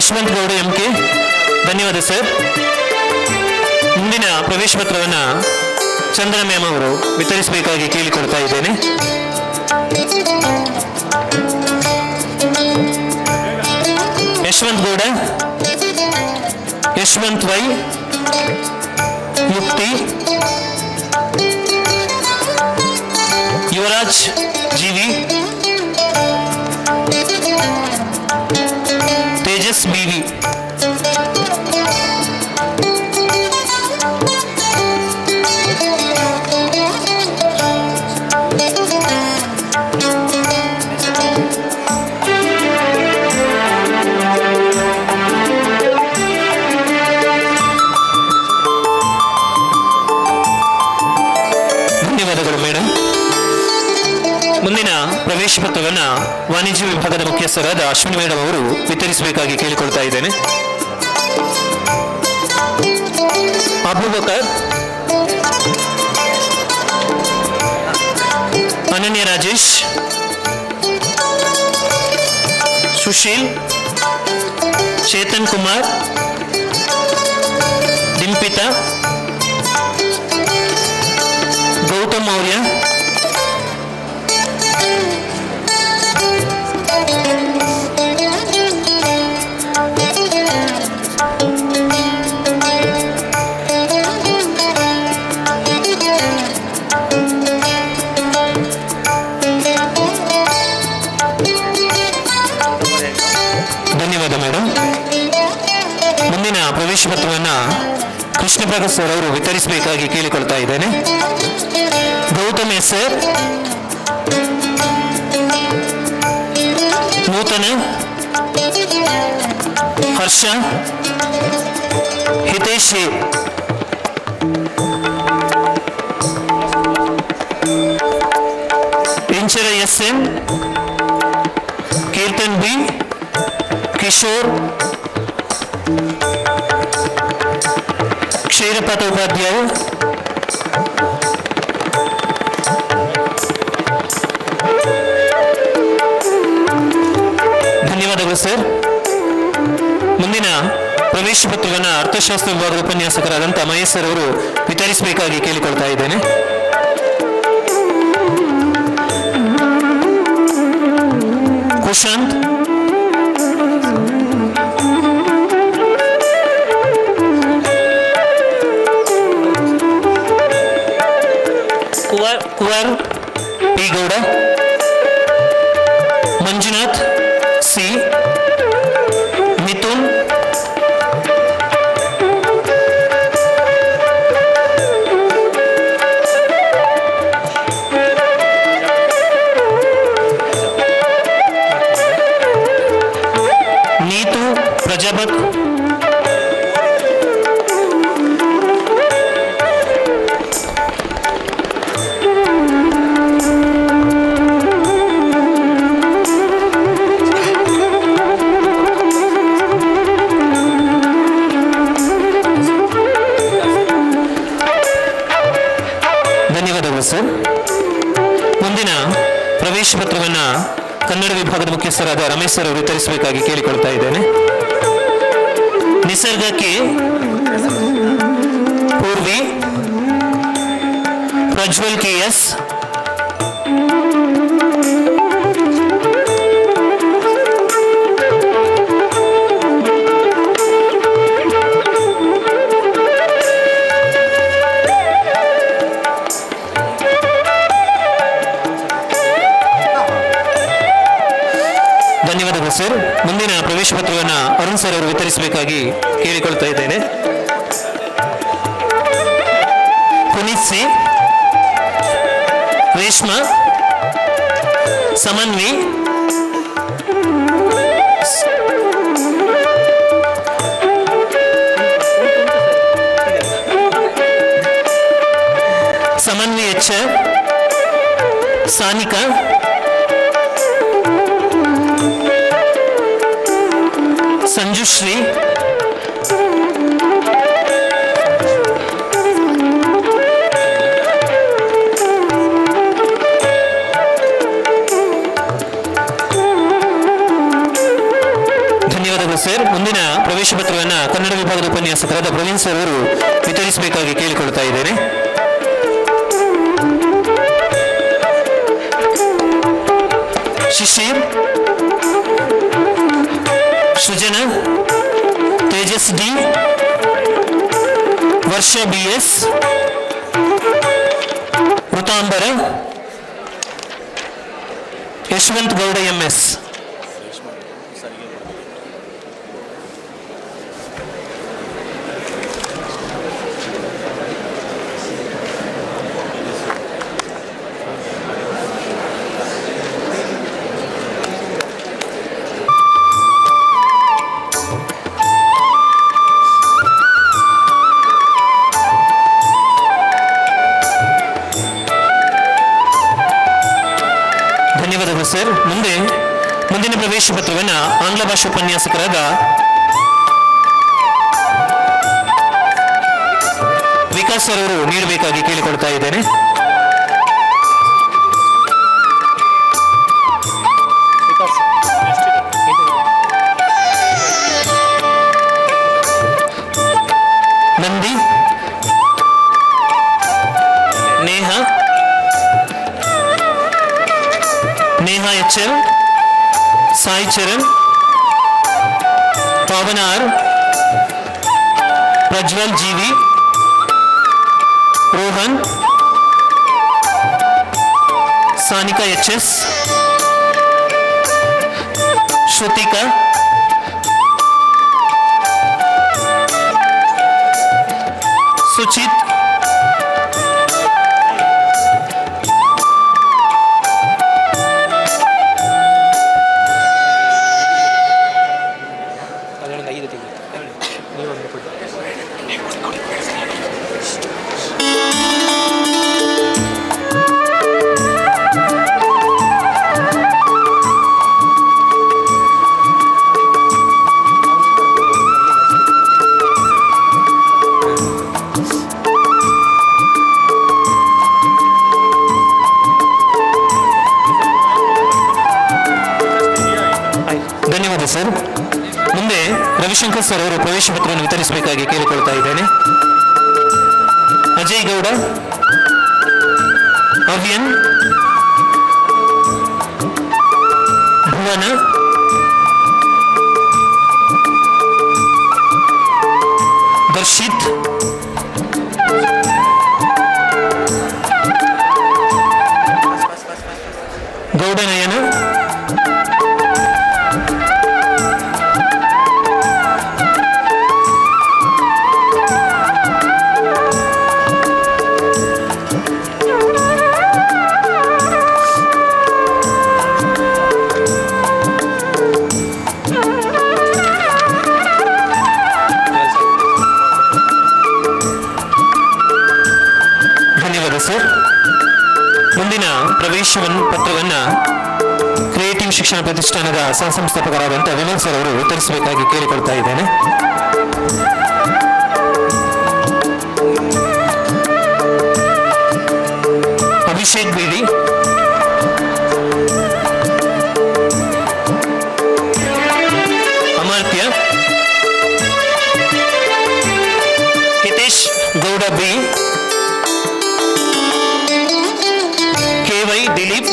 ಯಶವಂತ್ ಗೌಡ ಎಂಕೆ, ಧನ್ಯವಾದ ಸರ್. ಮುಂದಿನ ಪ್ರವೇಶ ಪತ್ರವನ್ನು ಚಂದ್ರನ ಮ್ಯಾಮ್ ಅವರು ವಿತರಿಸಬೇಕಾಗಿ ಕೇಳಿಕೊಳ್ತಾ ಇದ್ದೇನೆ. ಯಶವಂತ್ ಗೌಡ, ಯಶವಂತ್ ವೈ, ಮುಕ್ತಿ, ಯುವರಾಜ್ ಜಿವಿ, ತೇಜಸ್ ಬಿವಿ. ಧನ್ಯವಾದಗಳು ಮೇಡಮ್. ಮುಂದಿನ ಪ್ರವೇಶ ಪತ್ರವನ್ನು ವಾಣಿಜ್ಯ ವಿಭಾಗದ ಮುಖ್ಯಸ್ಥರಾದ ಅಶ್ವಿನಿ ಮೇಡಮ್ ಅವರು ವಿತರಿಸಬೇಕಾಗಿ ಕೇಳಿಕೊಳ್ತಾ ಇದ್ದೇನೆ. ಅಬೂಬಕರ್, ಅನನ್ಯ ರಾಜೇಶ್, ಸುಶೀಲ್, ಚೇತನ್ ಕುಮಾರ್, ಡಿಂಪಿತಾ, ಗೌತಮ್ ಮೌರ್ಯ, ಧನ್ಯವಾದ ಮೇಡಮ್. ಮುಂದಿನ ಪ್ರವೇಶ ಪತ್ರವನ್ನು ಕೃಷ್ಣ ಪ್ರಕಾಶ್ ಸರ್ ಅವರು ವಿತರಿಸಬೇಕಾಗಿ ಕೇಳಿಕೊಳ್ತಾ ಇದ್ದೇನೆ. Gautam S sir, Nutana, Harsha, Hitesh A. Inchara S N, Keerthan B, Kishore, Ksheerapatha Upadhyaya, ಧನ್ಯವಾದಗಳು ಸರ್. ಮುಂದಿನ ಪ್ರವೇಶ ಪತ್ರವನ್ನು ಅರ್ಥಶಾಸ್ತ್ರ ವಿಭಾಗದ ಉಪನ್ಯಾಸಕರಾದಂಥ ಮಹೇಶ್ ಸರ್ ಅವರು ವಿತರಿಸಬೇಕಾಗಿ ಕೇಳಿಕೊಳ್ತಾ ಇದ್ದೇನೆ. ಕುಶಾಂತ್, ಕುವರ್ ಪಿ ಗೌಡ, ಮಂಜುನಾಥ್ ಸಿ, ಮಿಥುನ್, ನೀತು ಪ್ರಜಾಪತ್, ಧನ್ಯವಾದಗಳು ಸರ್. ಮುಂದಿನ ಪ್ರವೇಶ ಪತ್ರವನ್ನು ಕನ್ನಡ ವಿಭಾಗದ ಮುಖ್ಯಸ್ಥರಾದ ರಮೇಶ್ ಸರ್ ಅವರು ವಿತರಿಸಬೇಕಾಗಿ ಕೇಳಿಕೊಳ್ತಾ ಇದ್ದೇನೆ. ನಿಸರ್ಗಕ್ಕೆ ಪೂರ್ವಿ, ಪ್ರಜ್ವಲ್ ಕೆ ಎಸ್, ಧನ್ಯವಾದಗಳು ಸರ್. ಮುಂದಿನ ಪ್ರವೇಶ ಪತ್ರವನ್ನು ಅರುಣ್ ಸರ್ ಅವರು ವಿತರಿಸಬೇಕಾಗಿ ಕೇಳಿಕೊಳ್ತಾ ಇದ್ದೇನೆ. ಪುನೀತ್ ಸಿ, ರೇಷ್ಮಾ, ಸಮನ್ವಿ, ಸಮನ್ವಿ ಎಚ್, ಸಾನಿಕಾ, ಸಂಜುಶ್ರೀ, ಧನ್ಯವಾದಗಳು ಸರ್. ಮುಂದಿನ ಪ್ರವೇಶ ಪತ್ರವನ್ನು ಕನ್ನಡ ವಿಭಾಗದ ಉಪನ್ಯಾಸಕರಾದ ಪ್ರವೀಣ್ ಸರ್ ಅವರು ವಿತರಿಸಬೇಕಾಗಿ ಕೇಳಿಕೊಳ್ತಾ ಇದ್ದೇನೆ. Shishir, Srujana, Tejas D, Varsha B S, Ritambara, Yashwanth Gowda M S. ಧನ್ಯವಾದಗಳು ಸರ್. ಮುಂದಿನ ಪ್ರವೇಶ ಪತ್ರವನ್ನು ಆಂಗ್ಲ ಭಾಷಾ ಉಪನ್ಯಾಸಕರಾದ ವಿಕಾಸ್ ಸರ್ ಅವರು ನೀಡಬೇಕಾಗಿ ಕೇಳಿಕೊಳ್ತಾ ಇದ್ದೇನೆ. ನಂದಿ, ನೇಹಾ, ನೇಹಾ ಎಚ್ ಎಲ್, ಸಾಯಿ ಚರಣ್, ಪಾವನಾರ್, ಪ್ರಜ್ವಲ್ ಜೀವಿ, ರೋಹನ್, ಸಾನಿಕಾ ಎಚ್ ಎಸ್, ಶ್ರುತಿಕಾ, ಸುಚಿತ್, ಧನ್ಯವಾದ ಸರ್. ಮುಂದೆ ರವಿಶಂಕರ್ ಸರ್ ಅವರು ಪ್ರವೇಶ ಪತ್ರವನ್ನು ವಿತರಿಸಬೇಕಾಗಿ ಕೇಳಿಕೊಳ್ತಾ ಇದ್ದೇನೆ. ಅಜಯ್ ಗೌಡ, ಅವಿಯನ್, ಭುವನ, ದರ್ಶಿತ್, ಗೌಡನಯನ, ಧನ್ಯವಾದ ಸರ್. ಮುಂದಿನ ಪ್ರವೇಶ ಪತ್ರವನ್ನು ಕ್ರಿಯೇಟಿವ್ ಶಿಕ್ಷಣ ಪ್ರತಿಷ್ಠಾನದ ಸಹಸಂಸ್ಥಾಪಕರಾದಂತಹ ವಿಮಲ್ ಸರ್ ಅವರು ವಿತರಿಸಬೇಕಾಗಿ ಕೇಳಿಕೊಳ್ತಾ ಇದ್ದೇನೆ. ಅಭಿಷೇಕ್ ಬೇಡಿ, ಅಮರ್ತ್ಯ, ಹಿತೇಶ್ ಗೌಡ ಬಿ, KY ದಿಲೀಪ್,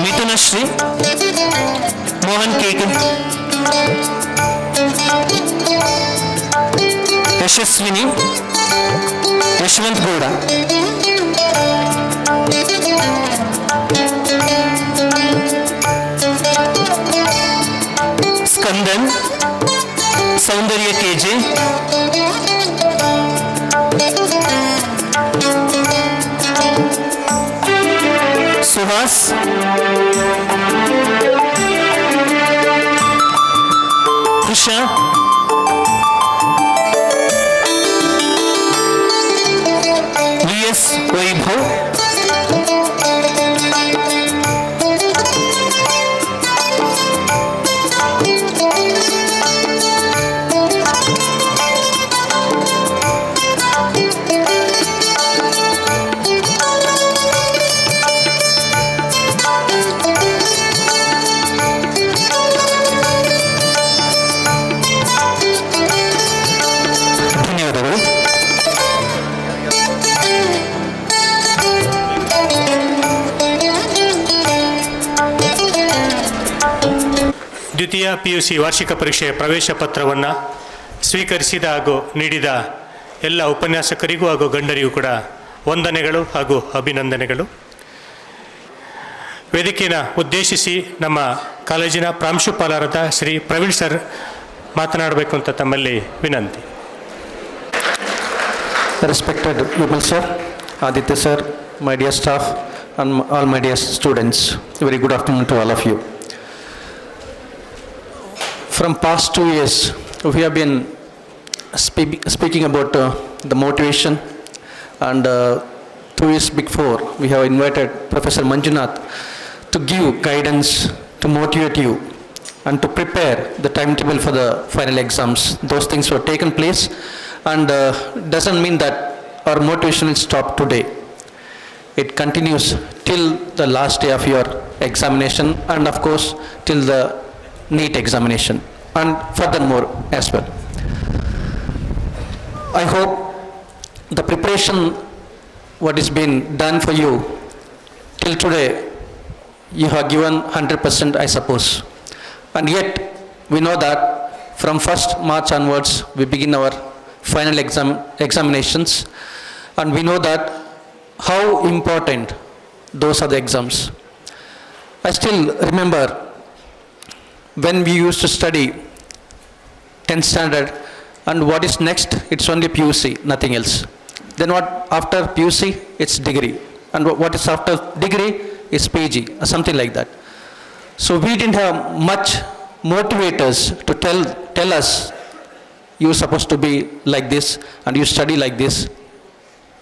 ಮಿಥುನಶ್ರೀ, ಮೋಹನ್ ಕೇಕ್, ಯಶಸ್ವಿನಿ, ಯಶವಂತ್ ಗೌಡ, ಸ್ಕಂದನ್, ಸೌಂದರ್ಯ KJ, ಸುಹಾಸ್, ಉಷಾ, VS ವೈಭವ್, ಧನ್ಯವಾದಗಳು. ದ್ವಿತೀಯ PUC ವಾರ್ಷಿಕ ಪರೀಕ್ಷೆಯ ಪ್ರವೇಶ ಪತ್ರವನ್ನು ಸ್ವೀಕರಿಸಿದ ಹಾಗೂ ನೀಡಿದ ಎಲ್ಲ ಉಪನ್ಯಾಸಕರಿಗೂ ಹಾಗೂ ಗಣ್ಯರಿಗೂ ಕೂಡ ವಂದನೆಗಳು ಹಾಗೂ ಅಭಿನಂದನೆಗಳು. ವೇದಿಕೆಯನ್ನು ಉದ್ದೇಶಿಸಿ ನಮ್ಮ ಕಾಲೇಜಿನ ಪ್ರಾಂಶುಪಾಲರಾದ ಶ್ರೀ ಪ್ರವೀಣ್ ಸರ್ ಮಾತನಾಡಬೇಕು ಅಂತ ತಮ್ಮಲ್ಲಿ ವಿನಂತಿ. Respected Vimal sir, Aditya sir, my dear staff and all my dear students, very good afternoon to all of you. From past 2 years, we have been speaking about the motivation, and 2 years before, we have invited Professor Manjunath to give guidance, to motivate you, and to prepare the timetable for the final exams. Those things were taken place, and doesn't mean that our motivation will stop today. It continues till the last day of your examination, and of course till the NEET examination, and furthermore as well. I hope the preparation what is been done for you till today, you have given 100%, I suppose. And yet we know that from 1st March onwards we begin our final examinations, and we know that how important those are the exams. I still remember when we used to study 10th standard, and what is next? It's only PUC, nothing else. Then what after PUC? It's degree, and what is after degree is PG, or something like that. So we didn't have much motivators to tell us, you're supposed to be like this, and you study like this,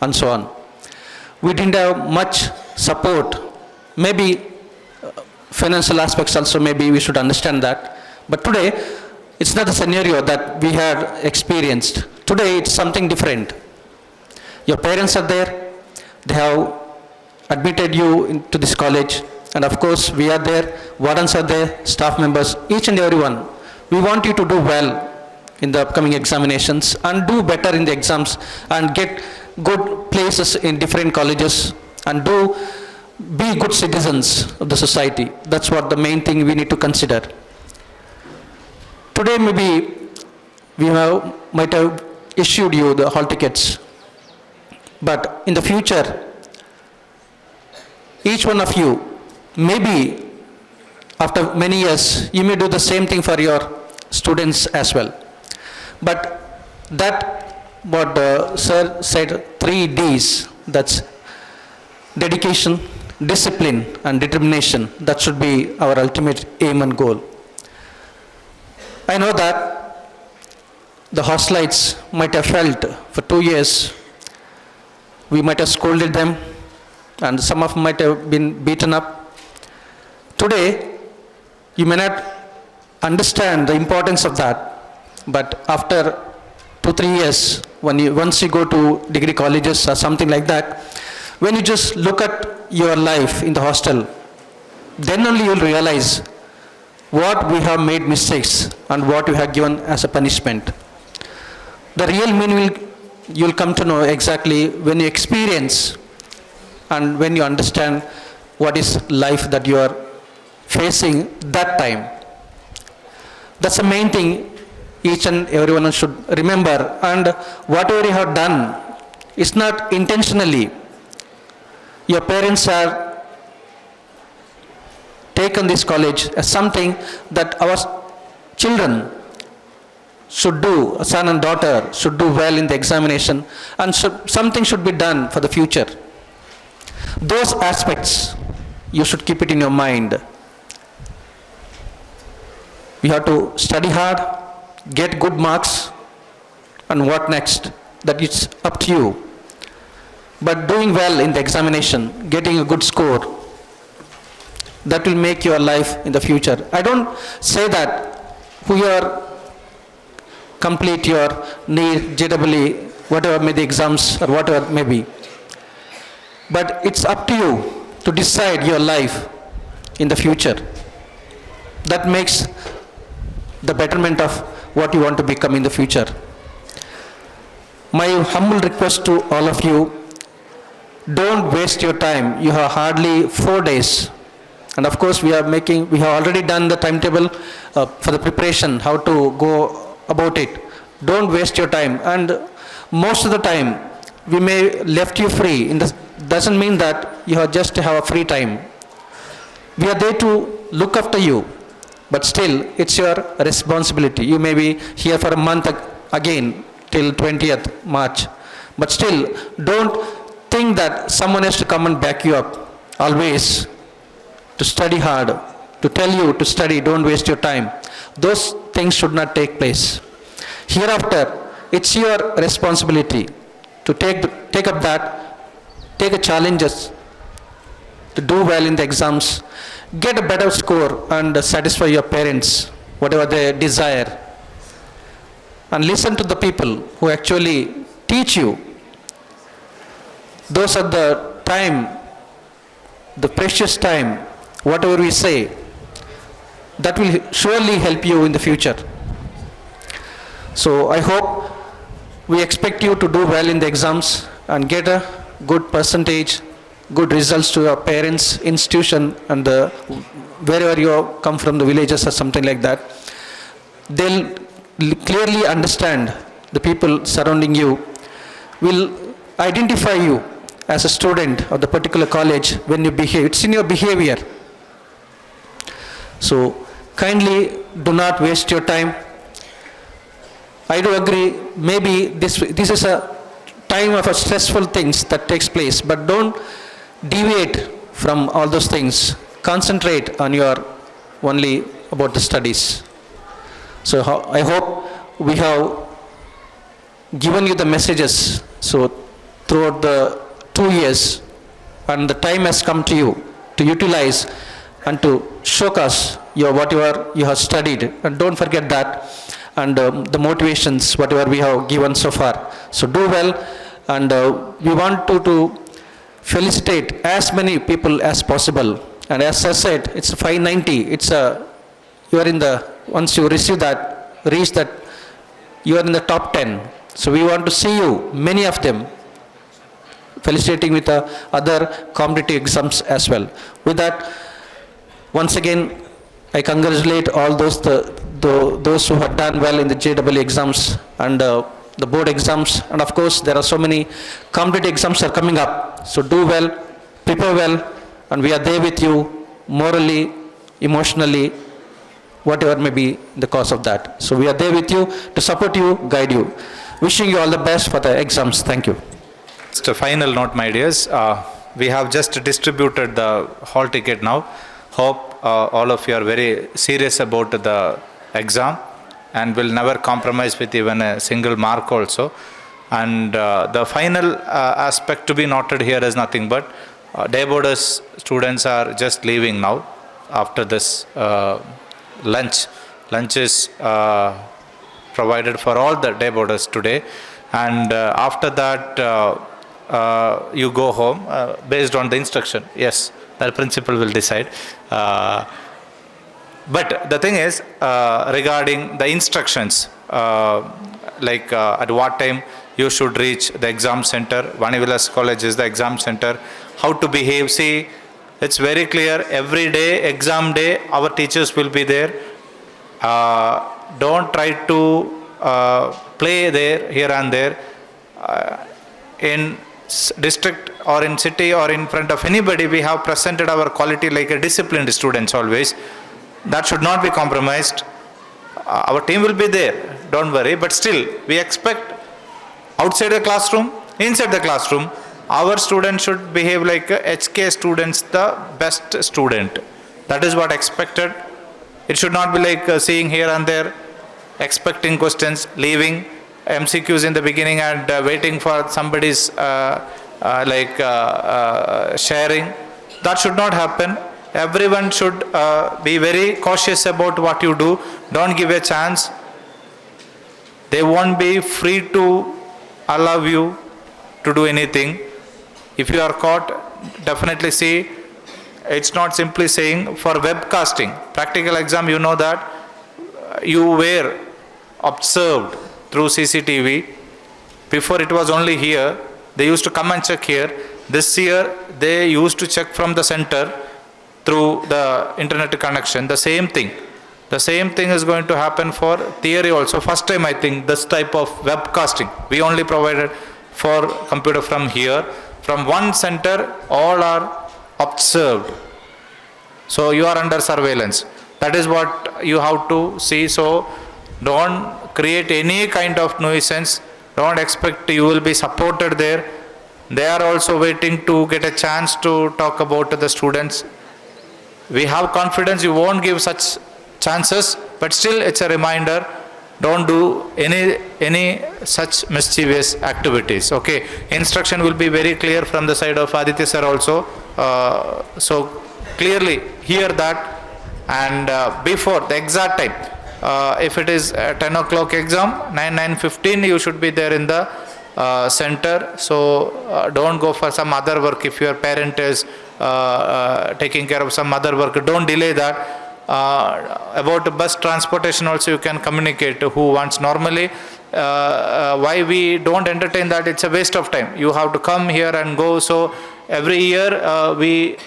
and so on. We didn't have much support. Maybe financial aspects also, maybe we should understand that. But today, it's not the scenario that we had experienced. Today, it's something different. Your parents are there. They have admitted you into this college. and of course we are there, wardens are there, staff members, each and everyone. We want you to do well in the upcoming examinations and do better in the exams and get good places in different colleges and be good citizens of the society. That's what the main thing we need to consider. Today maybe we might have issued you the hall tickets, but in the future, each one of you, maybe after many years, you may do the same thing for your students as well. But that, what sir said, 3 Ds, that's dedication, discipline and determination. That should be our ultimate aim and goal. I know that the hostelites might have felt for 2 years, we might have scolded them and some of them might have been beaten up. Today, you may not understand the importance of that, but after 2-3 years, once you go to degree colleges or something like that, when you just look at your life in the hostel, then only you'll realize what we have made mistakes and what we have given as a punishment. The real meaning you'll come to know exactly when you experience and when you understand what is life that you are facing that time. That's the main thing each and everyone should remember, and whatever you have done is not intentionally. Your parents are taken this college as something that our children should do, a son and daughter should do well in the examination, and something should be done for the future. Those aspects, you should keep it in your mind. You have to study hard, get good marks, and what next? That it's up to you. But doing well in the examination, getting a good score, that will make your life in the future. I don't say that who you are complete your NEET, JEE, whatever may the exams or whatever may be. But it's up to you to decide your life in the future. That makes the betterment of what you want to become in the future. My humble request to all of you, don't waste your time. You have hardly 4 days. And of course, we have already done the timetable for the preparation, how to go about it. Don't waste your time. And most of the time, we may left you free. Doesn't mean that you have just to have a free time. We are there to look after you, but still, it's your responsibility. You may be here for a month again till 20th March, but still, don't think that someone has to come and back you up. Always to study hard, to tell you to study, don't waste your time. Those things should not take place. Hereafter, it's your responsibility to take up that, take a challenges, to do well in the exams, get a better score and satisfy your parents, whatever they desire. And listen to the people who actually teach you. Those are the time, the precious time, whatever we say, that will surely help you in the future. So I hope, we expect you to do well in the exams and get a good percentage, good results to your parents, institution, and wherever you come from, the villages or something like that. They'll clearly understand, the people surrounding you will identify you as a student of the particular college when you behave. It's in your behavior. So kindly do not waste your time. I do agree, maybe this is a time of stressful things that takes place, but don't deviate from all those things. Concentrate on your only about the studies. So I hope we have given you the messages. So throughout the 2 years, and the time has come to you to utilize and to showcase whatever you have studied. And don't forget that, and the motivations, whatever we have given so far. So do well, and we want to felicitate as many people as possible And as I said, it's 590. You are in the, once you receive that, reach that, you are in the top 10. So we want to see you, many of them, felicitating with other competitive exams as well. With that, once again, I congratulate all those who have done well in the JEE exams and the board exams. And of course, there are so many competitive exams are coming up. So do well, prepare well, and we are there with you morally, emotionally, whatever may be the cause of that. So we are there with you to support you, guide you. Wishing you all the best for the exams. Thank you. Just a final note, my dears. We have just distributed the hall ticket now. Hope all of you are very serious about the exam and will never compromise with even a single mark also. And the final aspect to be noted here is nothing but day boarders students are just leaving now after this lunch. Lunch is provided for all the day boarders today, and after that you go home based on the instruction. Yes, the principal will decide. But the thing is, regarding the instructions, like at what time you should reach the exam center. Vanivilas College is the exam center. How to behave. See, it's very clear. Every day, exam day, our teachers will be there. Don't try to play there, here and there. In district or in city or in front of anybody, we have presented our quality like a disciplined students always. That should not be compromised. Our team will be there, don't worry. But still, we expect outside the classroom, inside the classroom, our students should behave like HKS students, the best student. That is what expected. It should not be like seeing here and there, expecting questions, leaving MCQs in the beginning and waiting for somebody's sharing. That should not happen. Everyone should be very cautious about what you do. Don't give a chance. They won't be free to allow you to do anything. If you are caught, definitely see, it's not simply saying for webcasting. Practical exam, you know that you were observed through CCTV. Before it was only here. They used to come and check here. This year, they used to check from the center through the internet connection. The same thing. The same thing is going to happen for theory also. First time, I think, this type of webcasting. We only provided for computer from here. From one center, all are observed. So you are under surveillance. That is what you have to see. So don't create any kind of nuisance. Don't expect you will be supported there. They are also waiting to get a chance to talk about the students. We have confidence you won't give such chances, but still it's a reminder. Don't do any such mischievous activities. Okay, instruction will be very clear from the side of Aditya sir also. So clearly hear that, and before the exact time, if it is 10 o'clock exam, 9:15 you should be there in the center. So don't go for some other work. If your parent is taking care of some other work, don't delay that. About bus transportation also you can communicate who wants. Normally why we don't entertain that, it's a waste of time. You have to come here and go. So every year we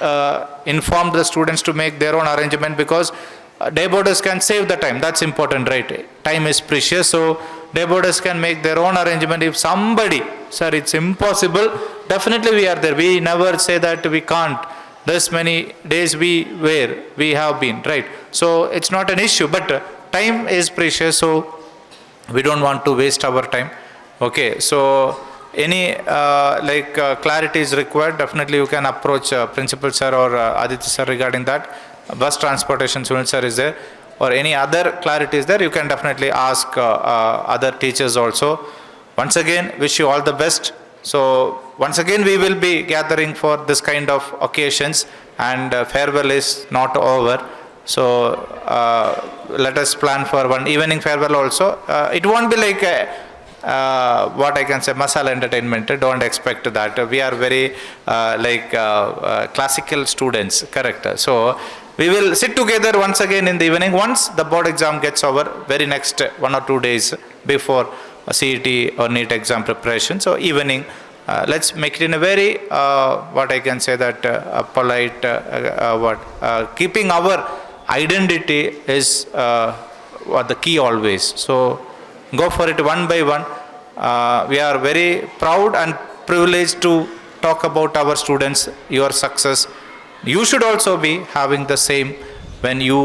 inform the students to make their own arrangement, because day boarders can save the time. That's important, right? Time is precious. So day boarders can make their own arrangement. If somebody, sir, it's impossible, definitely we are there. We never say that we can't. This many days we have been, right? So it's not an issue, but time is precious, so we don't want to waste our time. Okay, so any clarity is required, definitely you can approach principal sir or Aditya sir regarding that. Bus transportation, Sunil sir is there, or any other clarity is there, you can definitely ask other teachers also. Once again, wish you all the best. So once again we will be gathering for this kind of occasions, and farewell is not over. So let us plan for one evening farewell also. It won't be like what I can say, masala entertainment. Don't expect that. We are very classical students, correct? So we will sit together once again in the evening. Once the board exam gets over, very next 1 or 2 days before CET or NEET exam preparation. So evening, let's make it in a very, what I can say that, polite, keeping our identity is what the key always. So go for it one by one. We are very proud and privileged to talk about our students, your success. You should also be having the same when you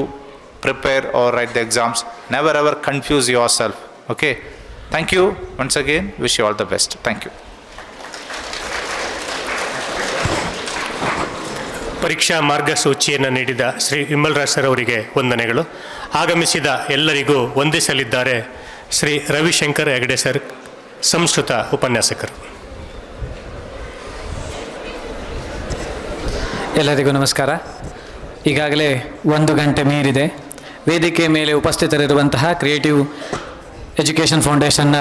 prepare or write the exams. Never ever confuse yourself. Okay. Thank you once again. Wish you all the best. Thank you. ಪರೀಕ್ಷಾ ಮಾರ್ಗಸೂಚಿಯನ್ನು ನೀಡಿದ Shri ವಿಮಲ್ರಾಜ್ sir ಅವರಿಗೆ ವಂದನೆಗಳು. ಆಗಮಿಸಿದ ಎಲ್ಲರಿಗೂ ವಂದಿಸಲಿದ್ದಾರೆ Shri Ravishankar Hegde sir, Sanskrit ಉಪನ್ಯಾಸಕರು. ಎಲ್ಲರಿಗೂ ನಮಸ್ಕಾರ. ಈಗಾಗಲೇ 1 ಗಂಟೆ ಮೀರಿದೆ. ವೇದಿಕೆ ಮೇಲೆ ಉಪಸ್ಥಿತರಿರುವಂತಹ ಕ್ರಿಯೇಟಿವ್ ಎಜುಕೇಷನ್ ಫೌಂಡೇಶನ್ನ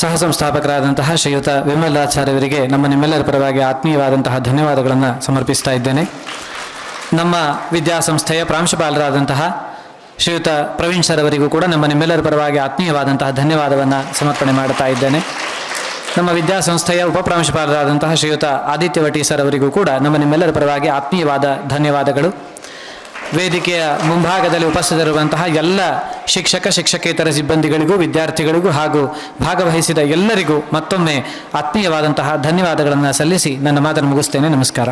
ಸಹ ಸಂಸ್ಥಾಪಕರಾದಂತಹ ಶ್ರೀಯುತ ವಿಮಲ್ ರಾಜ್ ಸರ್ ಅವರಿಗೆ ನಮ್ಮ ನಿಮ್ಮೆಲ್ಲರ ಪರವಾಗಿ ಆತ್ಮೀಯವಾದಂತಹ ಧನ್ಯವಾದಗಳನ್ನು ಸಮರ್ಪಿಸ್ತಾ ಇದ್ದೇನೆ. ನಮ್ಮ ವಿದ್ಯಾಸಂಸ್ಥೆಯ ಪ್ರಾಂಶುಪಾಲರಾದಂತಹ ಶ್ರೀಯುತ ಪ್ರವೀಣ್ ಸರ್ ಅವರಿಗೂ ಕೂಡ ನಮ್ಮ ನಿಮ್ಮೆಲ್ಲರ ಪರವಾಗಿ ಆತ್ಮೀಯವಾದಂತಹ ಧನ್ಯವಾದವನ್ನು ಸಮರ್ಪಣೆ ಮಾಡುತ್ತಾ ಇದ್ದೇನೆ. ನಮ್ಮ ವಿದ್ಯಾಸಂಸ್ಥೆಯ ಉಪಪ್ರಾಂಶುಪಾಲರಾದಂತಹ ಶ್ರೀಯುತ ಆದಿತ್ಯ ವಟಿ ಸರ್ ಅವರಿಗೂ ಕೂಡ ನಮ್ಮ ನಿಮ್ಮೆಲ್ಲರ ಪರವಾಗಿ ಆತ್ಮೀಯವಾದ ಧನ್ಯವಾದಗಳು. ವೇದಿಕೆಯ ಮುಂಭಾಗದಲ್ಲಿ ಉಪಸ್ಥಿತರಿರುವಂತಹ ಎಲ್ಲ ಶಿಕ್ಷಕ ಶಿಕ್ಷಕೇತರ ಸಿಬ್ಬಂದಿಗಳಿಗೂ ವಿದ್ಯಾರ್ಥಿಗಳಿಗೂ ಹಾಗೂ ಭಾಗವಹಿಸಿದ ಎಲ್ಲರಿಗೂ ಮತ್ತೊಮ್ಮೆ ಆತ್ಮೀಯವಾದಂತಹ ಧನ್ಯವಾದಗಳನ್ನು ಸಲ್ಲಿಸಿ ನನ್ನ ಮಾತನ್ನು ಮುಗಿಸ್ತೇನೆ. ನಮಸ್ಕಾರ.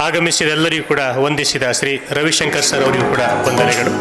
ಆಗಮಿಸಿದ ಎಲ್ಲರಿಗೂ ಕೂಡ ವಂದಿಸಿದ ಶ್ರೀ ರವಿಶಂಕರ್ ಸರ್ ಅವರಿಗೂ ಕೂಡ ವಂದನೆಗಳು.